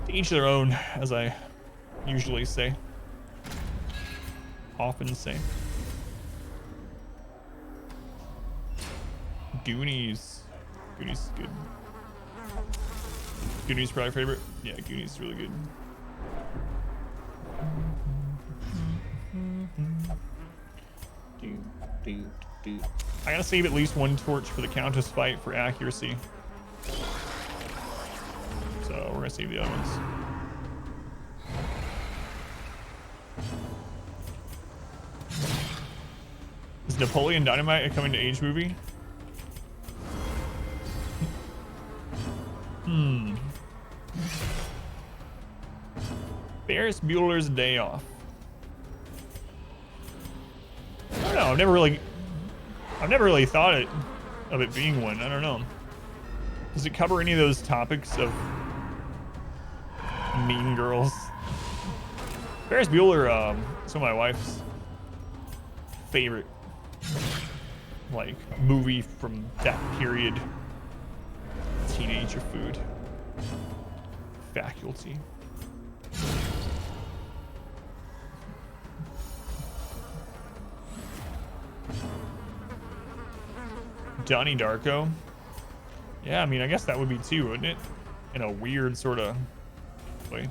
To each their own, as I usually say. Often say. Goonies. Goonies is good. Goonies is probably favorite. Yeah, Goonies is really good. I gotta save at least one torch for the Countess fight for accuracy. So we're gonna save the other ones. Is Napoleon Dynamite a coming to age movie? Ferris Bueller's Day Off. I don't know. I've never really thought of it being one. I don't know. Does it cover any of those topics of Mean Girls? Ferris Bueller, it's one of my wife's favorite, like, movie from that period. Teenager food. Faculty. Donnie Darko. Yeah, I mean, I guess that would be too, wouldn't it? In a weird sort of way.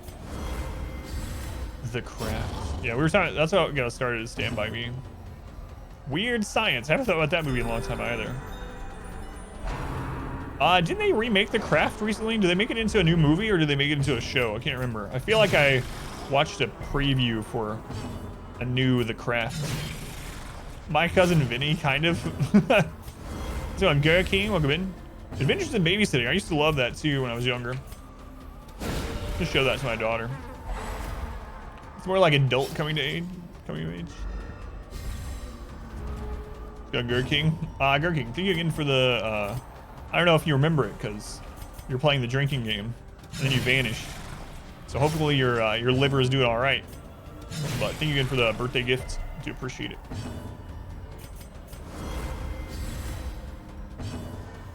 The Craft. Yeah, we were talking. That's how it got started. As Stand By Me. Weird Science. I haven't thought about that movie in a long time either. Didn't they remake The Craft recently? Did they make it into a new movie or did they make it into a show? I can't remember. I feel like I watched a preview for a new The Craft. My cousin Vinny, kind of. So I'm Gary King. Welcome in. Adventures in Babysitting. I used to love that too when I was younger. Just show that to my daughter. It's more like adult coming of age. Got Gary King. Gary King. Thank you again for the. I don't know if you remember it because you're playing the drinking game and then you vanish. So hopefully your liver is doing all right. But thank you again for the birthday gift. Do appreciate it.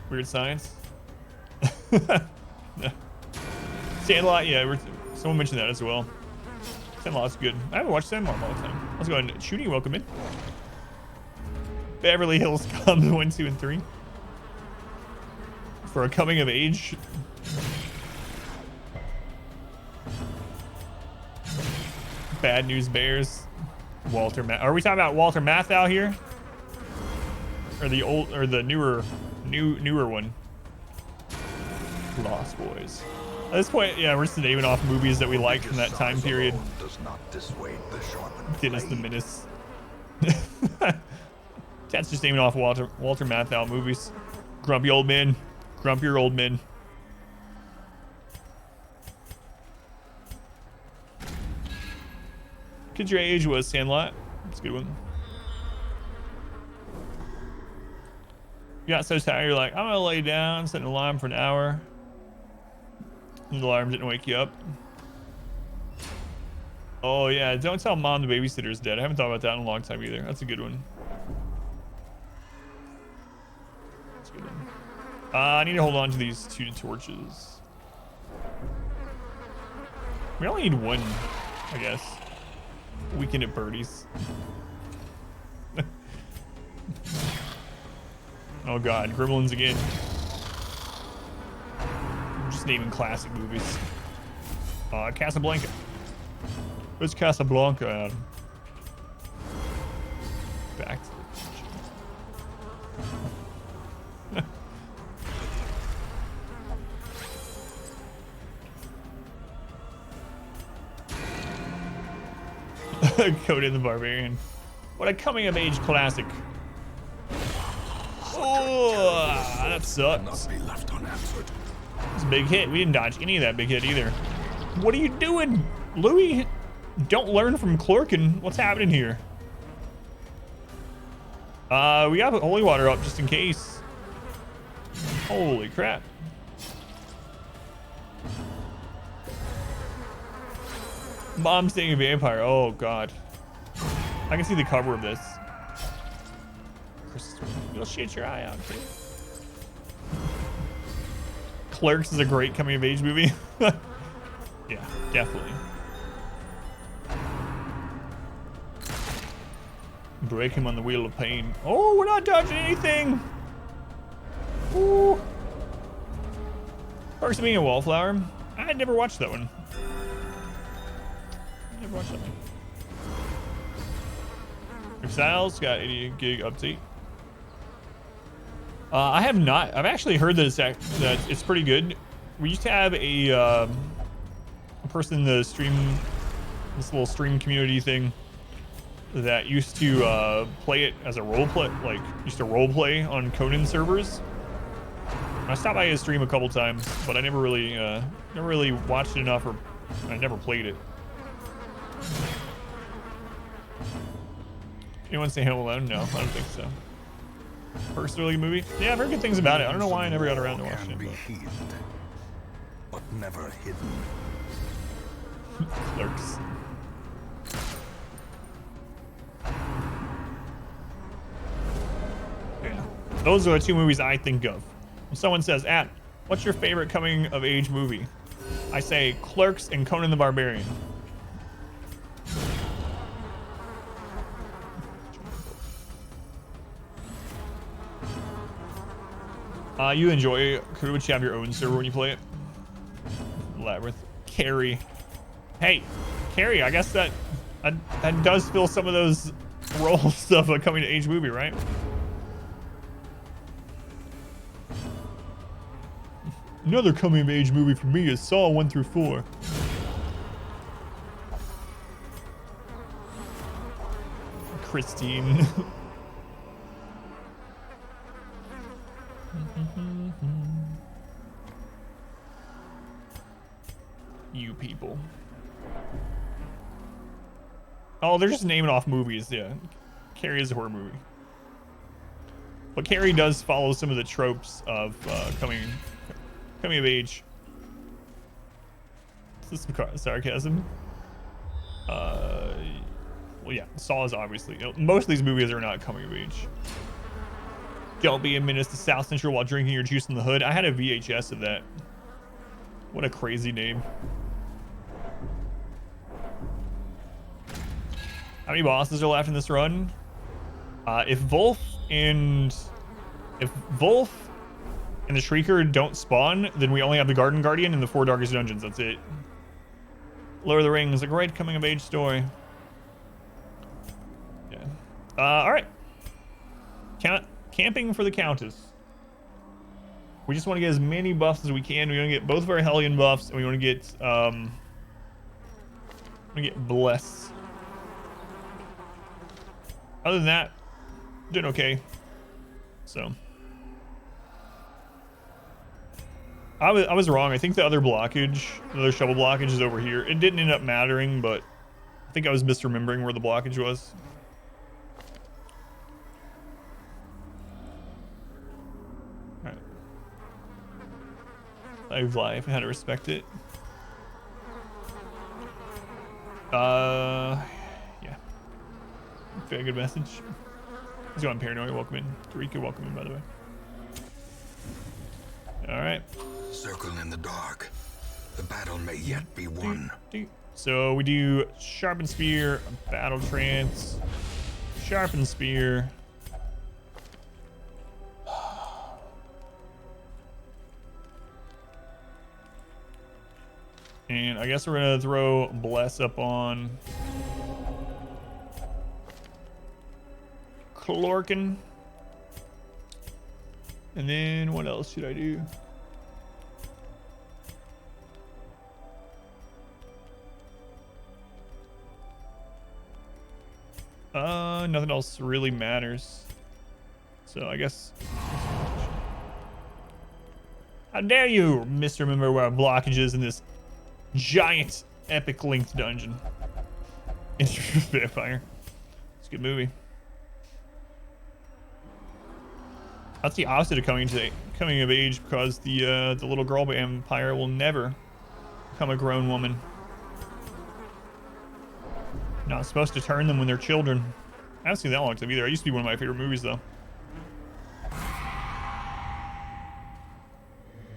Weird Science. Sandlot, yeah, someone mentioned that as well. Sandlot's good. I haven't watched Sandlot in a long time. Let's go ahead and Shooty, welcome in. Beverly Hills Cop 1, 2, and 3. For a coming of age. Bad News Bears. Are we talking about Walter Matthau here? Or the old, or the newer one? Lost Boys. At this point, yeah, we're just naming off movies that we liked from that time period. Does not dissuade the sharpened Dennis the blade. Menace. That's just naming off Walter Matthau movies. Grumpy Old Men. Grumpier Old Men. Kids Your Age was Sandlot. That's a good one. You got so tired, you're like, I'm gonna lay down, set an alarm for an hour. And the alarm didn't wake you up. Oh yeah, don't tell mom the babysitter's dead. I haven't thought about that in a long time either. That's a good one. That's a good one. I need to hold on to these 2 torches. We only need 1, I guess. Weekend at Birdie's. Oh god, Gremlins again. I'm just naming classic movies. Casablanca. Where's Casablanca at? Back to the Conan the Barbarian. What a coming of age classic. Oh, that sucks. Not be left unanswered. It's a big hit. We didn't dodge any of that big hit either. What are you doing, Louis? Don't learn from Clorkin. What's happening here? We got holy water up just in case. Holy crap. Mom's dating a vampire. Oh god. I can see the cover of this. You'll shit your eye out, kid. Clerks is a great coming of age movie. Yeah, definitely. Break him on the wheel of pain. Oh, we're not dodging anything. Ooh. Perks of Being a Wallflower. I had never watched that one. Never watched that one. Exiles got 80 gig update. I have not. I've actually heard that it's pretty good. We used to have a person in the stream, this little stream community thing, that used to play it as a role play, like used to role play on Conan servers. I stopped by his stream a couple times, but I never really watched it enough, or I never played it. Anyone say Home Alone? No, I don't think so. First really good movie? Yeah, I've heard good things about it. I don't know why I never got around to watching it. Be healed, but never hidden. Clerks. Yeah. Those are the two movies I think of. When someone says, what's your favorite coming of age movie? I say Clerks and Conan the Barbarian. You enjoy Would you have your own server when you play it? Labyrinth. Carrie. Hey, Carrie, I guess that does fill some of those roles of a coming to age movie, right? Another coming of age movie for me is Saw 1 through 4. Christine. You people. Oh, they're just naming off movies. Yeah, Carrie is a horror movie, but Carrie does follow some of the tropes of coming of age. Is this some sarcasm? Well, yeah, Saw is obviously. Most of these movies are not coming of age. Don't be a menace to South Central while drinking your juice in the hood. I had a VHS of that. What a crazy name. How many bosses are left in this run? If Wolf and the Shrieker don't spawn, then we only have the Garden Guardian and the 4 Darkest Dungeons. That's it. Lord of the Rings, a great coming of age story. Yeah. All right. Camping for the Countess. We just want to get as many buffs as we can. We want to get both of our Hellion buffs, and we want to get Bless. Other than that, doing okay. So I was wrong. I think the other blockage, the other shovel blockage, is over here. It didn't end up mattering, but I think I was misremembering where the blockage was. All right. Live. I had to respect it. Yeah. Very good message. Let's go on Paranoia. Welcome in. Tarika, welcome in, by the way. All right. Circle in the dark. The battle may yet be won. So we do Sharpen Spear, Battle Trance, Sharpen Spear. And I guess we're gonna throw Bless up on Clorkin. And then what else should I do? Nothing else really matters. So I guess. How dare you misremember where our blockage is in this giant epic length dungeon? Vampire. It's a good movie. That's the opposite of coming of age, because the little girl vampire will never become a grown woman. Not supposed to turn them when they're children. I haven't seen that long time either. It used to be one of my favorite movies though.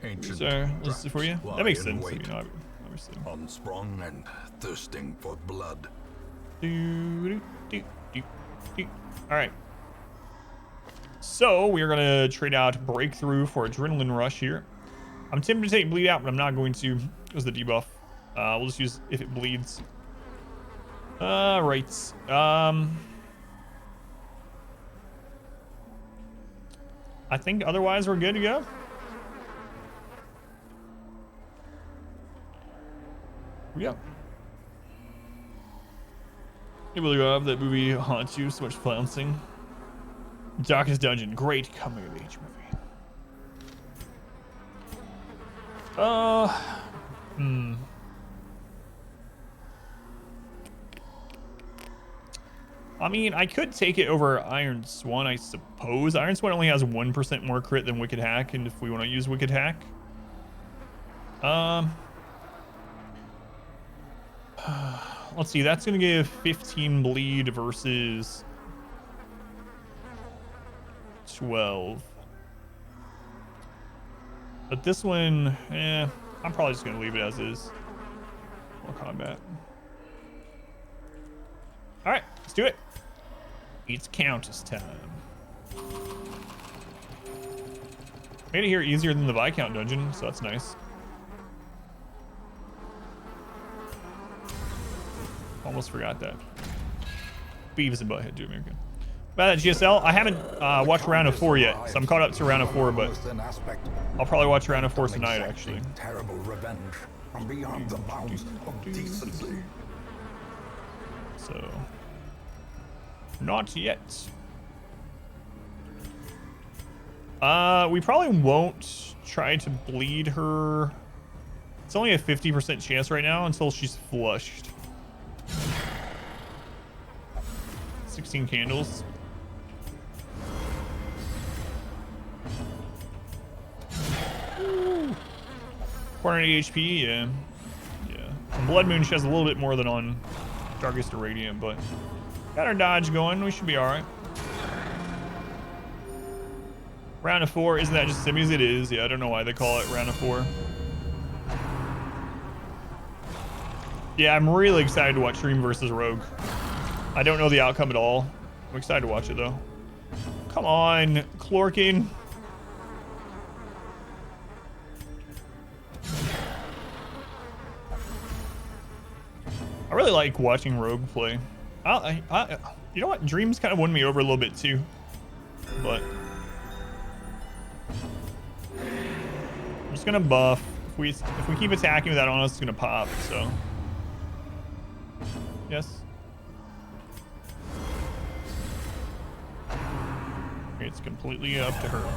Ancient This is for you. traps That makes lie in sense. wait, You know, obviously. unsprung and thirsting for blood. All right. So we are gonna trade out Breakthrough for Adrenaline Rush here. I'm tempted to take Bleed Out, but I'm not going to because the debuff. We'll just use if it bleeds. Right. I think otherwise we're good to go. Yeah. You really love that movie haunts you, so much flouncing. Darkest Dungeon, great coming of age movie. I mean, I could take it over Iron Swan, I suppose. Iron Swan only has 1% more crit than Wicked Hack, and if we want to use Wicked Hack. Let's see, that's going to give 15 bleed versus 12. But this one, I'm probably just going to leave it as is. More combat. All right, let's do it. It's Countess time. Made it here easier than the Viscount dungeon, so that's nice. Almost forgot that. Beavis and Butthead, do American. About that GSL, I haven't watched round of 4 yet, so I'm caught up to round of 4, but I'll probably watch round of 4 tonight, actually. Terrible revenge from beyond the bounds of decency. So, not yet. We probably won't try to bleed her. It's only a 50% chance right now until she's flushed. 16 candles. Ooh. 480 HP, yeah. On Blood Moon, she has a little bit more than on Darkest Irradiant, but got our dodge going. We should be all right. Round of 4, isn't that just simmies? It is. Yeah, I don't know why they call it round of 4. Yeah, I'm really excited to watch Dream versus Rogue. I don't know the outcome at all. I'm excited to watch it though. Come on, Clorkin. I really like watching Rogue play. You know what? Dreams kind of won me over a little bit too, but I'm just gonna buff. If we keep attacking with that on us, it's gonna pop. So yes. It's completely up to her.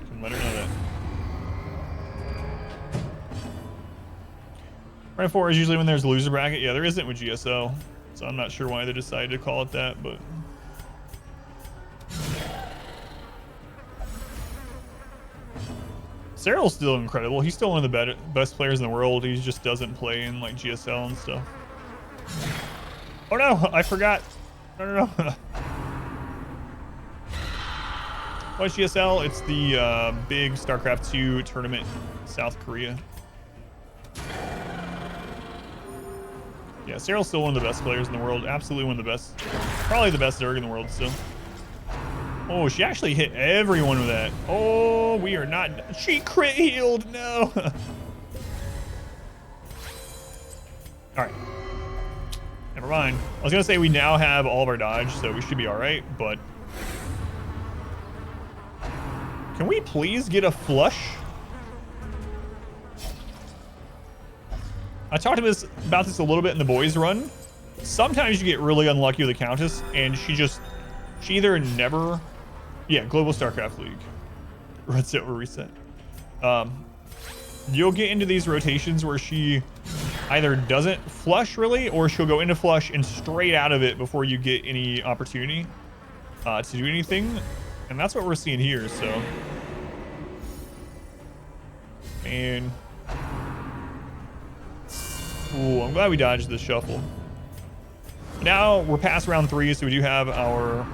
Can let her know that. Round 4 is usually when there's a loser bracket. Yeah, there isn't with GSL, so I'm not sure why they decided to call it that, but. Cyril's still incredible. He's still one of the best players in the world. He just doesn't play in like GSL and stuff. Oh no, I forgot. No. What's GSL? It's the big StarCraft 2 tournament, South Korea. Yeah, Cyril's still one of the best players in the world. Absolutely one of the best. Probably the best Zerg in the world still. Oh, she actually hit everyone with that. Oh, we are not. She crit healed. No. All right. Never mind. I was going to say we now have all of our dodge, so we should be all right, but. Can we please get a flush? I talked about this a little bit in the boys run. Sometimes you get really unlucky with the Countess, and she either never, yeah, Global StarCraft League. Reset or reset. You'll get into these rotations where she either doesn't flush really, or she'll go into flush and straight out of it before you get any opportunity to do anything. And that's what we're seeing here, so. And. Ooh, I'm glad we dodged this shuffle. Now we're past round 3, so we do have our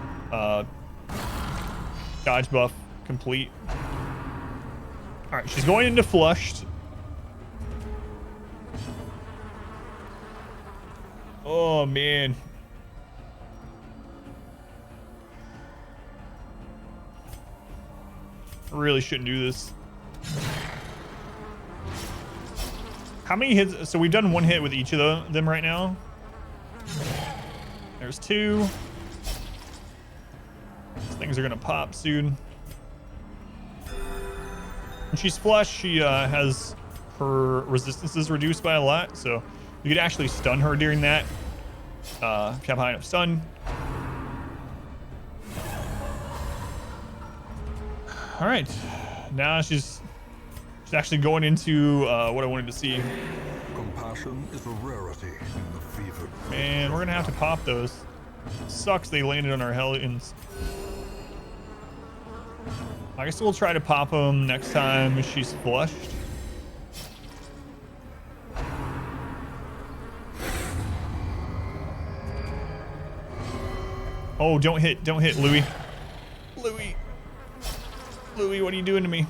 dodge buff complete. All right, she's going into flushed. Oh, man. I really shouldn't do this. How many hits? So we've done one hit with each of them right now. There's 2. These things are going to pop soon. When she's flush, she has her resistances reduced by a lot. So you could actually stun her during that. If you have high enough stun. All right, now she's actually going into what I wanted to see. Compassion is a rarity in the fevered. Man, we're gonna have to pop those. Sucks they landed on our Hellions. I guess we'll try to pop them next time she's flushed. Oh, don't hit, Louis. Louis, what are you doing to me?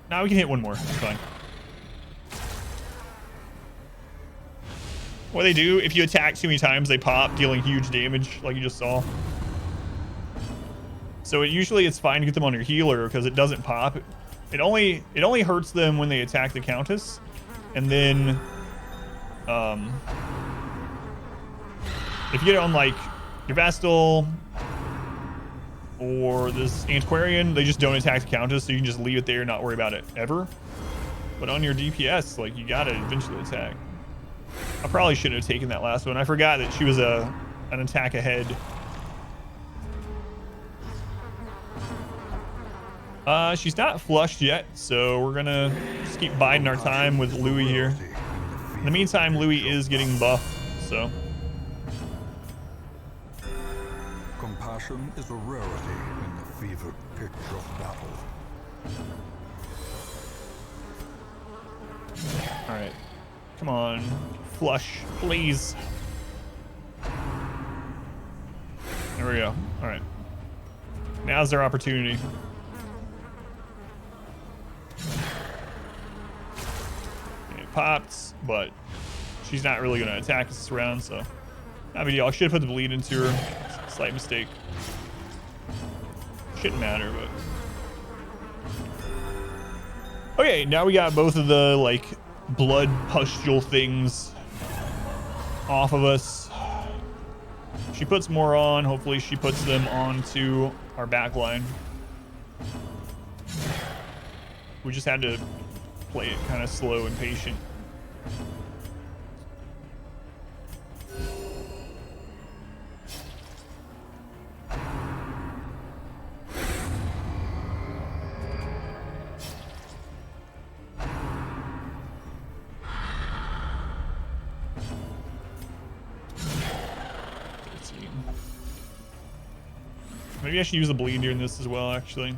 Now we can hit one more. It's fine. What they do, if you attack too many times, they pop, dealing huge damage, like you just saw. So usually it's fine to get them on your healer because it doesn't pop. It only hurts them when they attack the Countess, and then if you get it on like your Vestal or this Antiquarian, they just don't attack the Countess, so you can just leave it there and not worry about it ever. But on your DPS, like, you gotta eventually attack. I probably shouldn't have taken that last one. I forgot that she was an attack ahead. She's not flushed yet, so we're gonna just keep biding our time with Louis here. In the meantime, Louis is getting buffed, so. Compassion is a rarity in the fevered pitch of battle. All right, come on, flush, please. There we go. All right, now's our opportunity. It popped, but she's not really going to attack us this round, so not a big deal. I should have put the bleed into her. Slight mistake. Shouldn't matter, but okay. Now we got both of the like blood pustule things off of us. She puts more on. Hopefully, she puts them onto our back line. We just had to play it kind of slow and patient. Maybe I should use the bleed during this as well, actually.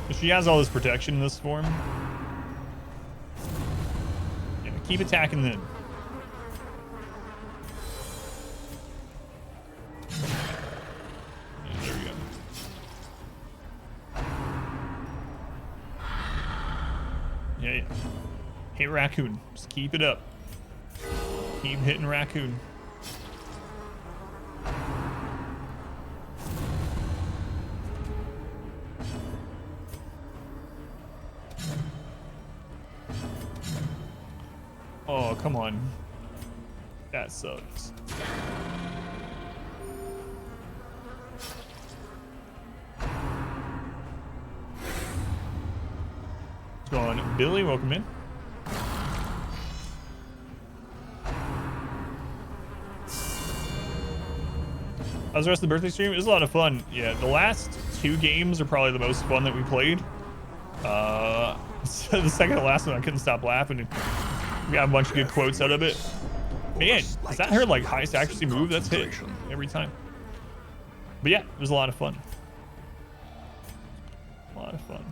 But she has all this protection in this form. Yeah, keep attacking them. Yeah, there we go. Yeah. Hit Raccoon. Just keep it up. Keep hitting Raccoon. Oh, come on. That sucks. What's going on? Billy, welcome in. How's the rest of the birthday stream? It was a lot of fun. Yeah, the last 2 games are probably the most fun that we played. The second to last one, I couldn't stop laughing. We got a bunch of good quotes out of it. Man, is that her like highest accuracy move? That's hit every time. But yeah, it was a lot of fun. A lot of fun.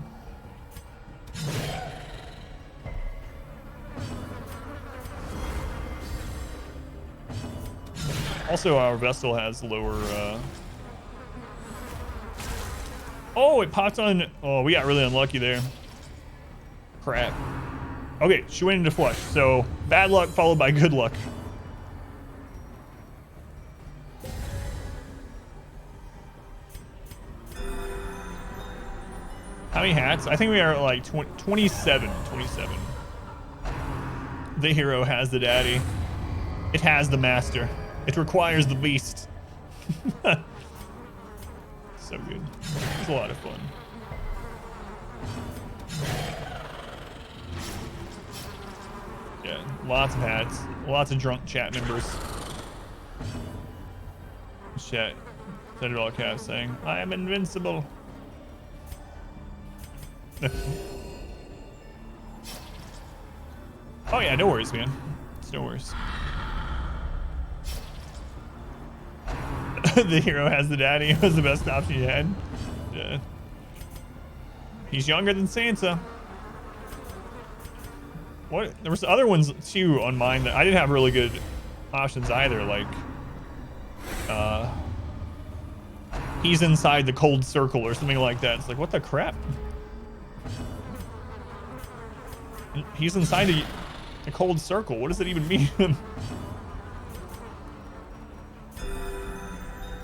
Also, our Vestal has lower... Oh, it popped on... Oh, we got really unlucky there. Crap. Okay, she went into flush. So, bad luck followed by good luck. How many hats? I think we are at like 27. 27. The hero has the daddy. It has the master. It requires the beast. So good. It's a lot of fun. Yeah, lots of hats. Lots of drunk chat members. Chat. $30 cap saying, I am invincible. Oh yeah, no worries, man. It's no worries. The hero has the daddy. It was the best option you had. Yeah. He's younger than Sansa. What? There was other ones too on mine that I didn't have really good options either. Like, he's inside the cold circle or something like that. It's like, what the crap? He's inside the cold circle. What does it even mean?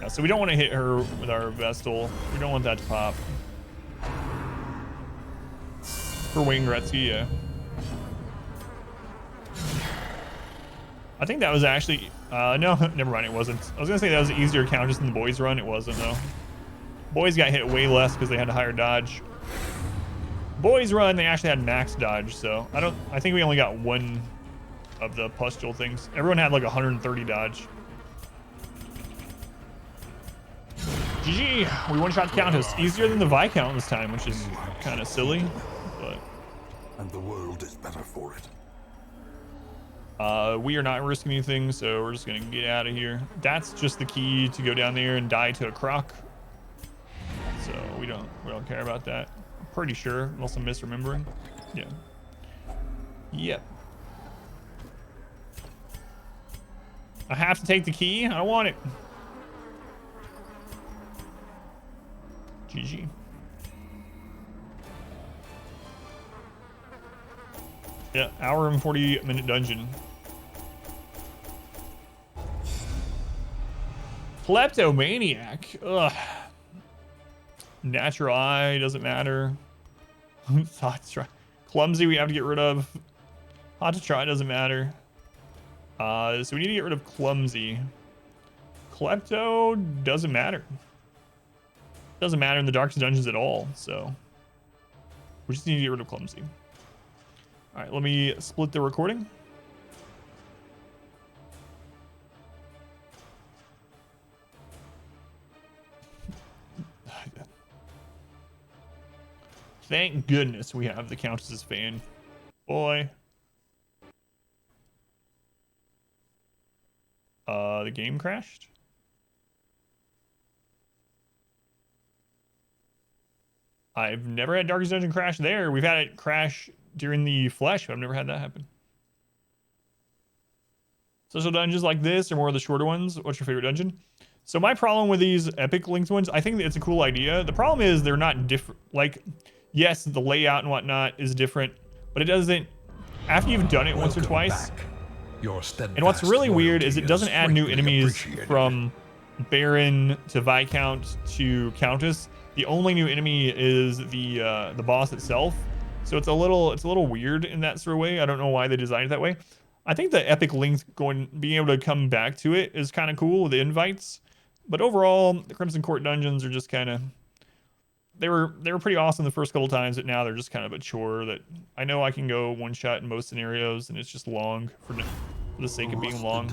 Yeah, so we don't want to hit her with our Vestal. We don't want that to pop. For Wayne Gretzky, yeah. I think that was actually... no, never mind, it wasn't. I was going to say that was an easier count just in the boys run. It wasn't, though. Boys got hit way less because they had a higher dodge. Boys run, they actually had max dodge, so I think we only got one of the pustule things. Everyone had like 130 dodge. GG, we one-shot Countess. Easier than the Viscount this time, which is kind of silly, but... And the world is better for it. We are not risking anything, so we're just gonna get out of here. That's just the key to go down there and die to a croc. So we don't care about that. I'm pretty sure, unless I'm misremembering. Yeah. Yep. I have to take the key. I don't want it. GG. Yeah, hour and 40-minute dungeon. Kleptomaniac. Ugh. Natural eye doesn't matter. Hot to try. Clumsy we have to get rid of. Hot to try doesn't matter. So we need to get rid of clumsy. Klepto doesn't matter. Doesn't matter in the darkest dungeons at all. So we just need to get rid of clumsy. All right, let me split the recording. Thank goodness we have the Countess's fan. Boy. The game crashed? I've never had Darkest Dungeon crash there. We've had it crash during the flesh, but I've never had that happen. Social dungeons like this are more of the shorter ones. What's your favorite dungeon? So my problem with these epic linked ones, I think that it's a cool idea. The problem is they're not different. Like, yes, the layout and whatnot is different, but it doesn't, after you've done it once or twice. And what's really weird is it doesn't add new enemies from Baron to Viscount to Countess. The only new enemy is the boss itself. So it's a little weird in that sort of way. I don't know why they designed it that way. I think the epic links being able to come back to it is kind of cool with the invites. But overall, the Crimson Court dungeons are just kind of, they were pretty awesome the first couple times, but now they're just kind of a chore that I know I can go one shot in most scenarios, and it's just long for the sake of being long.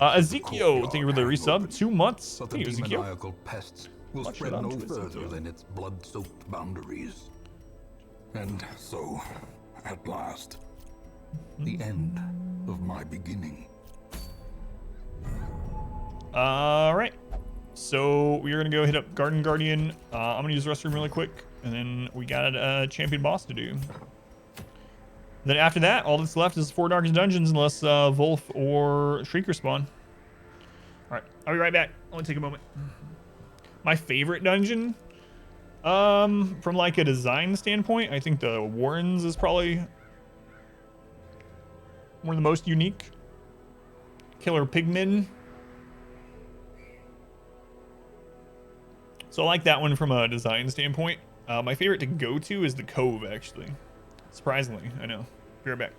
Ezekiel, thank you for the resub. 2 months. Thank you, Ezekiel. Pests will spread no further than its blood-soaked boundaries. And so, at last, the end of my beginning. All right. So we are going to go hit up Garden Guardian. I'm going to use the restroom really quick, and then we got a champion boss to do. Then after that, all that's left is 4 Darkest Dungeons unless Wolf or Shrieker spawn. right, I'll be right back. I'll take a moment. My favorite dungeon, from like a design standpoint, I think the Warrens is probably one of the most unique. Killer Pigmen. So I like that one from a design standpoint. My favorite to go to is the Cove, actually. Surprisingly, I know. Be right back.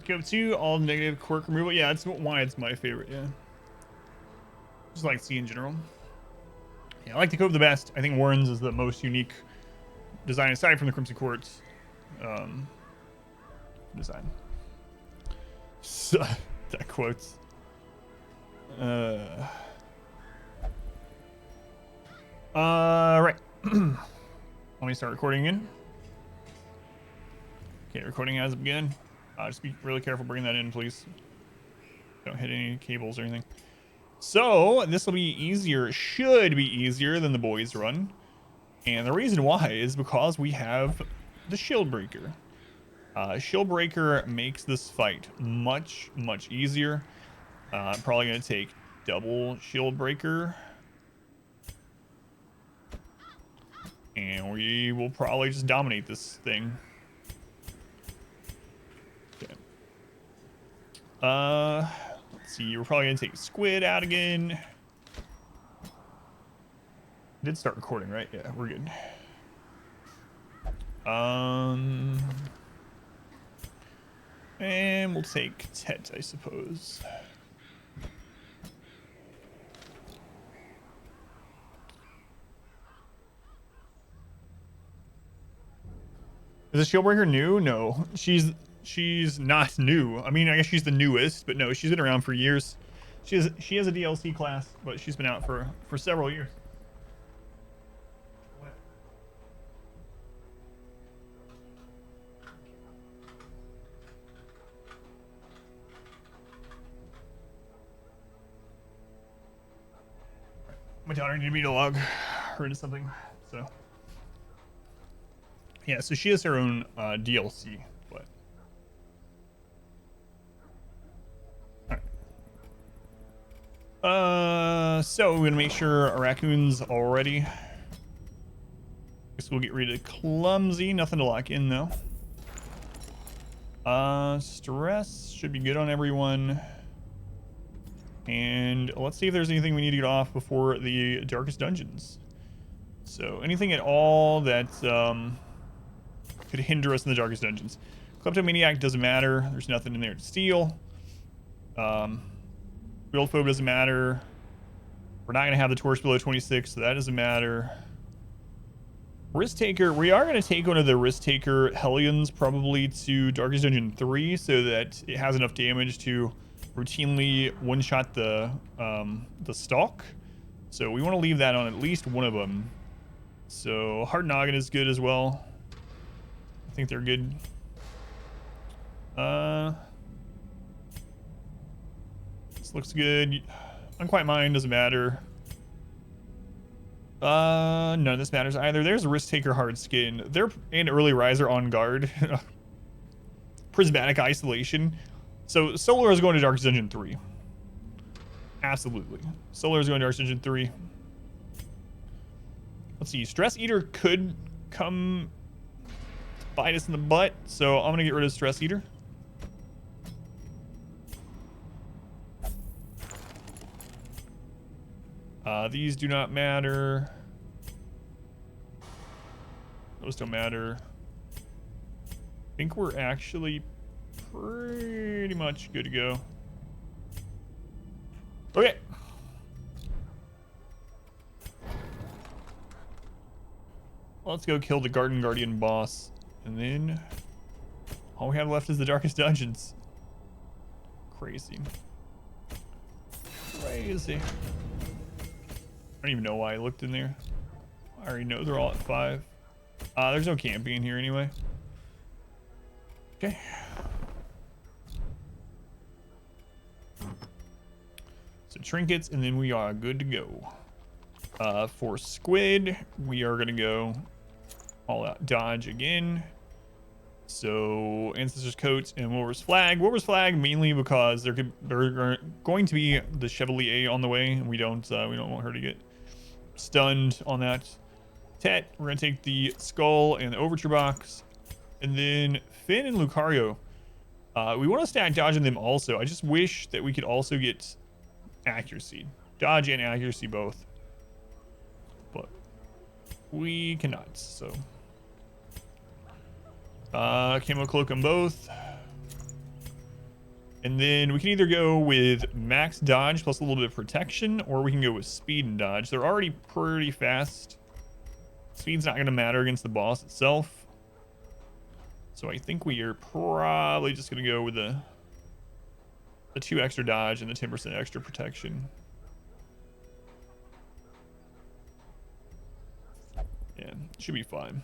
Go to all negative quirk removal. Yeah, that's why it's my favorite. Yeah, just like C in general. Yeah, I like the Cove the best. I think Warren's is the most unique design aside from the Crimson Quartz design. So, that quotes. Right. Let me start recording again. Okay, recording has begun. Just be really careful bringing that in, please. Don't hit any cables or anything. So, this will be easier, should be easier than the boys run. And the reason why is because we have the Shield Breaker. Shield Breaker makes this fight much, much easier. I'm probably going to take double Shield Breaker. And we will probably just dominate this thing. Okay. Let's see. We're probably gonna take Squid out again. Did start recording, right? Yeah, we're good. And we'll take Tet, I suppose. Is the Shieldbreaker new? No, she's not new. I mean, I guess she's the newest, but no, she's been around for years. She has a DLC class, but she's been out for several years. My daughter needed me to log her into something, so yeah. So she has her own DLC, but all right. So we're gonna make sure our raccoon's all ready. Guess we'll get rid of clumsy. Nothing to lock in though. Stress should be good on everyone. And let's see if there's anything we need to get off before the darkest dungeons. So anything at all that could hinder us in the darkest dungeons. Kleptomaniac doesn't matter. There's nothing in there to steal. Buildphobe doesn't matter. We're not going to have the torch below 26, so that doesn't matter. Risk Taker, we are going to take one of the Risk Taker Hellions probably to Darkest Dungeon 3 so that it has enough damage to routinely one-shot the stalk. So we want to leave that on at least one of them. So Hard Noggin is good as well. I think they're good. This looks good. Unquiet Mind doesn't matter. None of this matters either. There's a Risk Taker Hard Skin. They're an Early Riser on guard. Prismatic Isolation. So Solar is going to Darkest Dungeon 3. Absolutely. Solar is going to Darkest Dungeon 3. Let's see. Stress Eater could come bite us in the butt, so I'm going to get rid of Stress Eater. These do not matter. Those don't matter. I think we're actually pretty much good to go. Okay. Let's go kill the Garden Guardian boss. And then all we have left is the Darkest Dungeons. Crazy. Crazy. I don't even know why I looked in there. I already know they're all at 5. There's no camping in here anyway. Okay. So trinkets, and then we are good to go. For squid, we are gonna go all out dodge again. So Ancestor's Coat and Wolver's Flag. Wolver's Flag mainly because they're going to be the Chevalier on the way, and we don't want her to get stunned on that. Tet, we're gonna take the skull and the Overture Box, and then Finn and Lucario. We want to stack dodge on them also. I just wish that we could also get accuracy, dodge and accuracy both, but we cannot. So camo cloak on both, and then we can either go with max dodge plus a little bit of protection, or we can go with speed and dodge. They're already pretty fast. Speed's not going to matter against the boss itself, so I think we are probably just going to go with the 2 extra dodge and the 10% extra protection. Yeah, should be fine.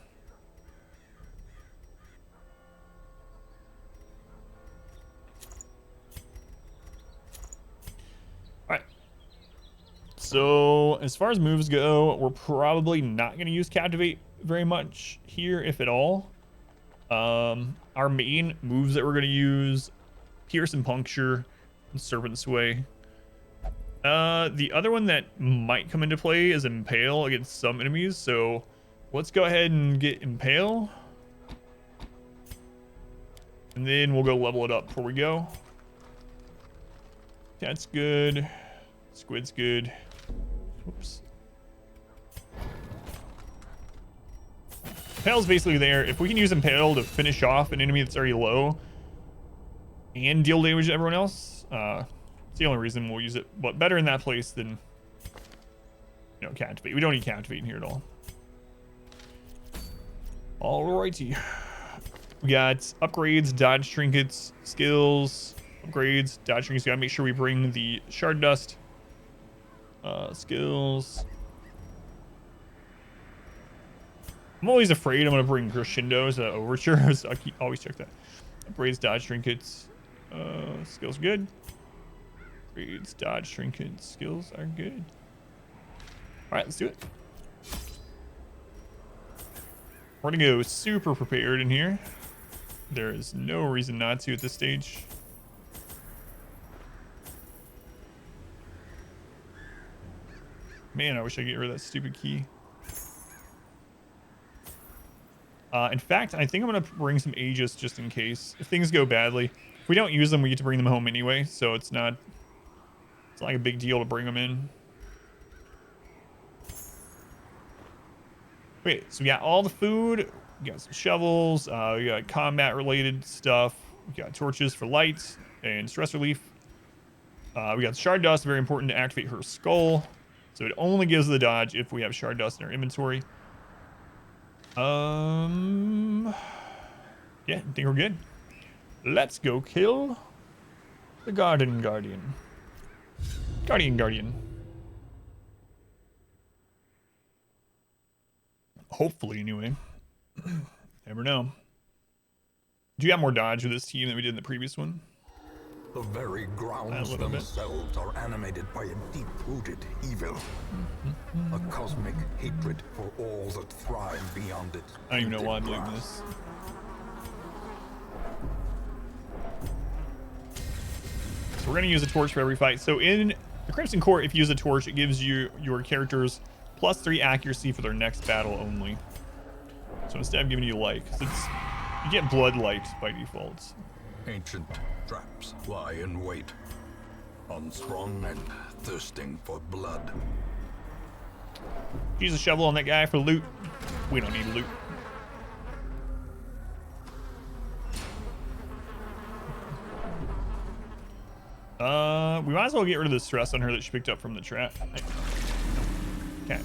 All right. So as far as moves go, we're probably not going to use Captivate very much here, if at all. Our main moves that we're going to use: Pierce and Puncture, and Serpent Sway. The other one that might come into play is Impale against some enemies. So let's go ahead and get Impale, and then we'll go level it up before we go. That's good. Squid's good. Whoops. Impale's basically there. If we can use Impale to finish off an enemy that's already low and deal damage to everyone else, it's the only reason we'll use it. But better in that place than, you know, Captivate. We don't need Captivate in here at all. Alrighty. We got upgrades, dodge trinkets, skills, upgrades, dodge trinkets. Gotta make sure we bring the shard dust. Skills. I'm always afraid I'm gonna bring Crescendo as an overture, so I always check that. Upgrades, dodge trinkets, skills good. Upgrades, dodge trinkets, skills are good. right, let's do it. We're gonna go super prepared in here. There is no reason not to at this stage. Man, I wish I could get rid of that stupid key. In fact, I think I'm gonna bring some Aegis just in case. If things go badly. If we don't use them, we get to bring them home anyway, so it's not like a big deal to bring them in. Okay, so we got all the food. We got some shovels. We got combat-related stuff. We got torches for lights and stress relief. We got shard dust, very important to activate her skull. So it only gives the dodge if we have shard dust in our inventory. Yeah, I think we're good. Let's go kill the Guardian. Guardian. Hopefully, anyway. Never know. Do you have more dodge with this team than we did in the previous one? The very grounds themselves are animated by a deep-rooted evil. A cosmic hatred for all that thrive beyond it. I don't even know why I'm doing this. So we're going to use a torch for every fight. So in the Crimson Court, if you use a torch, it gives you your characters +3 accuracy for their next battle only. So instead of giving you light, because you get blood light by default. Ancient traps lie in wait, unstrung and thirsting for blood. Use a shovel on that guy for loot. We don't need loot. We might as well get rid of the stress on her that she picked up from the trap. Okay.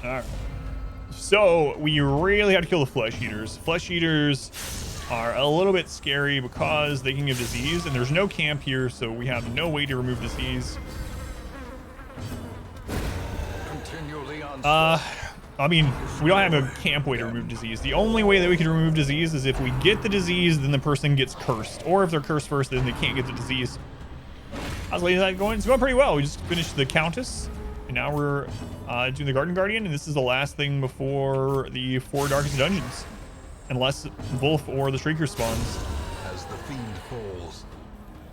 Alright. So, we really have to kill the flesh eaters. Flesh eaters are a little bit scary because they can give disease, and there's no camp here, so we have no way to remove disease. I mean, we don't have a camp way to remove disease. The only way that we can remove disease is if we get the disease, then the person gets cursed. Or if they're cursed first, then they can't get the disease. How's that going? It's going pretty well. We just finished the Countess, and now we're doing the Guardian, and this is the last thing before the 4 darkest dungeons. Unless Wolf or the Shrieker spawns. As the fiend falls,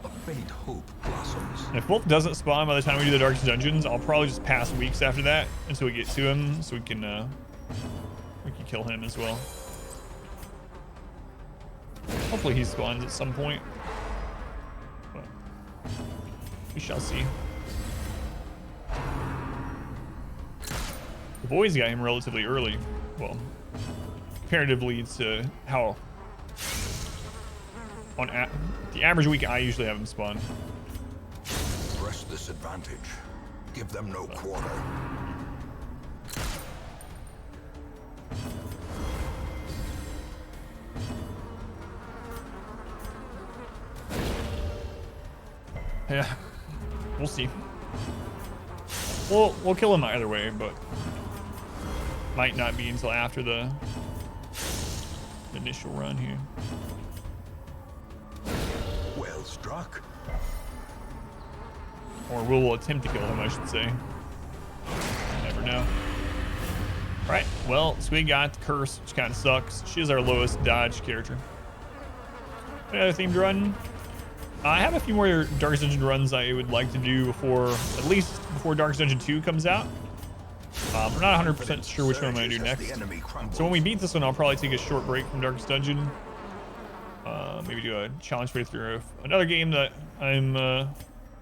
a faint hope blossoms. And if Wolf doesn't spawn by the time we do the darkest dungeons, I'll probably just pass weeks after that until we get to him, so we can kill him as well. Hopefully he spawns at some point. But we shall see. The boys got him relatively early. Well, comparatively to how on the average week I usually have him spawn. Press this advantage. Give them no quarter. Yeah, we'll see. We'll kill him either way, but might not be until after the initial run here. Well struck. Or we'll attempt to kill him, I should say. You never know. Alright, well, so we got the curse, which kind of sucks. She is our lowest dodge character. Another themed run. I have a few more Darkest Dungeon runs I would like to do before, at least before Darkest Dungeon 2 comes out. I'm not 100% sure which one I'm going to do next. So when we beat this one, I'll probably take a short break from Darkest Dungeon. Maybe do a challenge playthrough of another game that I'm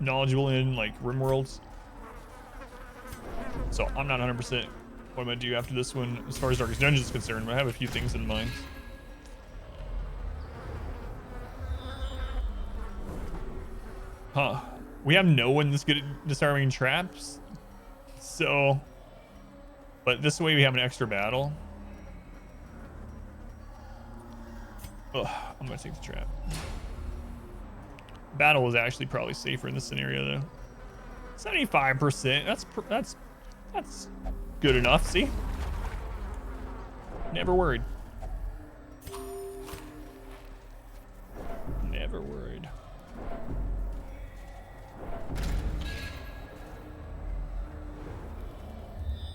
knowledgeable in, like RimWorlds. So I'm not 100% what I'm going to do after this one as far as Darkest Dungeon is concerned, but I have a few things in mind. Huh. We have no one that's good at disarming traps. So, but this way we have an extra battle. Ugh, I'm gonna take the trap. Battle is actually probably safer in this scenario though. 75%. That's good enough. See? Never worried. Never worried.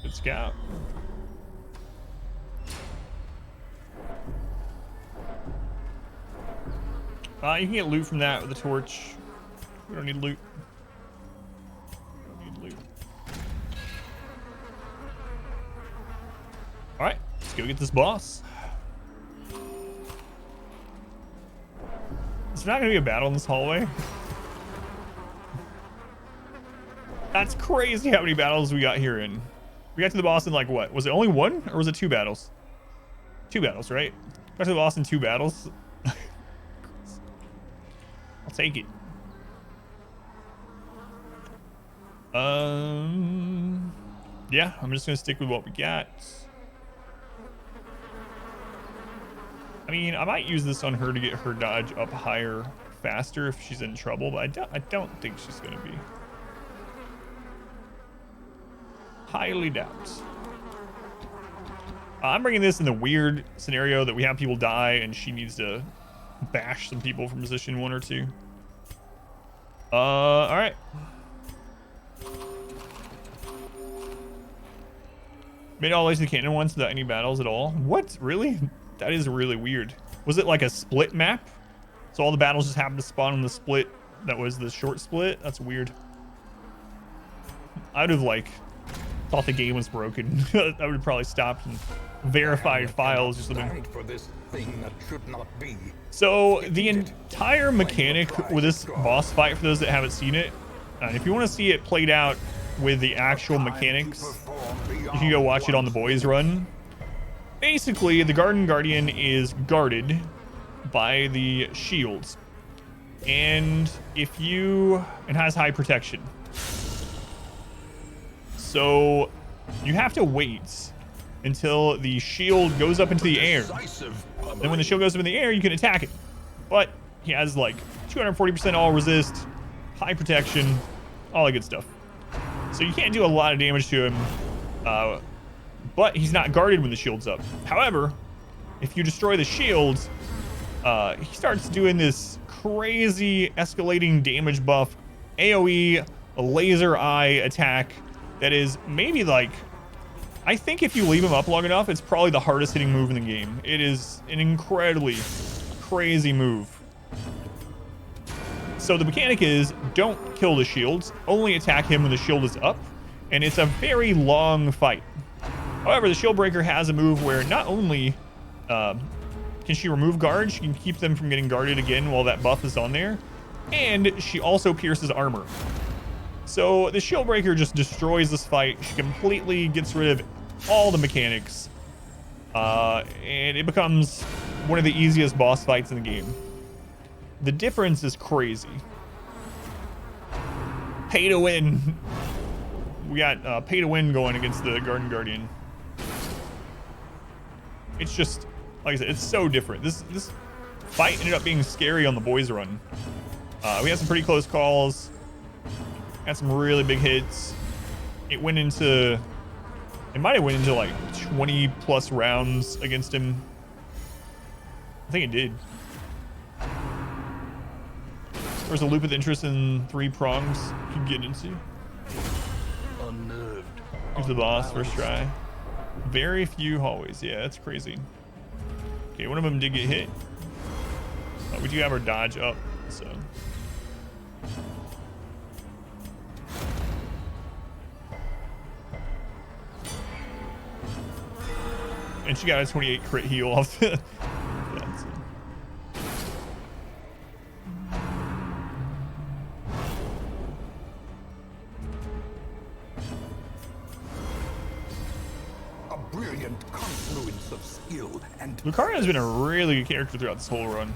Good scout. You can get loot from that with a torch. We don't need loot. We don't need loot. Alright, let's go get this boss. Is there not gonna be a battle in this hallway? That's crazy how many battles we got here in. We got to the boss in like what? Was it only one or was it 2 battles? 2 battles, right? Got to the boss in 2 battles. I'll take it. Yeah, I'm just gonna stick with what we got. I mean, I might use this on her to get her dodge up higher faster if she's in trouble, but I don't think she's gonna be. Highly doubt. I'm bringing this in the weird scenario that we have people die and she needs to bash some people from position 1 or 2. All right. Made all the way to the cannon once without any battles at all. What? Really? That is really weird. Was it like a split map? So all the battles just happened to spawn on the split that was the short split? That's weird. I'd have like thought the game was broken. I would have probably stopped and verified files or something. For this thing that should not be. So the entire mechanic with this boss fight, for those that haven't seen it, and if you want to see it played out with the actual mechanics, you can go watch it on the Boys Run. Basically, the Garden Guardian is guarded by the shields, and it has high protection. So you have to wait until the shield goes up into the air. Then when the shield goes up in the air, you can attack it. But he has like 240% all resist, high protection, all that good stuff. So you can't do a lot of damage to him, but he's not guarded when the shield's up. However, if you destroy the shields, he starts doing this crazy escalating damage buff, AoE, a laser eye attack that is maybe like, I think if you leave him up long enough, it's probably the hardest hitting move in the game. It is an incredibly crazy move. So the mechanic is don't kill the shields, only attack him when the shield is up, and it's a very long fight. However, the shield breaker has a move where not only can she remove guards, she can keep them from getting guarded again while that buff is on there, and she also pierces armor. So the shield breaker just destroys this fight. She completely gets rid of all the mechanics, and it becomes one of the easiest boss fights in the game. The difference is crazy. Pay to win. We got pay to win going against the Garden Guardian. It's just, like I said, it's so different. This fight ended up being scary on the Boys Run. We had some pretty close calls. Had some really big hits. It might have went into like 20 plus rounds against him. I think it did. There's a loop of interest in 3 prongs you can get into. Unnerved. Here's the boss, first try. Very few hallways. Yeah, that's crazy. Okay, one of them did get hit. We do have our dodge up, so. And she got a 28 crit heal off the... Brilliant confluence of skill and Lucario has been a really good character throughout this whole run.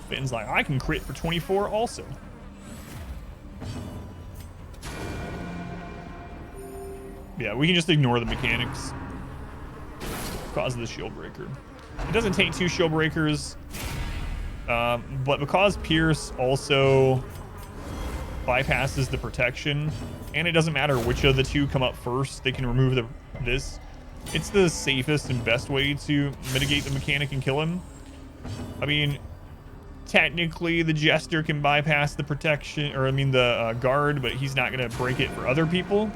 Finn's like, I can crit for 24 also. Yeah, we can just ignore the mechanics because of the shield breaker. It doesn't take 2 shield breakers, but because Pierce also bypasses the protection, and it doesn't matter which of the 2 come up first, they can remove this. It's the safest and best way to mitigate the mechanic and kill him. I mean, technically the Jester can bypass the protection, or I mean the guard, but he's not gonna break it for other people.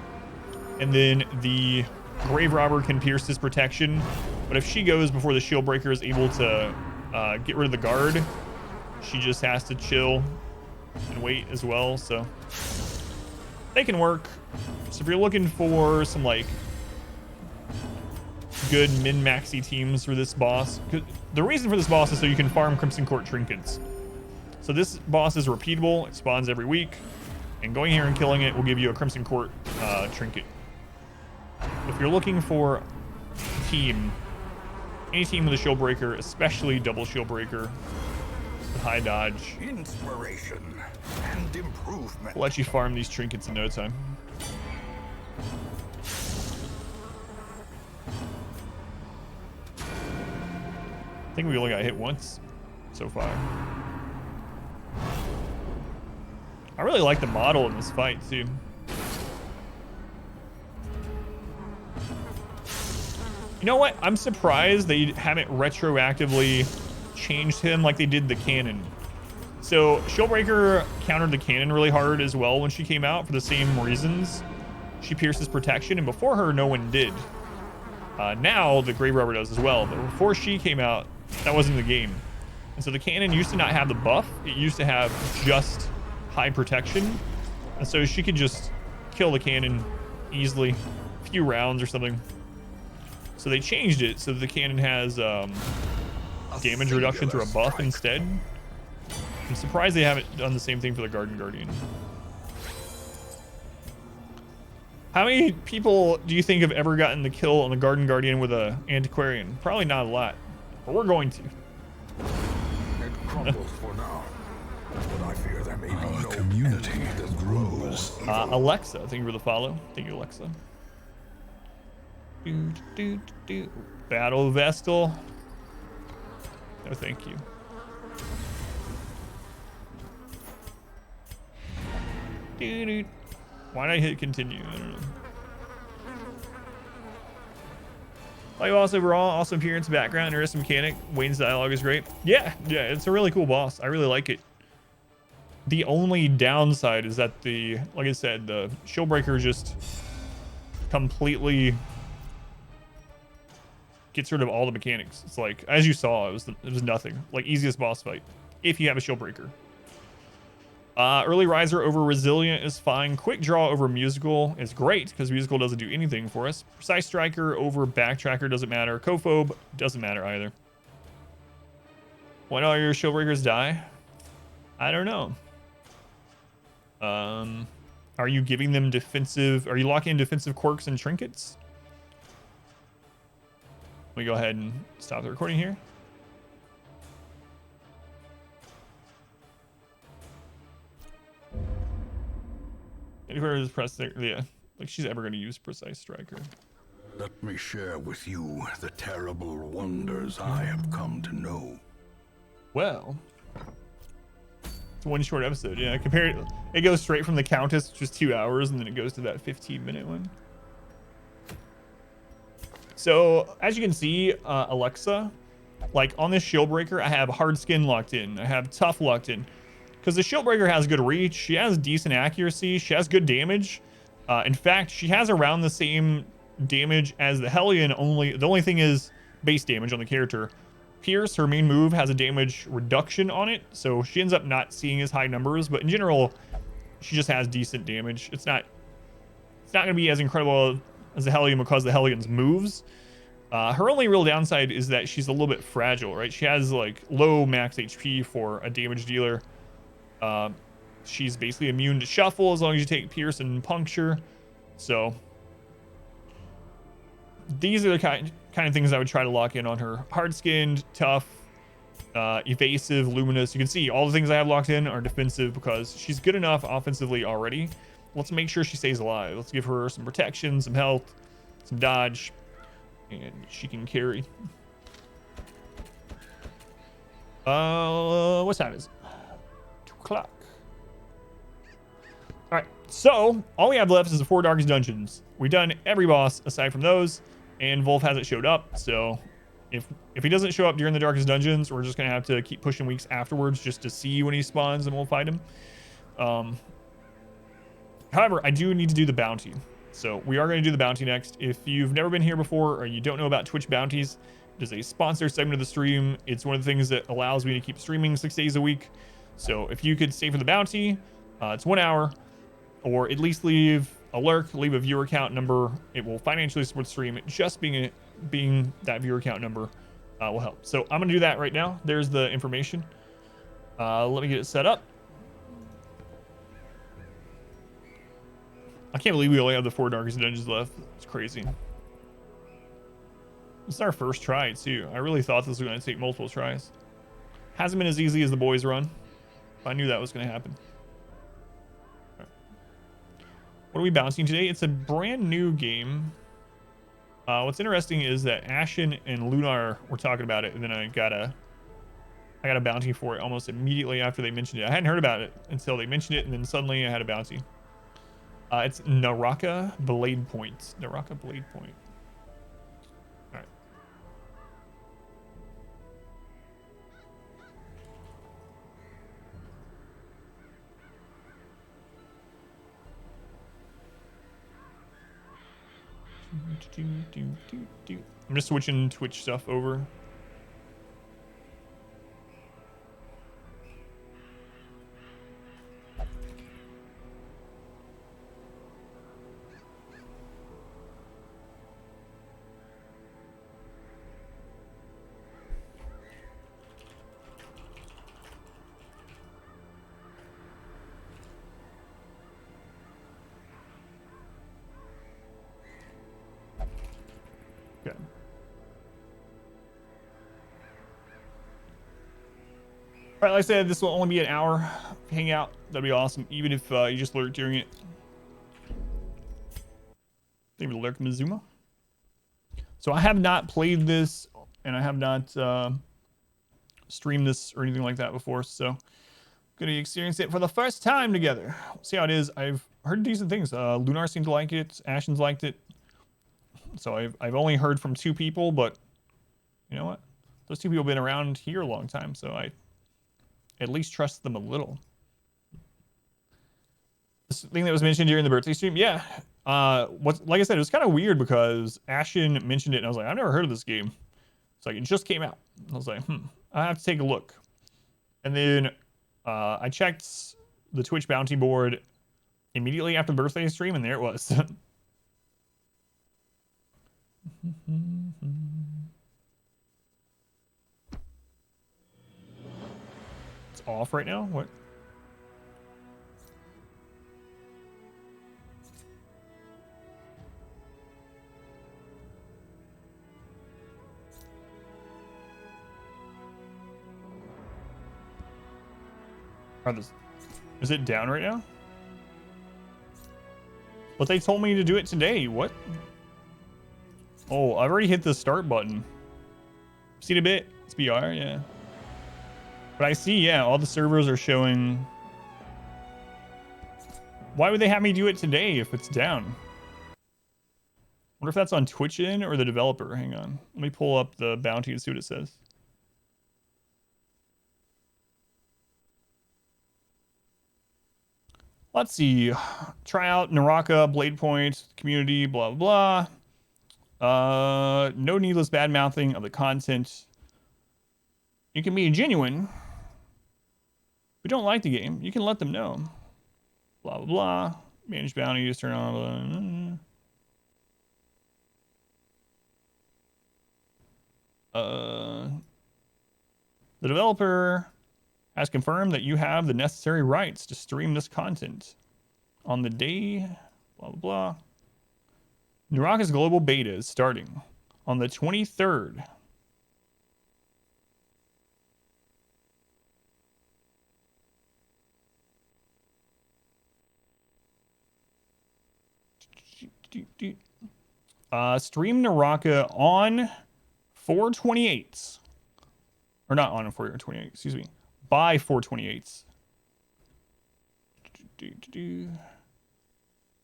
And then the grave robber can pierce his protection. But if she goes before the shield breaker is able to get rid of the guard, she just has to chill and wait as well. So they can work. So if you're looking for some like good min-maxy teams for this boss, the reason for this boss is so you can farm Crimson Court trinkets. So this boss is repeatable. It spawns every week, and going here and killing it will give you a Crimson Court trinket. If you're looking for a team, any team with a shield breaker, especially double shield breaker with high dodge, Inspiration and improvement. will let you farm these trinkets in no time. I think we only got hit once so far. I really like the model in this fight too. You know what? I'm surprised they haven't retroactively changed him like they did the cannon. So Shieldbreaker countered the cannon really hard as well when she came out for the same reasons. She pierces protection, and before her, no one did. Now the Grave Robber does as well, but before she came out, that wasn't the game. And so the cannon used to not have the buff. It used to have just high protection. And so she could just kill the cannon easily, a few rounds or something. So they changed it so the cannon has damage reduction through a buff instead. I'm surprised they haven't done the same thing for the Garden Guardian. How many people do you think have ever gotten the kill on the Garden Guardian with a Antiquarian? Probably not a lot, but we're going to. It crumbles for now, but I fear there may be Our no community end to this grows. Alexa, thank you for the follow. Thank you, Alexa. Battle Vestal. No, thank you. Why did I hit continue? I don't know. Like boss overall, awesome appearance, background, interesting mechanic. Wayne's dialogue is great. Yeah, it's a really cool boss. I really like it. The only downside is that like I said, the Shieldbreaker just completely gets rid of all the mechanics. It's like, as you saw, it was nothing. Like, easiest boss fight if you have a Shieldbreaker. Early riser over resilient is fine. Quick draw over musical is great because musical doesn't do anything for us. Precise striker over backtracker doesn't matter. Cophobe doesn't matter either. When all your Shieldbreakers die? I don't know. Are you giving them defensive? Are you locking in defensive quirks and trinkets? Let me go ahead and stop the recording here. Whoever's press there, yeah, like she's ever going to use precise striker. Let me share with you the terrible wonders I have come to know. Well, it's one short episode. Yeah, it goes straight from the Countess, which is 2 hours, and then it goes to that 15-minute one. So as you can see, Alexa, like on this Shieldbreaker, I have hard skin locked in. I have tough locked in. Because the Shieldbreaker has good reach, she has decent accuracy, she has good damage. In fact, she has around the same damage as the Hellion, the only thing is base damage on the character. Pierce, her main move, has a damage reduction on it, so she ends up not seeing as high numbers, but in general, she just has decent damage. It's not going to be as incredible as the Hellion because the Hellion's moves. Her only real downside is that she's a little bit fragile, right? She has like low max HP for a damage dealer. She's basically immune to shuffle as long as you take pierce and puncture. So these are the kind of things I would try to lock in on her. Hard-skinned, tough, evasive, luminous. You can see all the things I have locked in are defensive because she's good enough offensively already. Let's make sure she stays alive. Let's give her some protection, some health, some dodge, and she can carry. What time is it? 2 o'clock. All right, so all we have left is the 4 darkest dungeons. We've done every boss aside from those, and Wolf hasn't showed up. So if he doesn't show up during the darkest dungeons, we're just gonna have to keep pushing weeks afterwards just to see when he spawns, and we'll fight him. However, I do need to do the bounty. So we are going to do the bounty next. If you've never been here before or you don't know about Twitch bounties, it is a sponsor segment of the stream. It's one of the things that allows me to keep streaming 6 days a week. So if you could stay for the bounty, it's 1 hour, or at least leave a lurk, leave a viewer account number. It will financially support the stream. Just being that viewer account number will help. So I'm going to do that right now. There's the information. Let me get it set up. I can't believe we only have the 4 darkest dungeons left. It's crazy. This is our first try too. I really thought this was going to take multiple tries. Hasn't been as easy as the boys run. I knew that was going to happen. Right. What are we bouncing today? It's a brand new game. What's interesting is that Ashen and Lunar were talking about it, and then I got a bounty for it almost immediately after they mentioned it. I hadn't heard about it until they mentioned it, and then suddenly I had a bounty. It's Naraka Blade Point. Naraka Blade Point. All right. I'm just switching Twitch stuff over. Okay. All right, like I said, this will only be an hour. Hang out, that'd be awesome. Even if you just lurk during it. Maybe lurk Mizuma. So I have not played this, and I have not streamed this or anything like that before. So gonna experience it for the first time together. See how it is. I've heard decent things. Lunar seemed to like it. Ashen's liked it. So I've only heard from 2 people, but you know what? Those 2 people have been around here a long time, so I at least trust them a little. This thing that was mentioned during the birthday stream, yeah. Like I said, it was kind of weird because Ashen mentioned it, and I was like, I've never heard of this game. It's like, it just came out. I was like, I have to take a look. And then I checked the Twitch bounty board immediately after the birthday stream, and there it was. It's off right now? What? Is it down right now? But they told me to do it today. What? Oh, I've already hit the start button. Seen a bit? It's BR, yeah. But I see, yeah, all the servers are showing. Why would they have me do it today if it's down? Wonder if that's on Twitch or the developer. Hang on. Let me pull up the bounty and see what it says. Let's see. Try out Naraka, Blade Point, community, blah, blah, blah. No needless bad mouthing of the content. You can be genuine. If you don't like the game, you can let them know. Blah, blah, blah. Manage bounties, turn on. Blah, blah. The developer has confirmed that you have the necessary rights to stream this content on the day, blah, blah, blah. Naraka's global beta is starting on the 23rd. Stream Naraka on 4/28. Or not on 4/28, excuse me. By 4/28.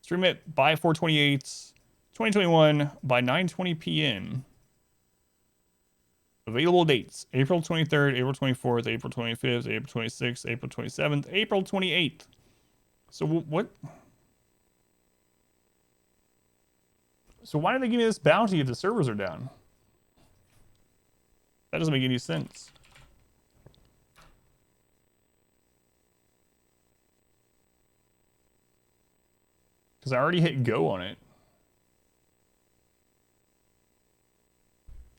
Stream it by 4/28, 2021 by 9:20 p.m. Available dates: April 23rd, April 24th, April 25th, April 26th, April 27th, April 28th. So what? So why did they give me this bounty if the servers are down? That doesn't make any sense. Because I already hit go on it.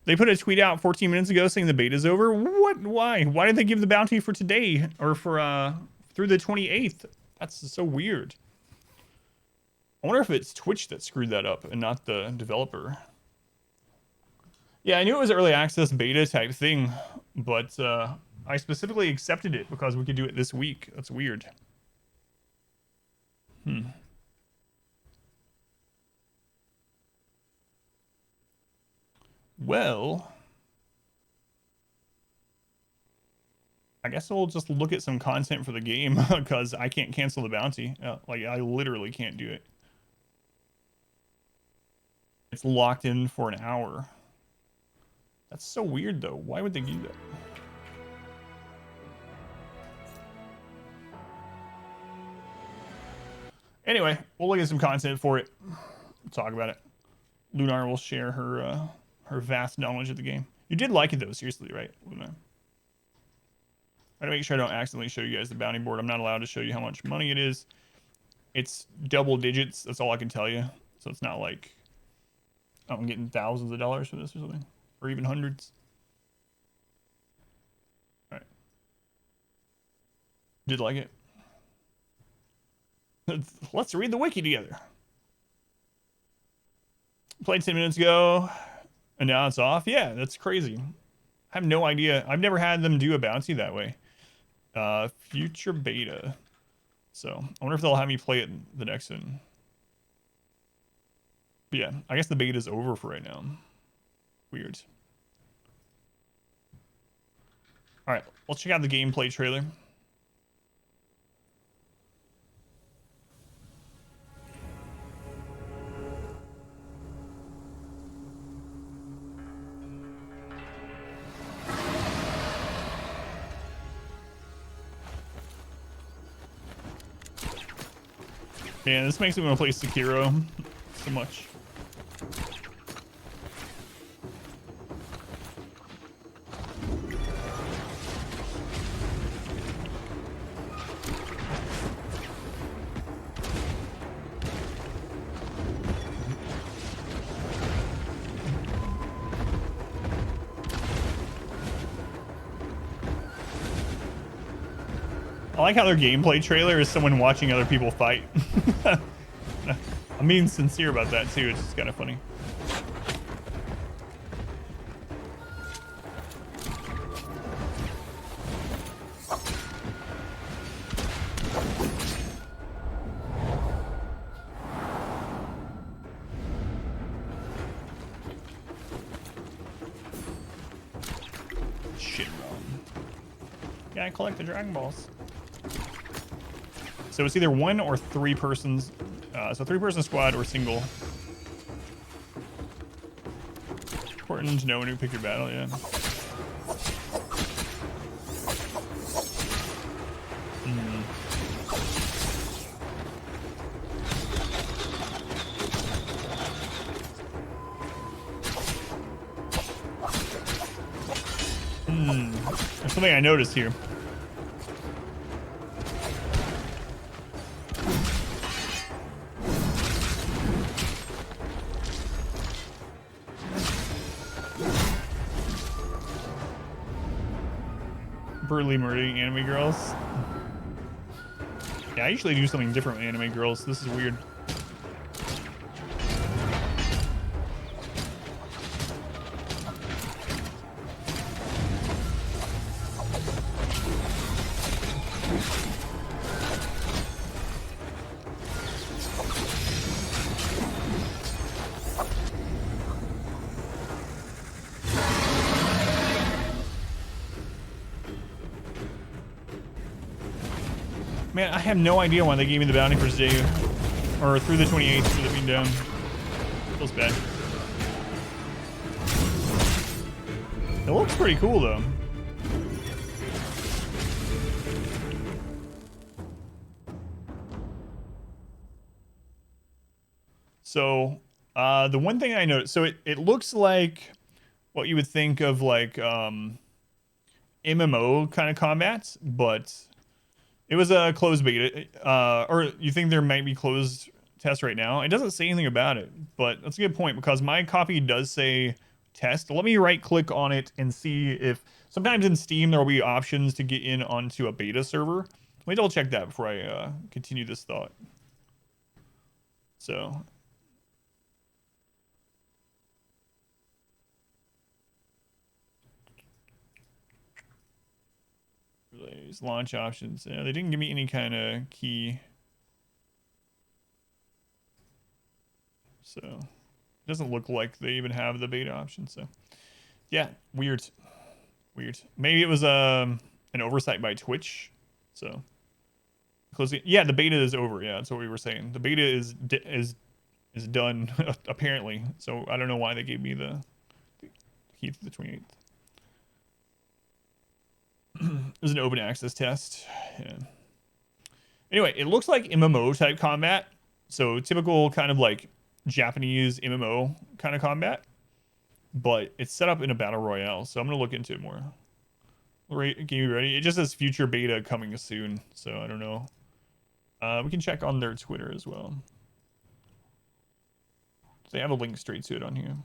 They put a tweet out 14 minutes ago saying the beta's over. What? Why? Why did they give the bounty for today or for through the 28th? That's so weird. I wonder if it's Twitch that screwed that up and not the developer. Yeah, I knew it was early access beta type thing, but I specifically accepted it because we could do it this week. That's weird. Well, I guess we'll just look at some content for the game because I can't cancel the bounty. Like, I literally can't do it. It's locked in for an hour. That's so weird, though. Why would they do that? Anyway, we'll look at some content for it. We'll talk about it. Lunar will share her her vast knowledge of the game. You did like it, though, seriously, right, Luna? I gotta make sure I don't accidentally show you guys the bounty board. I'm not allowed to show you how much money it is. It's double digits. That's all I can tell you. So it's not like I'm getting thousands of dollars for this or something, or even hundreds. All right. Did like it? Let's read the wiki together. Played 10 minutes ago, and now it's off. Yeah, that's crazy. I have no idea. I've never had them do a bounty that way. Future beta. So I wonder if they'll have me play it the next one. But yeah, I guess the beta is over for right now. Weird. All right, let's check out the gameplay trailer. Man, this makes me want to play Sekiro so much. I like how their gameplay trailer is someone watching other people fight. I'm being sincere about that too. It's just kind of funny. Shit, wrong. Yeah, I collect the Dragon Balls. So it's either 1 or 3 persons. So 3-person squad or single. Important to know when you pick your battle, yeah. There's something I noticed here. Brutally murdering anime girls. Yeah, I usually do something different with anime girls. This is weird. Man, I have no idea why they gave me the bounty for today, or through the 28th for it being down. Feels bad. It looks pretty cool though. So The one thing I noticed, so it looks like what you would think of like MMO kind of combats, but it was a closed beta. Or you think there might be closed tests right now? It doesn't say anything about it, but that's a good point because my copy does say test. Let me right click on it and see if sometimes in Steam there will be options to get in onto a beta server. Let me double check that before I continue this thought. So relays, launch options. Yeah, they didn't give me any kind of key. So it doesn't look like they even have the beta option. So yeah, weird. Maybe it was an oversight by Twitch. So closing. Yeah, the beta is over. Yeah, that's what we were saying. The beta is done apparently. So I don't know why they gave me the key to the 28th. It was an open access test. Yeah. Anyway, it looks like MMO type combat. So typical kind of like Japanese MMO kind of combat, but it's set up in a battle royale. So I'm gonna look into it more. Game ready? It just says future beta coming soon. So I don't know. We can check on their Twitter as well. They have a link straight to it on here.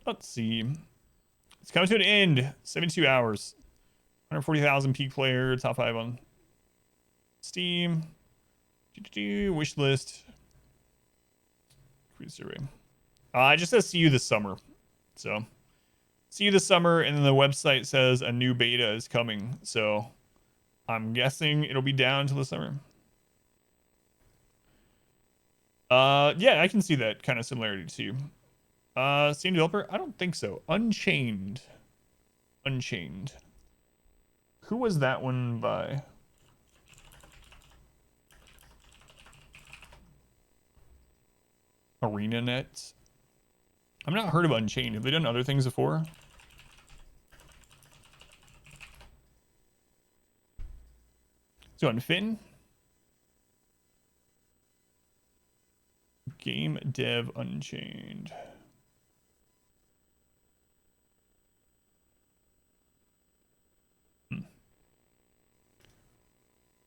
Let's see. It's coming to an end. 72 hours. 140,000 peak player. Top 5 on Steam. Wish list. Cruise survey. It just says see you this summer. So, see you this summer, and then the website says a new beta is coming. So, I'm guessing it'll be down until the summer. Yeah, I can see that kind of similarity too. Same developer? I don't think so. Unchained. Who was that one by? ArenaNet. I've not heard of Unchained. Have they done other things before? So Unfin. Game Dev Unchained.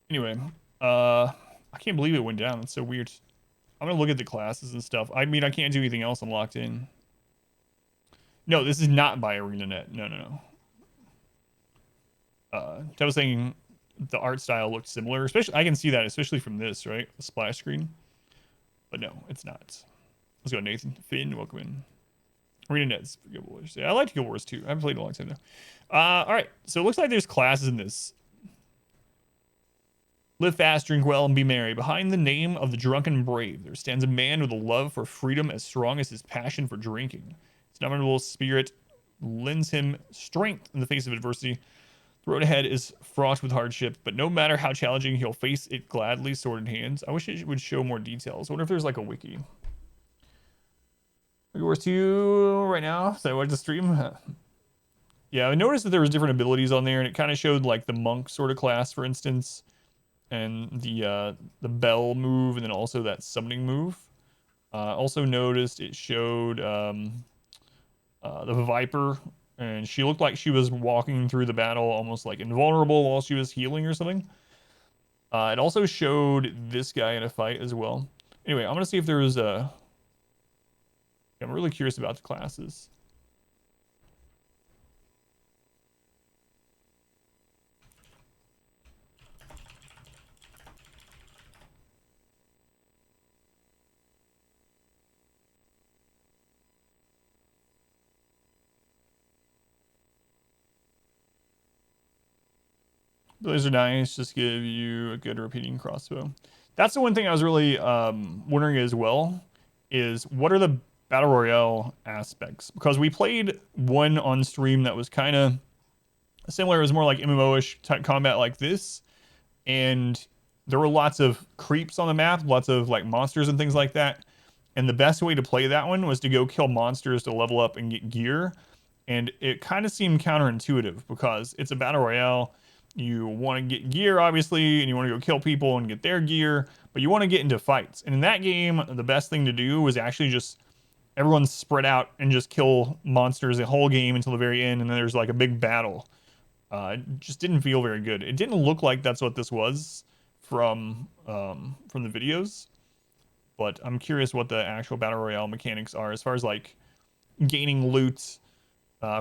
Anyway, I can't believe it went down. It's so weird. I'm gonna look at the classes and stuff. I mean, I can't do anything else. I'm locked in. No, this is not by ArenaNet. No. I was saying the art style looked similar. Especially, I can see that, especially from this, right? The splash screen. But no, it's not. Let's go, Nathan. Finn, welcome in. ArenaNet's for Guild Wars. Yeah, I like Guild Wars too. I haven't played in a long time though. All right, so it looks like there's classes in this. Live fast, drink well, and be merry. Behind the name of the drunken brave, there stands a man with a love for freedom as strong as his passion for drinking. His indomitable spirit lends him strength in the face of adversity. The road ahead is fraught with hardship, but no matter how challenging, he'll face it gladly, sword in hands. I wish it would show more details. I wonder if there's like a wiki. Wars 2 right now. So I watched the stream. Yeah, I noticed that there was different abilities on there, and it kind of showed like the monk sort of class, for instance, and the bell move, and then also that summoning move. Also noticed it showed the Viper, and she looked like she was walking through the battle almost like invulnerable while she was healing or something. It also showed this guy in a fight as well. Anyway, I'm gonna see if there was a. I'm really curious about the classes. Those are nice. Just give you a good repeating crossbow. That's the one thing I was really wondering as well, is what are the Battle Royale aspects? Because we played one on stream that was kind of similar. It was more like MMO-ish type combat like this. And there were lots of creeps on the map, lots of like monsters and things like that. And the best way to play that one was to go kill monsters to level up and get gear. And it kind of seemed counterintuitive because it's a battle royale. You want to get gear, obviously, and you want to go kill people and get their gear, but you want to get into fights. And in that game, the best thing to do was actually just everyone spread out and just kill monsters the whole game until the very end, and then there's like a big battle. It just didn't feel very good. It didn't look like that's what this was from the videos, but I'm curious what the actual battle royale mechanics are as far as like gaining loot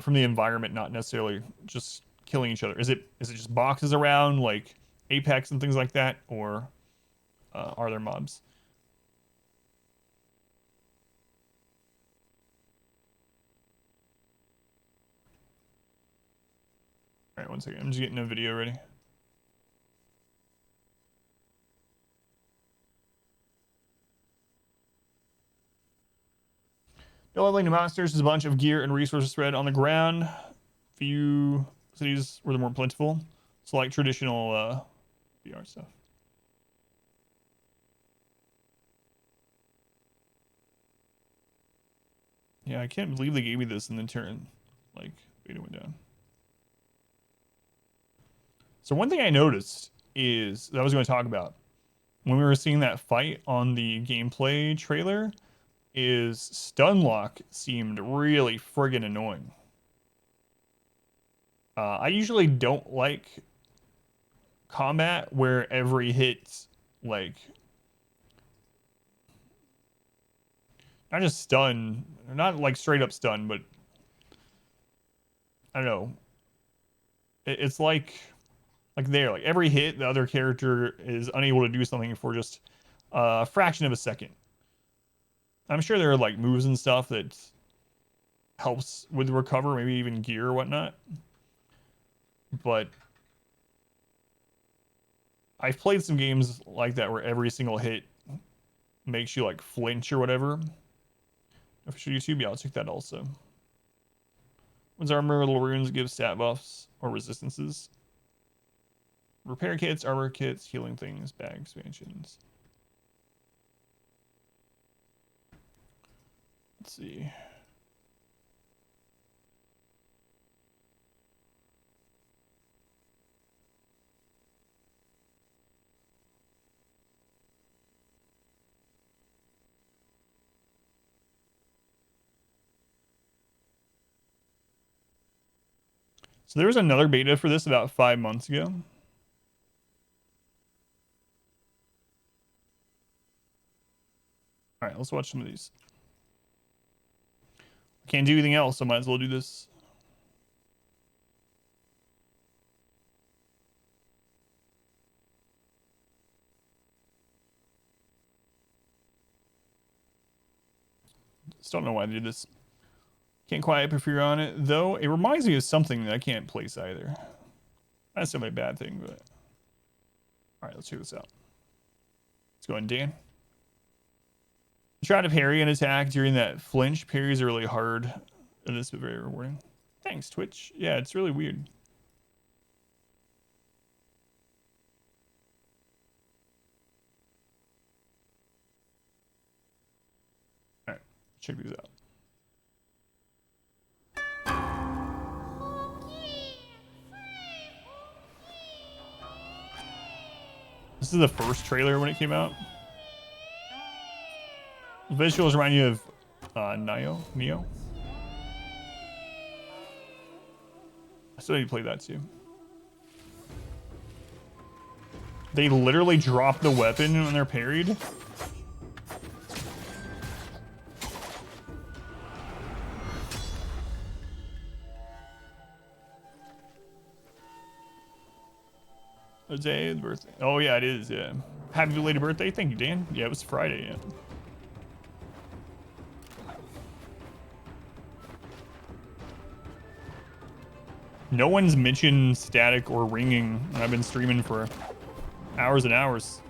from the environment, not necessarily just killing each other. Is it just boxes around like Apex and things like that, or are there mobs? All right, one second. I'm just getting a video ready. No leveling to monsters is a bunch of gear and resources spread on the ground. Few cities were the more plentiful. It's like traditional VR stuff. Yeah, I can't believe they gave me this and then turn like beta went down. So one thing I noticed is that I was going to talk about when we were seeing that fight on the gameplay trailer is stun lock seemed really friggin' annoying. I usually don't like combat where every hit, like, not just stun, not like straight up stun, but I don't know. It's like every hit, the other character is unable to do something for just a fraction of a second. I'm sure there are like moves and stuff that helps with recover, maybe even gear or whatnot. But I've played some games like that where every single hit makes you like flinch or whatever. Official YouTube, yeah, I'll check that also. When's armor, little runes give stat buffs or resistances? Repair kits, armor kits, healing things, bag expansions. Let's see. So there was another beta for this about 5 months ago. All right, let's watch some of these. I can't do anything else, so might as well do this. Still don't know why I did this. Can't quite prefer on it, though. It reminds me of something that I can't place either. Not necessarily a bad thing, but... Alright, let's check this out. Let's go in, Dan. Try to parry an attack during that flinch. Parries are really hard in this, but very rewarding. Thanks, Twitch. Yeah, it's really weird. Alright, check these out. This is the first trailer when it came out. The visuals remind you of Neo. I still need to play that too. They literally drop the weapon when they're parried. Jose, birthday. Oh yeah, it is. Yeah. Happy belated birthday. Thank you, Dan. Yeah, it was Friday. Yeah. No one's mentioned static or ringing, and I've been streaming for hours and hours.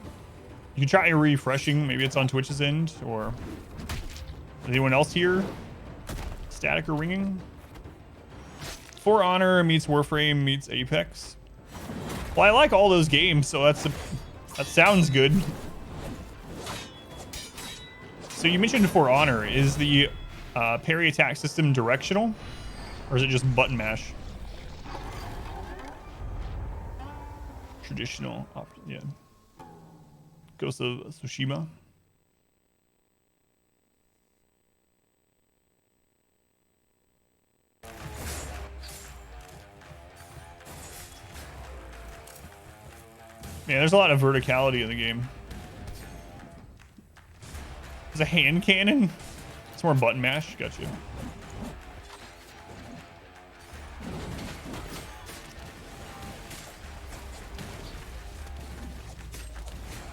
You can try refreshing. Maybe it's on Twitch's end, or anyone else here? Static or ringing? For Honor meets Warframe meets Apex. Well, I like all those games, so that sounds good. So you mentioned For Honor. Is the parry attack system directional? Or is it just button mash? Traditional. Yeah. Ghost of Tsushima. Yeah, there's a lot of verticality in the game. There's a hand cannon. It's more button mash. Gotcha.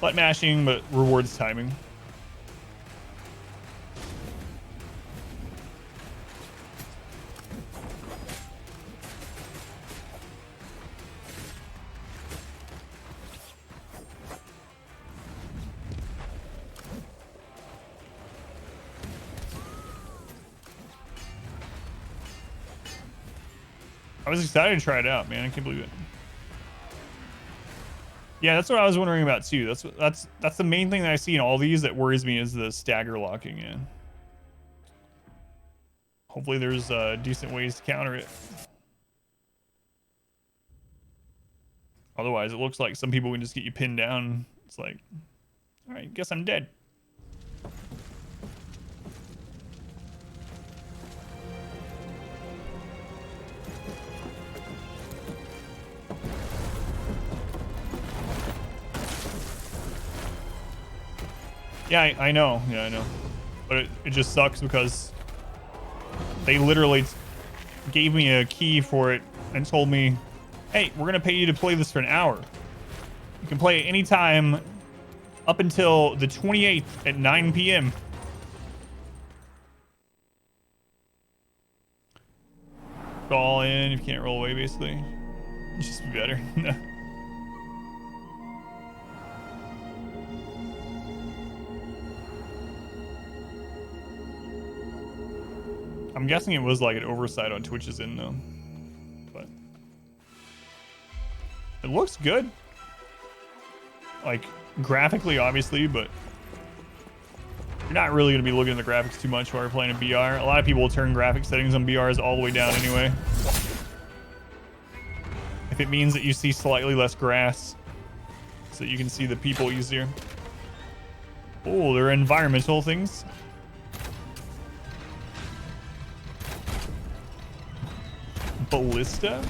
Button mashing, but rewards timing. I was excited to try it out, man. I can't believe it. Yeah, that's what I was wondering about too. That's the main thing that I see in all these that worries me is the stagger locking in. Hopefully there's decent ways to counter it. Otherwise, it looks like some people can just get you pinned down. It's like, all right, guess I'm dead. Yeah, I know. Yeah, I know. But it just sucks because they literally gave me a key for it and told me, hey, we're going to pay you to play this for an hour. You can play it anytime up until the 28th at 9 p.m. Go all in if you can't roll away, basically. It'd just be better. I'm guessing it was like an oversight on Twitch's end though, but it looks good. Like graphically, obviously, but you're not really gonna be looking at the graphics too much while you're playing a BR. A lot of people will turn graphic settings on BRs all the way down anyway. If it means that you see slightly less grass, so you can see the people easier. Oh, they're environmental things. Ballista?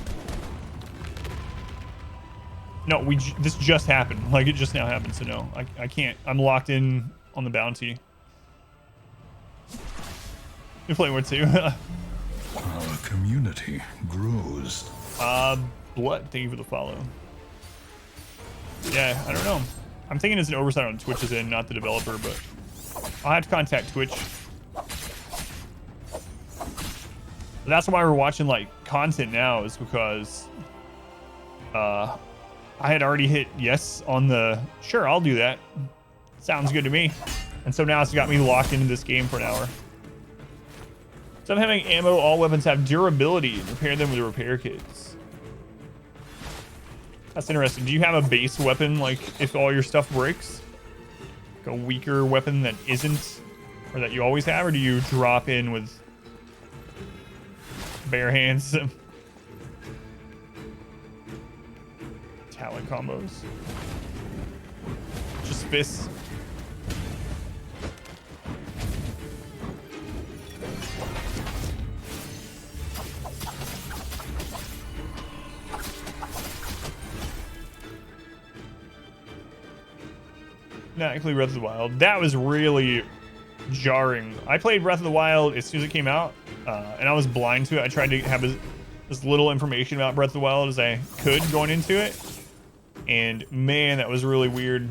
No, this just happened. Like, it just now happened, so no. I can't. I'm locked in on the bounty. You play War 2. Our community grows. Blood, thank you for the follow. Yeah, I don't know. I'm thinking it's an oversight on Twitch's end, not the developer, but I'll have to contact Twitch. That's why we're watching like content now, is because I had already hit yes on the sure, I'll do that. Sounds good to me. And so now it's got me locked into this game for an hour. So I'm having ammo. All weapons have durability. Repair them with repair kits. That's interesting. Do you have a base weapon, like if all your stuff breaks? Like a weaker weapon that isn't, or that you always have, or do you drop in with bare hands? Talent combos. Just fists. Not actually Breath of the Wild. That was really jarring. I played Breath of the Wild as soon as it came out, and I was blind to it. I tried to have as little information about Breath of the Wild as I could going into it, and man, that was really weird.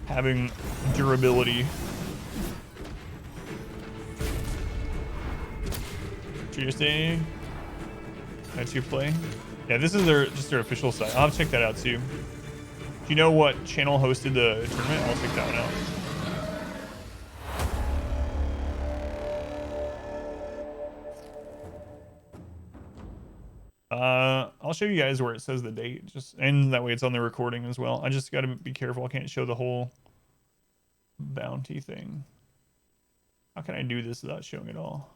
Having durability. Tuesday. That's your play. Yeah, this is just their official site. I'll have to check that out too. Do you know what channel hosted the tournament? I'll check that one I'll show you guys where it says the date, and that way it's on the recording as well. I just got to be careful. I can't show the whole bounty thing. How can I do this without showing it all?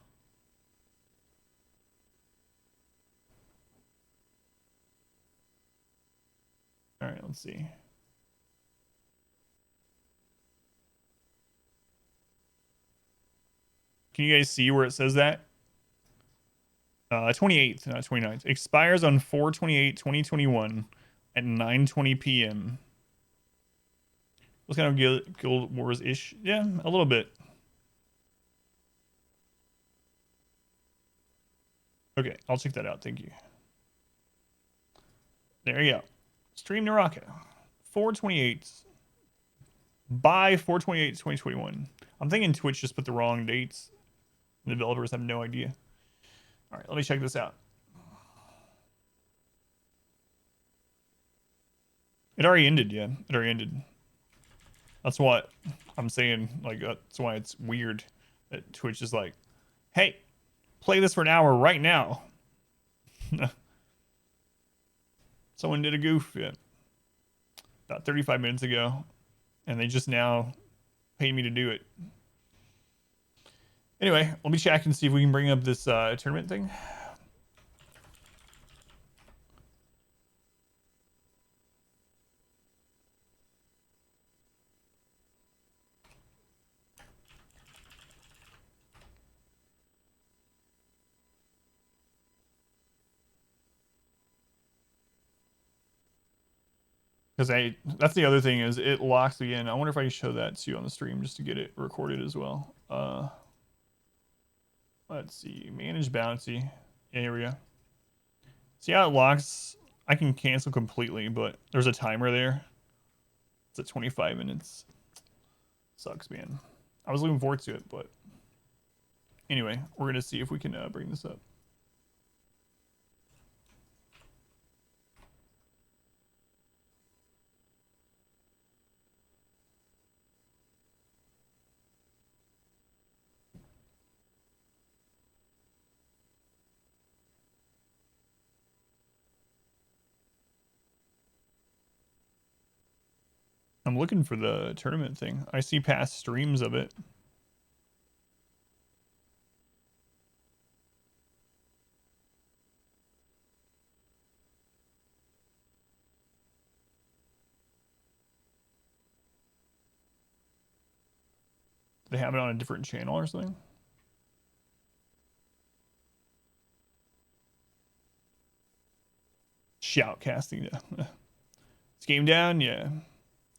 All right, let's see. Can you guys see where it says that? 28th, not 29th. Expires on 4/28/2021 at 9:20 p.m. Was kind of Guild Wars-ish. Yeah, a little bit. Okay, I'll check that out. Thank you. There you go. Stream Naraka. 4/28. By 4/28/2021. I'm thinking Twitch just put the wrong dates. The developers have no idea. All right, let me check this out. It already ended, yeah. It already ended. That's what I'm saying. Like, that's why it's weird that Twitch is like, hey, play this for an hour right now. Someone did a goof, yeah. About 35 minutes ago. And they just now paid me to do it. Anyway, let me check and see if we can bring up this tournament thing. Because that's the other thing is it locks me in. I wonder if I can show that too on the stream just to get it recorded as well. Let's see, manage bounty. Yeah, here we go. See how it locks? I can cancel completely, but there's a timer there. It's at 25 minutes. Sucks, man. I was looking forward to it, but anyway, we're gonna see if we can bring this up. I'm looking for the tournament thing. I see past streams of it. They have it on a different channel or something? Shoutcasting, yeah. It's game down, yeah.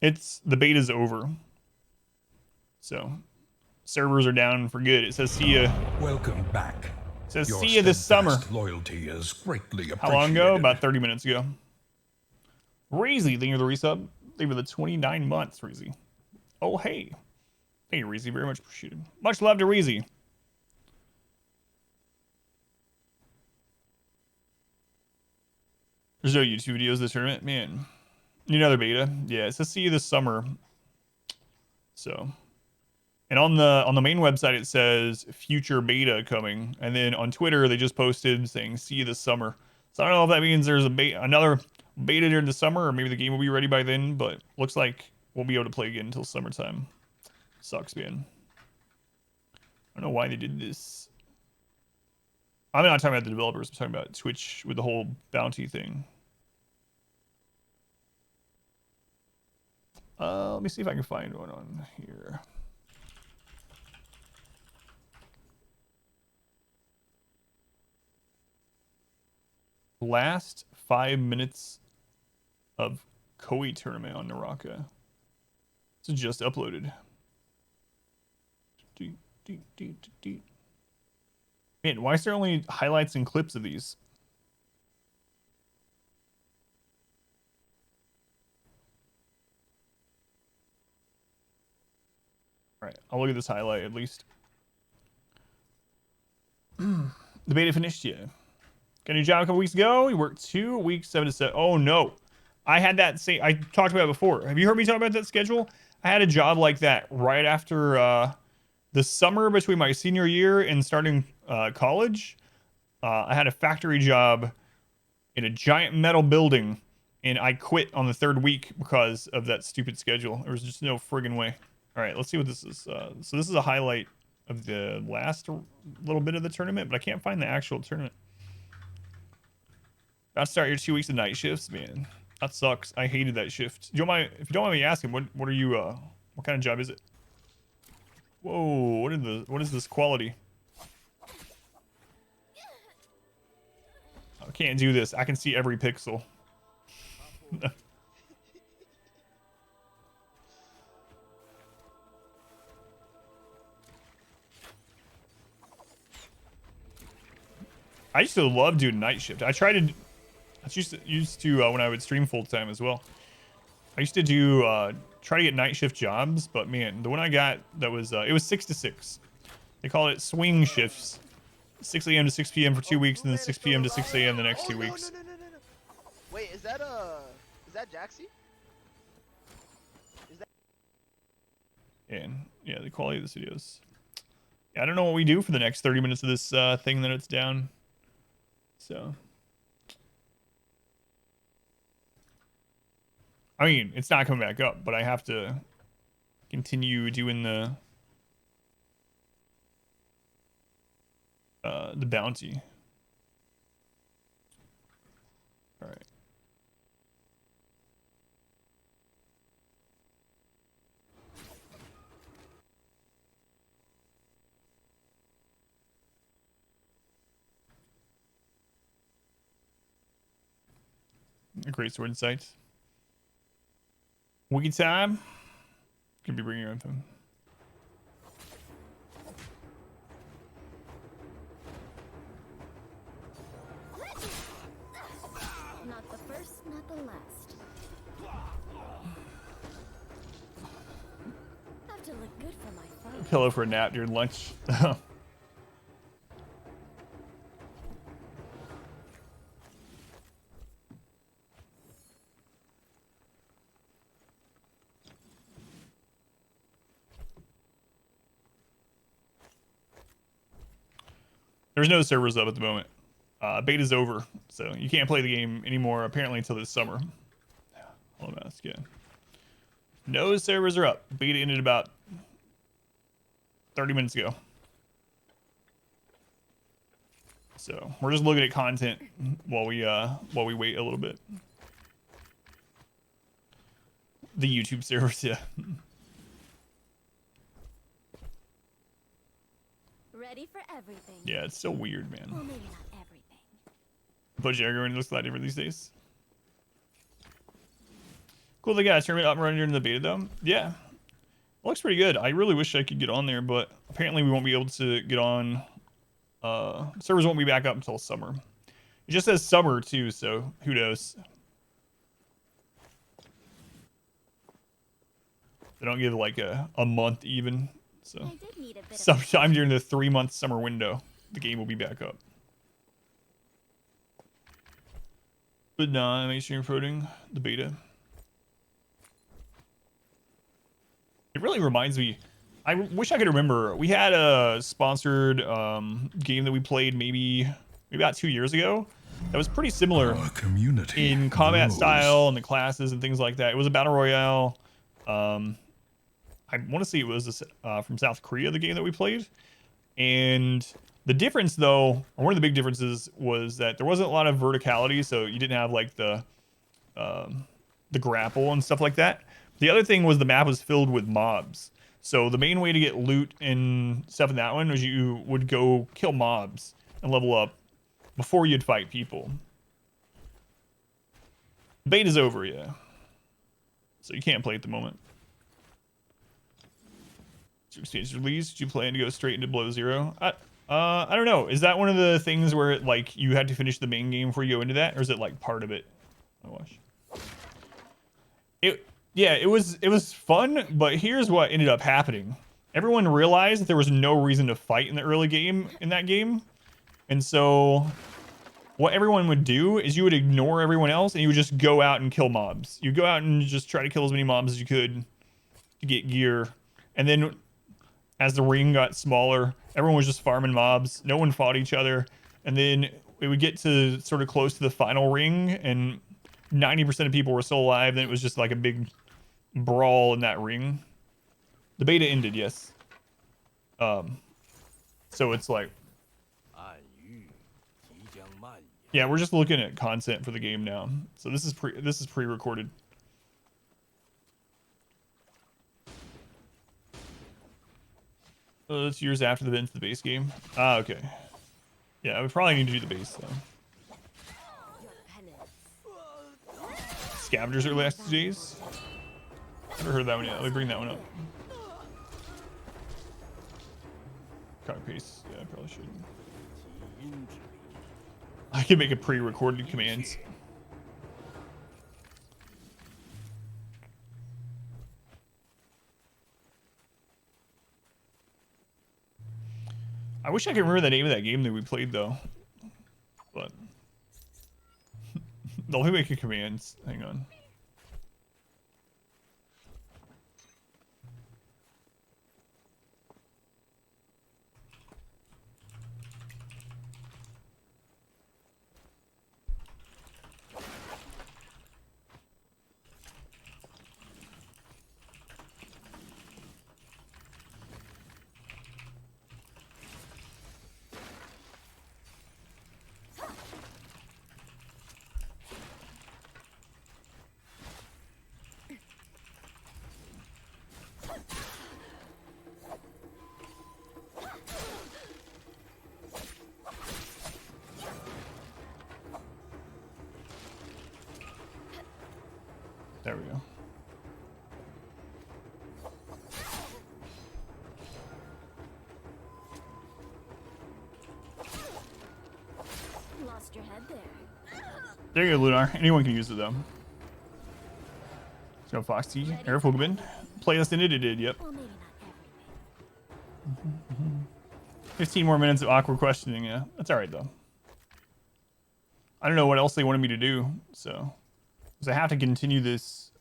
The beta's over. So, servers are down for good. It says see ya. Welcome back. It says see ya this summer. Loyalty is greatly appreciated. How long ago? About 30 minutes ago. Reezy, thank you for the resub. Thank you for the 29 months, Reezy. Oh, hey. Thank you, Reezy. Very much appreciated. Much love to Reezy. There's no YouTube videos of the tournament. Man. Another beta. Yeah, it says see you this summer. So. And on the main website, it says future beta coming. And then on Twitter, they just posted saying see you this summer. So I don't know if that means there's another beta during the summer, or maybe the game will be ready by then. But looks like we'll be able to play again until summertime. Sucks, man. I don't know why they did this. I'm not talking about the developers. I'm talking about Twitch with the whole bounty thing. Let me see if I can find one on here. Last 5 minutes of Koi tournament on Naraka. It's just uploaded. Man, why is there only highlights and clips of these? All right, I'll look at this highlight at least. The beta finished yet? Got a new job a couple weeks ago. We worked 2 weeks, 7 to 7. Oh no, I had that same. I talked about it before. Have you heard me talk about that schedule? I had a job like that right after the summer between my senior year and starting college. I had a factory job in a giant metal building, and I quit on the 3rd week because of that stupid schedule. There was just no friggin' way. All right, let's see what this is. So this is a highlight of the last little bit of the tournament, but I can't find the actual tournament. Got to start your 2 weeks of night shifts, man. That sucks. I hated that shift. Do you mind, if you don't mind me asking, what are you? What kind of job is it? Whoa! What is this quality? I can't do this. I can see every pixel. I used to love doing night shift. I used to when I would stream full time as well. I used to do try to get night shift jobs, but man, the one I got that was it was 6 to 6. They call it swing shifts. 6 a.m. to 6 p.m. for 2 weeks, and then 6 p.m. to 6 a.m. the next 2 weeks. No. Wait, is that Jaxie? Is that? And yeah, the quality of this videos. Yeah, I don't know what we do for the next 30 minutes of this thing that it's down. So, I mean, it's not coming back up, but I have to continue doing the bounty. All right. A great sword insight. Wiki time. Could be bringing your own phone. Not the first, not the last. Have to look good for my phone. Pillow for a nap during lunch. There's no servers up at the moment. Beta's over, so you can't play the game anymore apparently until this summer. Hold on, yeah. No servers are up. Beta ended about 30 minutes ago. So we're just looking at content while we wait a little bit. The YouTube servers, yeah. Ready for everything. Yeah, it's so weird, man. Well, maybe not everything. But yeah, everyone looks a lot different these days. Cool, they got a tournament up and running during the beta though. Yeah, it looks pretty good. I really wish I could get on there, but apparently we won't be able to get on. Servers won't be back up until summer. It just says summer too, so who knows? They don't give like a month even. So I did need a bit sometime during the 3-month summer window, the game will be back up. But nah, make sure you're promoting the beta. It really reminds me. I wish I could remember. We had a sponsored game that we played maybe about 2 years ago. That was pretty similar in combat style and the classes and things like that. It was a battle royale. I want to say it was from South Korea, the game that we played. And the difference, though, or one of the big differences, was that there wasn't a lot of verticality, so you didn't have like the grapple and stuff like that. The other thing was the map was filled with mobs. So the main way to get loot and stuff in that one was you would go kill mobs and level up before you'd fight people. Beta's over, yeah. So you can't play at the moment. Exchange release. Do you plan to go straight into Below Zero? I don't know. Is that one of the things where like you had to finish the main game before you go into that, or is it like part of it? I watch. It was fun, but here's what ended up happening. Everyone realized that there was no reason to fight in the early game in that game, and so what everyone would do is you would ignore everyone else and you would just go out and kill mobs. You go out and just try to kill as many mobs as you could to get gear, and then as the ring got smaller, everyone was just farming mobs. No one fought each other. And then we would get to sort of close to the final ring, and 90% of people were still alive. Then it was just like a big brawl in that ring. The beta ended, yes. So it's like, yeah, we're just looking at content for the game now. So this is pre-recorded. It's years after the events of the base game. Ah, okay. Yeah, we probably need to do the base though. Scavengers early access days. Never heard of that one yet. Let me bring that one up. Copy paste. Yeah, I probably should. I can make a pre-recorded commands. I wish I could remember the name of that game that we played though. But let me make a commands. Hang on. There we go. Lost your head there. There you go, Lunar. Anyone can use it though. Let's go, Foxy. Air Pokemon. Playlist ended. It did. Yep. Well, maybe not everything. 15 more minutes of awkward questioning. Yeah, that's all right though. I don't know what else they wanted me to do, so because I have to continue this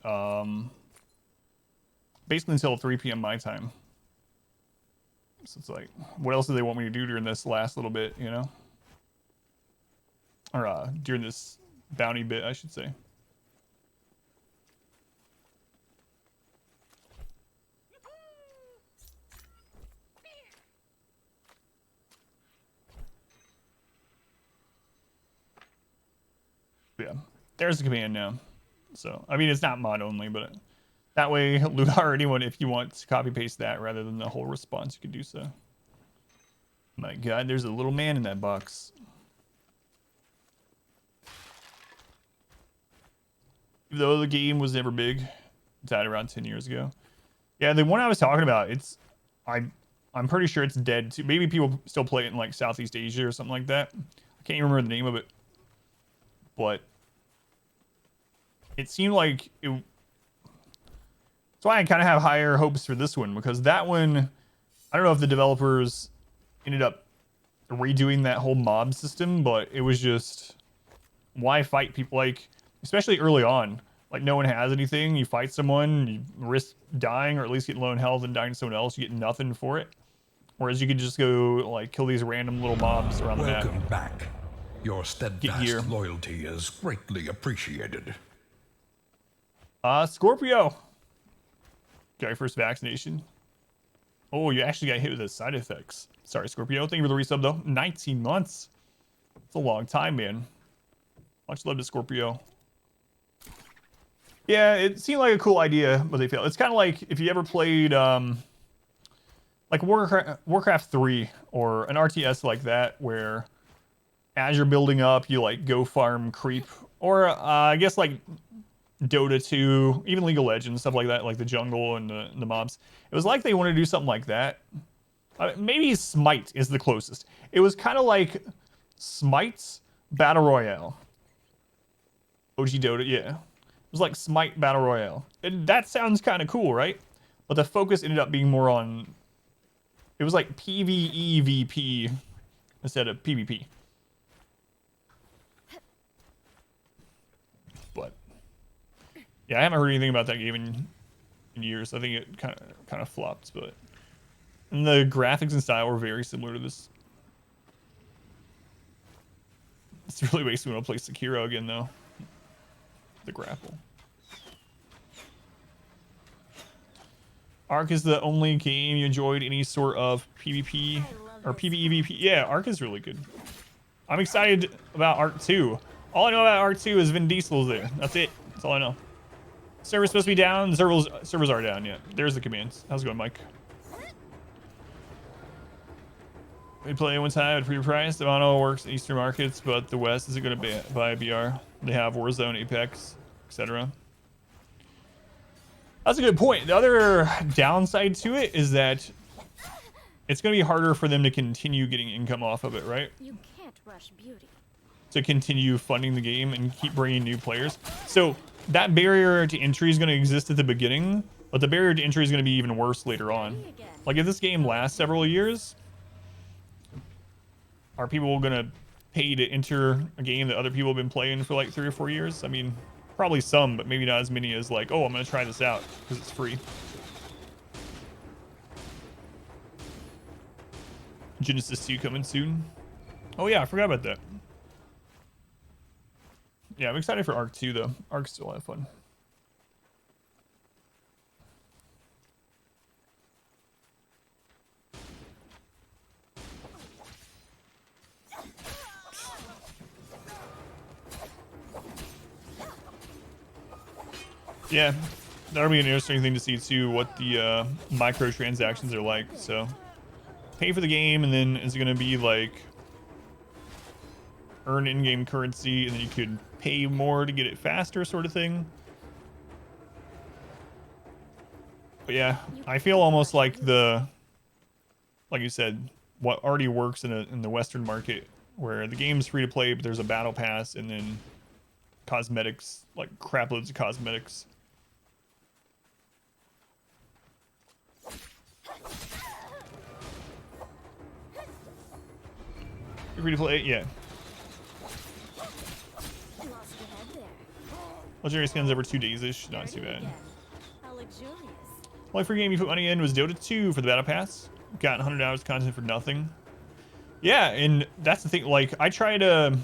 basically until 3 p.m. my time. So it's like, what else do they want me to do during this last little bit, you know? Or during this bounty bit, I should say. Yeah, there's the command now. So, I mean, it's not mod only, but that way, Lunar or anyone, if you want to copy paste that rather than the whole response, you can do so. My God, there's a little man in that box. Even though the game was never big, it died around 10 years ago. Yeah, the one I was talking about, I'm pretty sure it's dead too. Maybe people still play it in like Southeast Asia or something like that. I can't even remember the name of it, but it seemed like it. That's why I kind of have higher hopes for this one, because that one, I don't know if the developers ended up redoing that whole mob system, but it was just, why fight people? Like, especially early on, like no one has anything, you fight someone, you risk dying or at least getting low in health and dying to someone else, you get nothing for it. Whereas you could just go like kill these random little mobs around the map. Welcome back. Your steadfast loyalty is greatly appreciated. Scorpio. Got your first vaccination. Oh, you actually got hit with the side effects. Sorry, Scorpio. Thank you for the resub, though. 19 months. It's a long time, man. Much love to Scorpio. Yeah, it seemed like a cool idea, but they failed. It's kind of like if you ever played like Warcraft 3 or an RTS like that, where as you're building up, you like go farm creep, or I guess like Dota 2, even League of Legends, stuff like that, like the jungle and the mobs. It was like they wanted to do something like that. Maybe Smite is the closest. It was kind of like Smite's Battle Royale. OG Dota, yeah. It was like Smite Battle Royale. And that sounds kind of cool, right? But the focus ended up being more on... It was like PvEVP instead of PvP. But... yeah, I haven't heard anything about that game in years. I think it kind of flopped, but... and the graphics and style were very similar to this. This really makes me want to play Sekiro again, though. The grapple. Ark is the only game you enjoyed any sort of PvP or PvEVP. Yeah, Ark is really good. I'm excited about Ark 2. All I know about Ark 2 is Vin Diesel's there. That's it. That's all I know. Server's supposed to be down. Servers are down, yeah. There's the commands. How's it going, Mike? We play one time at pre-price. The mono works in Eastern markets, but the West isn't going to buy a BR. They have Warzone, Apex, etc. That's a good point. The other downside to it is that it's going to be harder for them to continue getting income off of it, right? You can't rush beauty. To continue funding the game and keep bringing new players. So that barrier to entry is going to exist at the beginning, but the barrier to entry is going to be even worse later on. Like if this game lasts several years, are people going to pay to enter a game that other people have been playing for like 3 or 4 years? I mean, probably some, but maybe not as many as like, oh, I'm going to try this out because it's free. Genesis 2 coming soon. Oh yeah, I forgot about that. Yeah, I'm excited for Ark 2 though. Ark's still a lot of fun. Yeah, that'll be an interesting thing to see too, what the microtransactions are like. So pay for the game, and then is it going to be like earn in-game currency, and then you could pay more to get it faster, sort of thing. But yeah, I feel almost like like you said, what already works in the Western market, where the game's free to play, but there's a battle pass, and then cosmetics, like crap loads of cosmetics. Free to play, yeah. Lost your head there. Legendary skins over 2 days-ish, not too bad. How luxurious. Only free game you put money in was Dota 2 for the battle pass. Got 100 hours of content for nothing. Yeah, and that's the thing. Like, I try to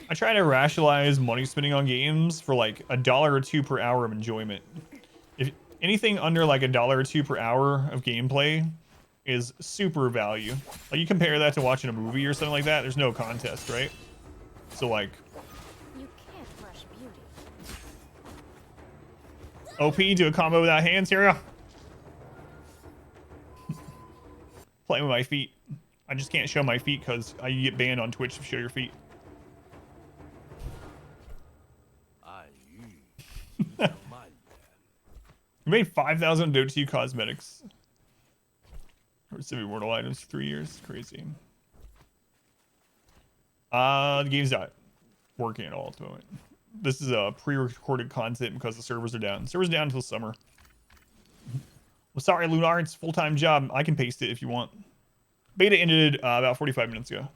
rationalize money spending on games for like $1 or $2 per hour of enjoyment. If anything under like $1 or $2 per hour of gameplay is super value. Like, you compare that to watching a movie or something like that, there's no contest, right? So like, You can't rush beauty. OP do a combo without hands here. Playing with my feet. I just can't show my feet because you get banned on Twitch to show your feet. You made 5,000 Dota 2 cosmetics. Or Civ Immortal items for 3 years. Crazy. The game's not working at all at the moment. This is a pre-recorded content because the servers are down. Servers down until summer. Well, sorry, Lunar, it's a full-time job. I can paste it if you want. Beta ended about 45 minutes ago.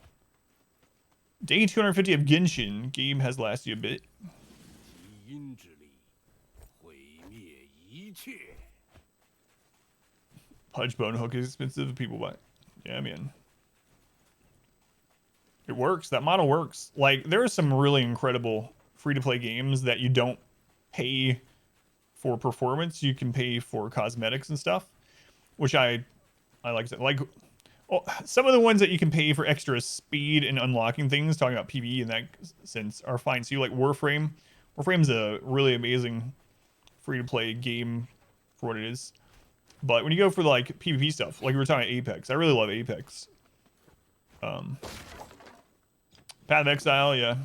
Day 250 of Genshin. Game has lasted a bit. Pudge bone hook is expensive. People buy it. Yeah, man. It works. That model works. Like, there are some really incredible free-to-play games that you don't pay for performance. You can pay for cosmetics and stuff, which I like. Like, well, some of the ones that you can pay for extra speed and unlocking things, talking about PvE in that sense, are fine. So you like Warframe. Warframe's a really amazing free-to-play game for what it is. But when you go for like PvP stuff, like we were talking about Apex, I really love Apex. Path of Exile, yeah.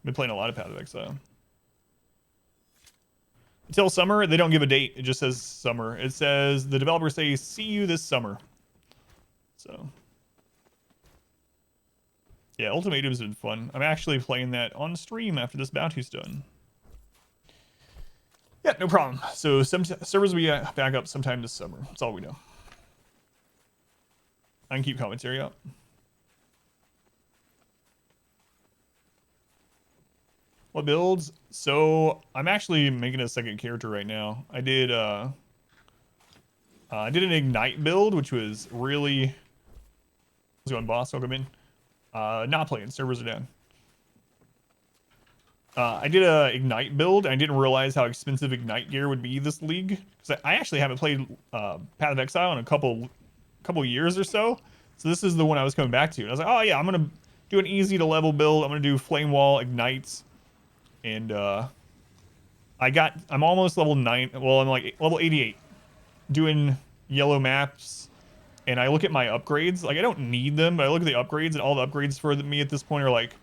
Been playing a lot of Path of Exile. Until summer, they don't give a date. It just says summer. It says the developers say, see you this summer. So, yeah, Ultimatum's been fun. I'm actually playing that on stream after this bounty's done. Yeah, no problem. So some servers will be back up sometime this summer. That's all we know. I can keep commentary up. What builds? So I'm actually making a second character right now. I did an Ignite build, which was really... How's it going, boss? Welcome in. Not playing. Servers are down. I did a Ignite build. I didn't realize how expensive Ignite gear would be this league. Because I actually haven't played Path of Exile in a couple years or so. So this is the one I was coming back to. And I was like, oh yeah, I'm going to do an easy to level build. I'm going to do Flame Wall, Ignites. And I'm almost level 9. Well, I'm like level 88. Doing yellow maps. And I look at my upgrades. Like, I don't need them, but I look at the upgrades. And all the upgrades for me at this point are like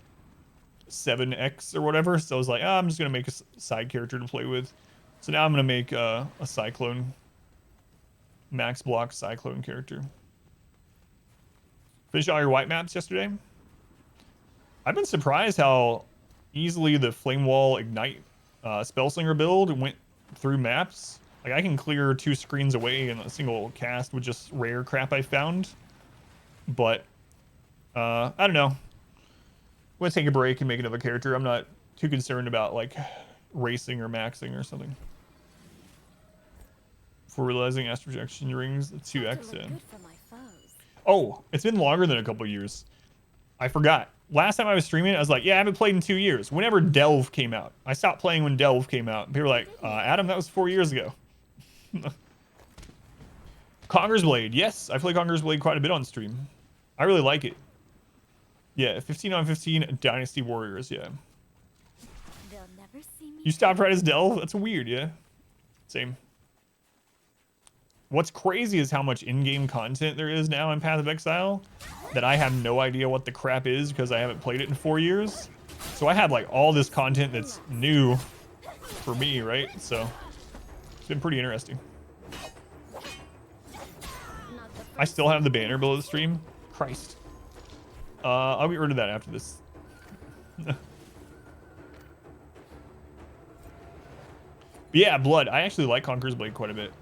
7x or whatever. So I was like, oh, I'm just gonna make a side character to play with. So now I'm gonna make a Cyclone, max block Cyclone character. Finish all your white maps yesterday. I've been surprised how easily the Flame Wall Ignite Spellslinger build went through maps. Like, I can clear 2 screens away in a single cast with just rare crap I found. But I don't know. I'm gonna take a break and make another character. I'm not too concerned about like racing or maxing or something. For realizing Astral Projection rings 2x in. Oh, it's been longer than a couple years. I forgot. Last time I was streaming, I was like, yeah, I haven't played in 2 years. Whenever Delve came out. I stopped playing when Delve came out. People were like, Adam, that was 4 years ago. Conqueror's Blade. Yes, I play Conqueror's Blade quite a bit on stream. I really like it. Yeah, 15 on 15 Dynasty Warriors, yeah. You stopped right as Delve? That's weird, yeah. Same. What's crazy is how much in-game content there is now in Path of Exile that I have no idea what the crap is because I haven't played it in 4 years. So I have like all this content that's new for me, right? So it's been pretty interesting. I still have the banner below the stream. Christ. I'll get rid of that after this. Yeah, Blood. I actually like Conqueror's Blade quite a bit.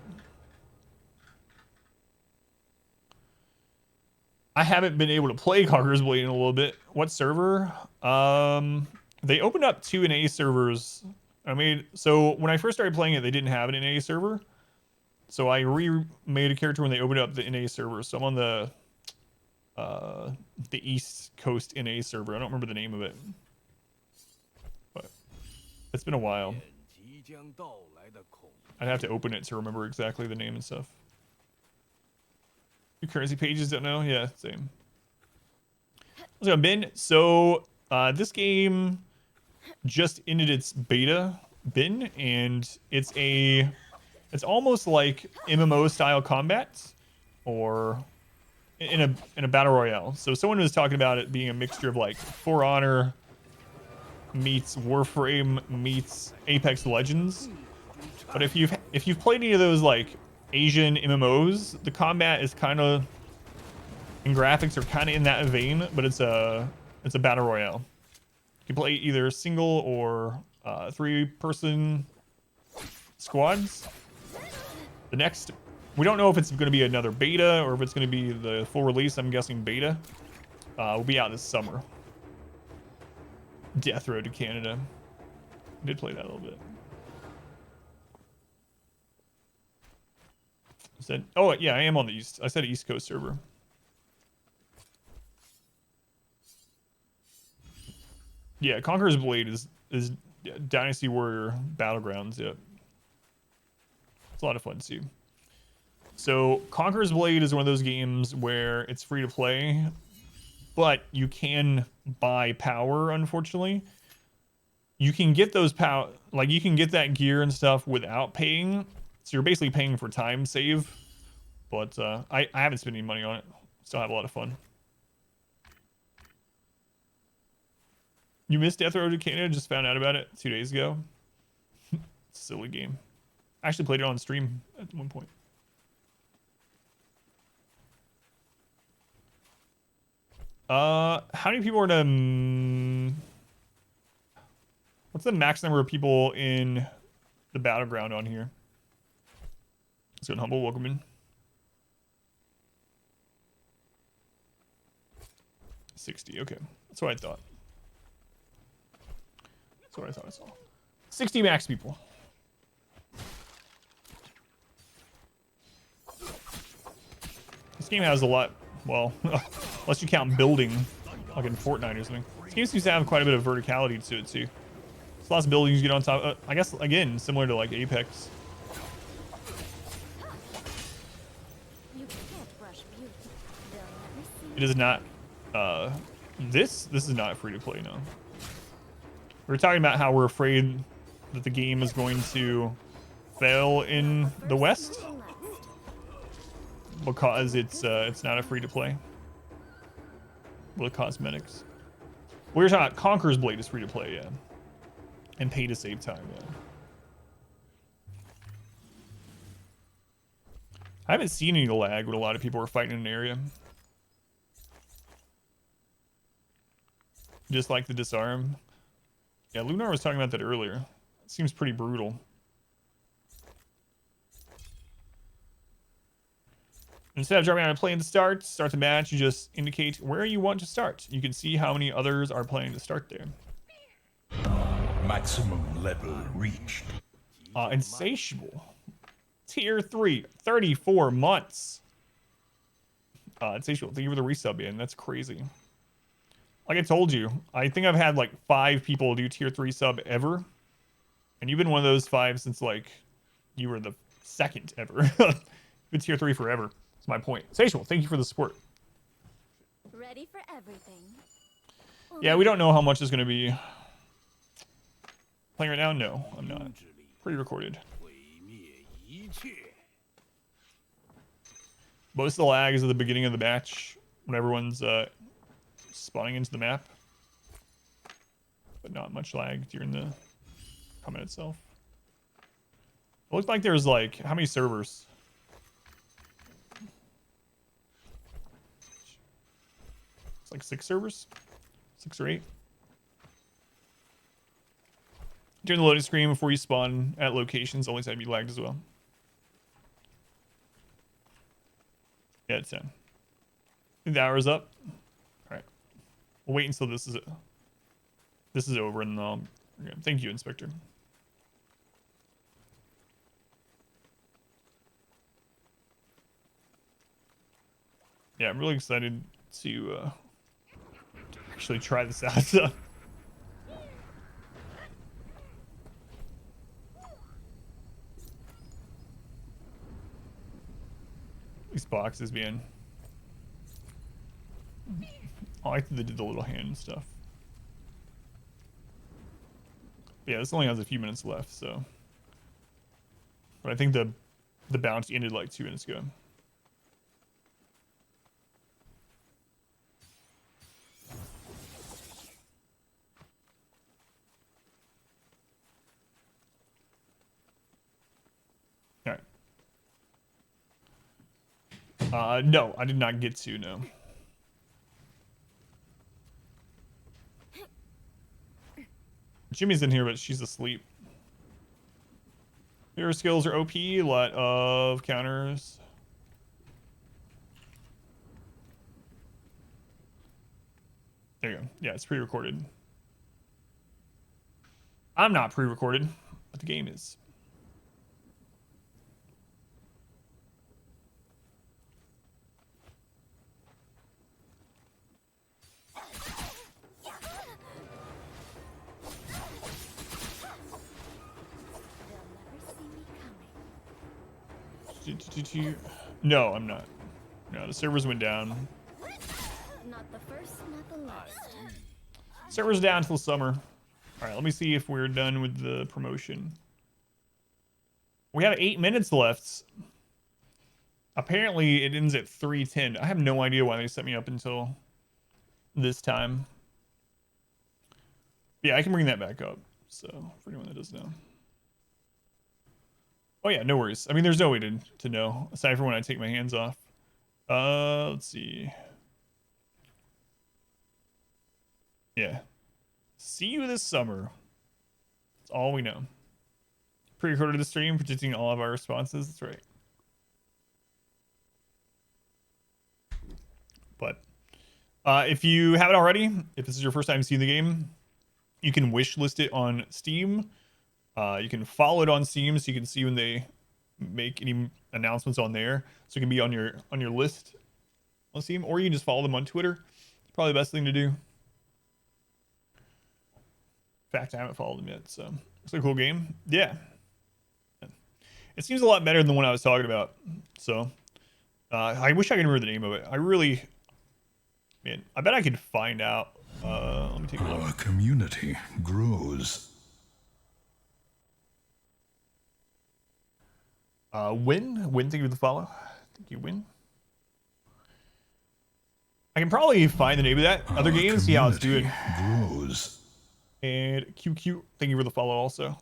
I haven't been able to play Conqueror's Blade in a little bit. What server? They opened up 2 NA servers. So when I first started playing it, they didn't have an NA server. So I remade a character when they opened up the NA server. So I'm on the East Coast NA server. I don't remember the name of it, but it's been a while. I'd have to open it to remember exactly the name and stuff. Your currency pages don't know? Yeah, same. What's up, Ben? So this game just ended its beta, Ben, and it's almost like MMO style combat, or in a battle royale. So someone was talking about it being a mixture of like For Honor meets Warframe meets Apex Legends. But if you've played any of those like Asian MMOs, the combat is kind of, and graphics are kind of in that vein, but it's a battle royale. You can play either single or 3-person squads. The next, we don't know if it's going to be another beta or if it's going to be the full release. I'm guessing beta. Will be out this summer. Death Road to Canada. I did play that a little bit. Oh yeah, I am on the East. I said East Coast server. Yeah, Conqueror's Blade is Dynasty Warrior Battlegrounds. Yeah, it's a lot of fun too. So Conqueror's Blade is one of those games where it's free to play, but you can buy power. Unfortunately, you can get those power, like you can get that gear and stuff without paying. So you're basically paying for time save, but I haven't spent any money on it. Still have a lot of fun. You missed Death Road to Canada? Just found out about it 2 days ago. Silly game. I actually played it on stream at one point. How many people are to... What's the max number of people in the battleground on here? Let's go, Humble, welcome in. 60, okay. That's what I thought. That's what I thought I saw. 60 max people. This game has a lot, well, unless you count building, like in Fortnite or something. This game seems to have quite a bit of verticality to it too. There's lots of buildings you get on top. I guess again similar to like Apex. You can't rush beauty. They'll never see It is not. This is not free to play. No. We were talking about how we're afraid that the game is going to fail in the West not the last. because it's not a free to play. With cosmetics. We were talking about Conqueror's Blade is free to play, yeah. And pay to save time, yeah. I haven't seen any lag when a lot of people are fighting in an area. Just like the disarm. Yeah, Lunar was talking about that earlier. It seems pretty brutal. Instead of dropping on a plane to start the match, you just indicate where you want to start. You can see how many others are planning to start there. Maximum level reached. Insatiable. Tier 3, 34 months. Insatiable, thank you for the resub, man. That's crazy. Like I told you, I think I've had like 5 people do tier 3 sub ever. And you've been one of those 5 since like you were the 2nd ever. You've been tier 3 forever. That's my point. Insatiable, thank you for the support. Ready for everything. Yeah, we don't know how much is going to be playing right now. No, I'm not. Pre-recorded. Most of the lag is at the beginning of the match when everyone's spawning into the map, but not much lag during the comment itself. It looks like there's like how many servers? It's like 6 servers, 6 or 8. During the loading screen before you spawn at locations, always have you lagged as well. Yeah, it's 10. The hour's up. All right, we'll wait until this is over, and then I'll. Okay. Thank you, Inspector. Yeah, I'm really excited to actually try this out. So. These boxes, man. I like that they did the little hand stuff. Yeah, this only has a few minutes left, so. But I think the bounty ended like 2 minutes ago. All right. No, I did not get to, no. Jimmy's in here, but she's asleep. Your skills are OP, a lot of counters. There you go. Yeah, it's pre-recorded. I'm not pre-recorded, but the game is. No, I'm not. No, the servers went down. Not the first, not the last. Servers down till summer. All right, let me see if we're done with the promotion. We have 8 minutes left. Apparently, it ends at 3:10. I have no idea why they set me up until this time. Yeah, I can bring that back up. So, for anyone that doesn't know. Oh yeah, no worries. I mean, there's no way to know, aside from when I take my hands off. Let's see. Yeah. See you this summer. That's all we know. Pre-recorded the stream, predicting all of our responses. That's right. But if you haven't already, if this is your first time seeing the game, you can wish list it on Steam. You can follow it on Steam so you can see when they make any announcements on there. So it can be on your list on Steam, or you can just follow them on Twitter. Probably the best thing to do. In fact, I haven't followed them yet, so it's a cool game. Yeah. It seems a lot better than the one I was talking about. So I wish I could remember the name of it. Man, I bet I could find out. Let me take a look. Our community grows. Win, thank you for the follow. Thank you, Win. I can probably find the name of that other game and see how it's doing. Grows. And QQ, thank you for the follow also.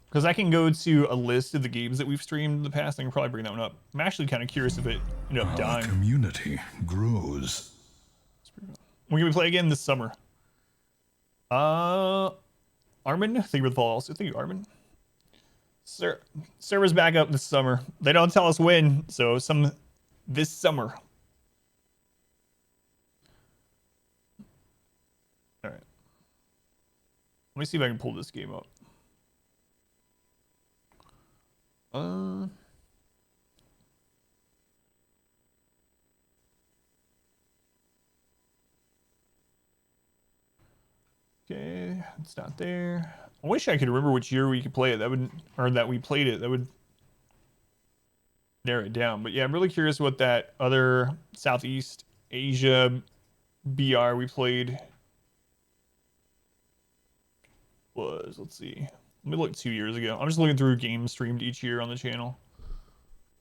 Because I can go to a list of the games that we've streamed in the past. I can probably bring that one up. I'm actually kind of curious if it ended up dying. Our community grows. When can we play again this summer? Armin, thank you for the follow also. Thank you, Armin. Server's back up this summer. They don't tell us when, so this summer. All right. Let me see if I can pull this game up. Okay, it's not there. I wish I could remember which year we could play it. That we played it. That would narrow it down. But yeah, I'm really curious what that other Southeast Asia BR we played was. Let's see. Let me look 2 years ago. I'm just looking through games streamed each year on the channel.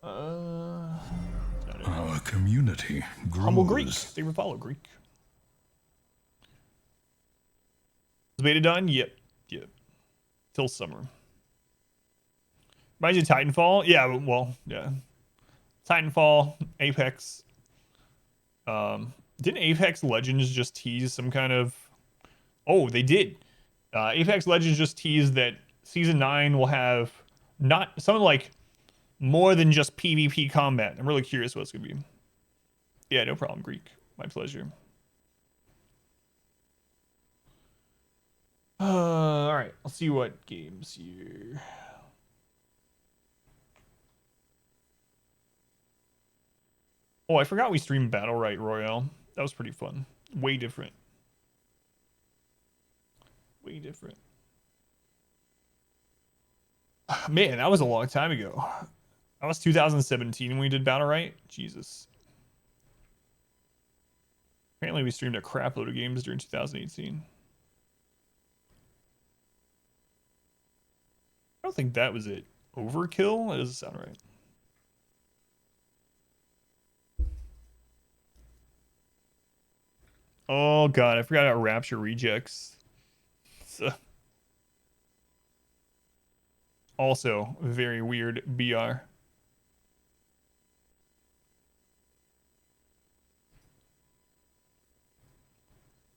Our community grows. Humble Greek. They would follow Greek. Is beta done? Yep. Till summer. Reminds you of Titanfall? Yeah, well, yeah. Titanfall, Apex. Didn't Apex Legends just tease some kind of... Oh, they did. Apex Legends just teased that Season 9 will have something like more than just PvP combat. I'm really curious what it's going to be. Yeah, no problem, Greek. My pleasure. All right, let's see what games here. Oh, I forgot we streamed Battle Right Royale. That was pretty fun. Way different. Man, that was a long time ago. That was 2017 when we did Battle Right. Jesus. Apparently we streamed a crap load of games during 2018. I don't think that was it. Overkill? That doesn't sound right. Oh god, I forgot about Rapture Rejects. Also, very weird BR.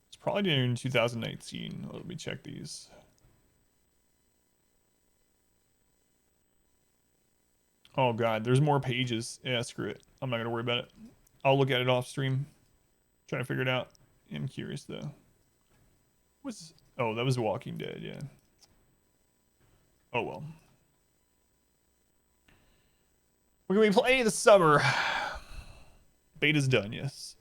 It's probably during 2019. Let me check these. Oh god, there's more pages. Yeah, screw it. I'm not gonna worry about it. I'll look at it off stream. Trying to figure it out. I'm curious though. Oh, that was Walking Dead, yeah. Oh well. We're gonna be playing this summer. Beta's done, yes.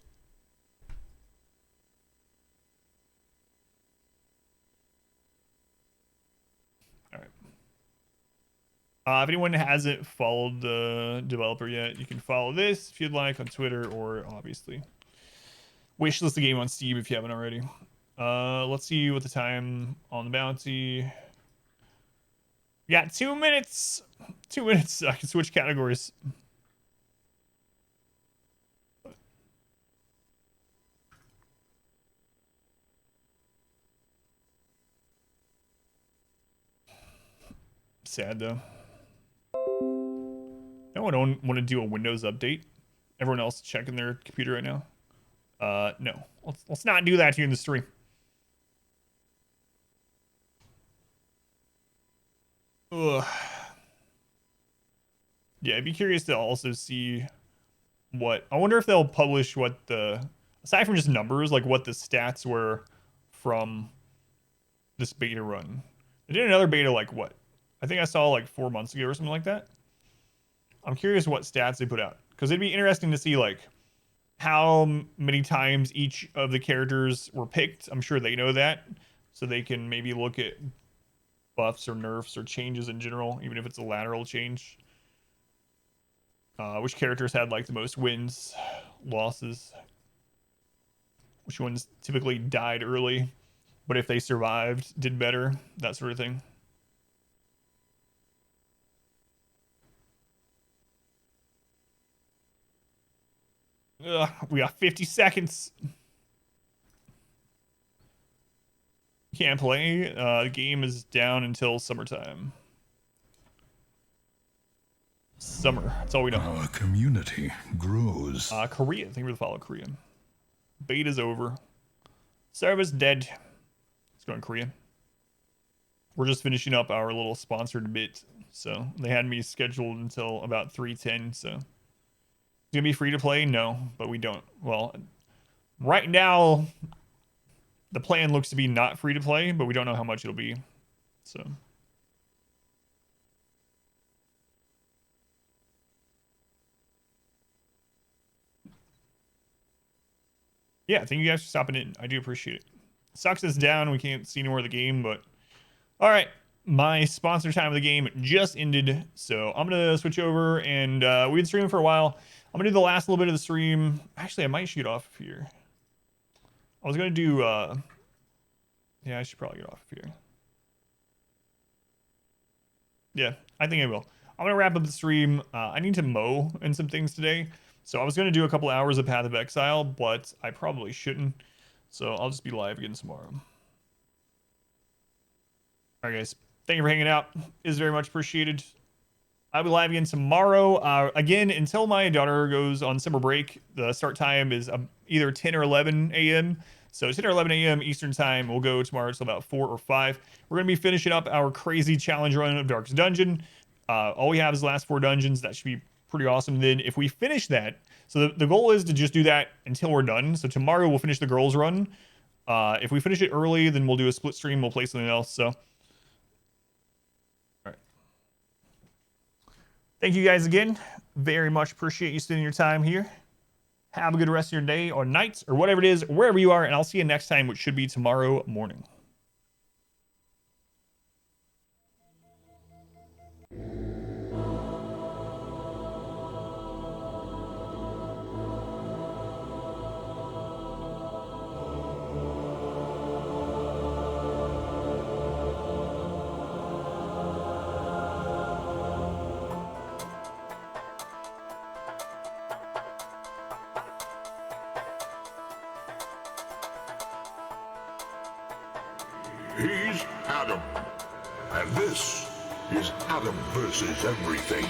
If anyone hasn't followed the developer yet, you can follow this if you'd like on Twitter, or obviously wishlist the game on Steam if you haven't already. Let's see what the time on the bounty. We got 2 minutes. 2 minutes. I can switch categories. Sad though. No, I don't want to do a Windows update. Everyone else checking their computer right now. No. Let's not do that here in the stream. Ugh. Yeah, I'd be curious to also see what... I wonder if they'll publish what the... Aside from just numbers, like what the stats were from this beta run. They did another beta like what? I think I saw like 4 months ago or something like that. I'm curious what stats they put out, because it'd be interesting to see like how many times each of the characters were picked. I'm sure they know that, so they can maybe look at buffs or nerfs or changes in general, even if it's a lateral change. Which characters had like the most wins, losses? Which ones typically died early, but if they survived, did better, that sort of thing. Ugh, we got 50 seconds. Can't play. The game is down until summertime. Summer. That's all we know. Our community grows. Korea. Thank you for the follow, Korea. Beta's over. Service dead. Let's go in Korea. We're just finishing up our little sponsored bit. So they had me scheduled until about 3:10. So it's gonna be free to play? No, but we don't. Well, right now the plan looks to be not free to play, but we don't know how much it'll be. So yeah, thank you guys for stopping in. I do appreciate it. Sucks it's down. We can't see any more of the game, but all right. My sponsor time of the game just ended, so I'm gonna switch over, and we've been streaming for a while. I'm gonna do the last little bit of the stream. Actually, I might shoot off here. I was gonna do yeah, I should probably get off here. Yeah, I think I will. I'm gonna wrap up the stream. I need to mow and some things today, so I was gonna do a couple hours of Path of Exile, but I probably shouldn't. So I'll just be live again tomorrow. All right, guys. Thank you for hanging out. It is very much appreciated. I'll be live again tomorrow. Again, until my daughter goes on summer break, the start time is either 10 or 11 a.m. So 10 or 11 a.m. Eastern time. We'll go tomorrow till about 4 or 5. We're going to be finishing up our crazy challenge run of Darkest Dungeon. All we have is the last 4 dungeons. That should be pretty awesome. Then if we finish that, so the goal is to just do that until we're done. So tomorrow we'll finish the girls run. If we finish it early, then we'll do a split stream. We'll play something else. So thank you guys again. Very much appreciate you spending your time here. Have a good rest of your day or night or whatever it is, wherever you are. And I'll see you next time, which should be tomorrow morning. He's Adam. And this is Adam versus everything.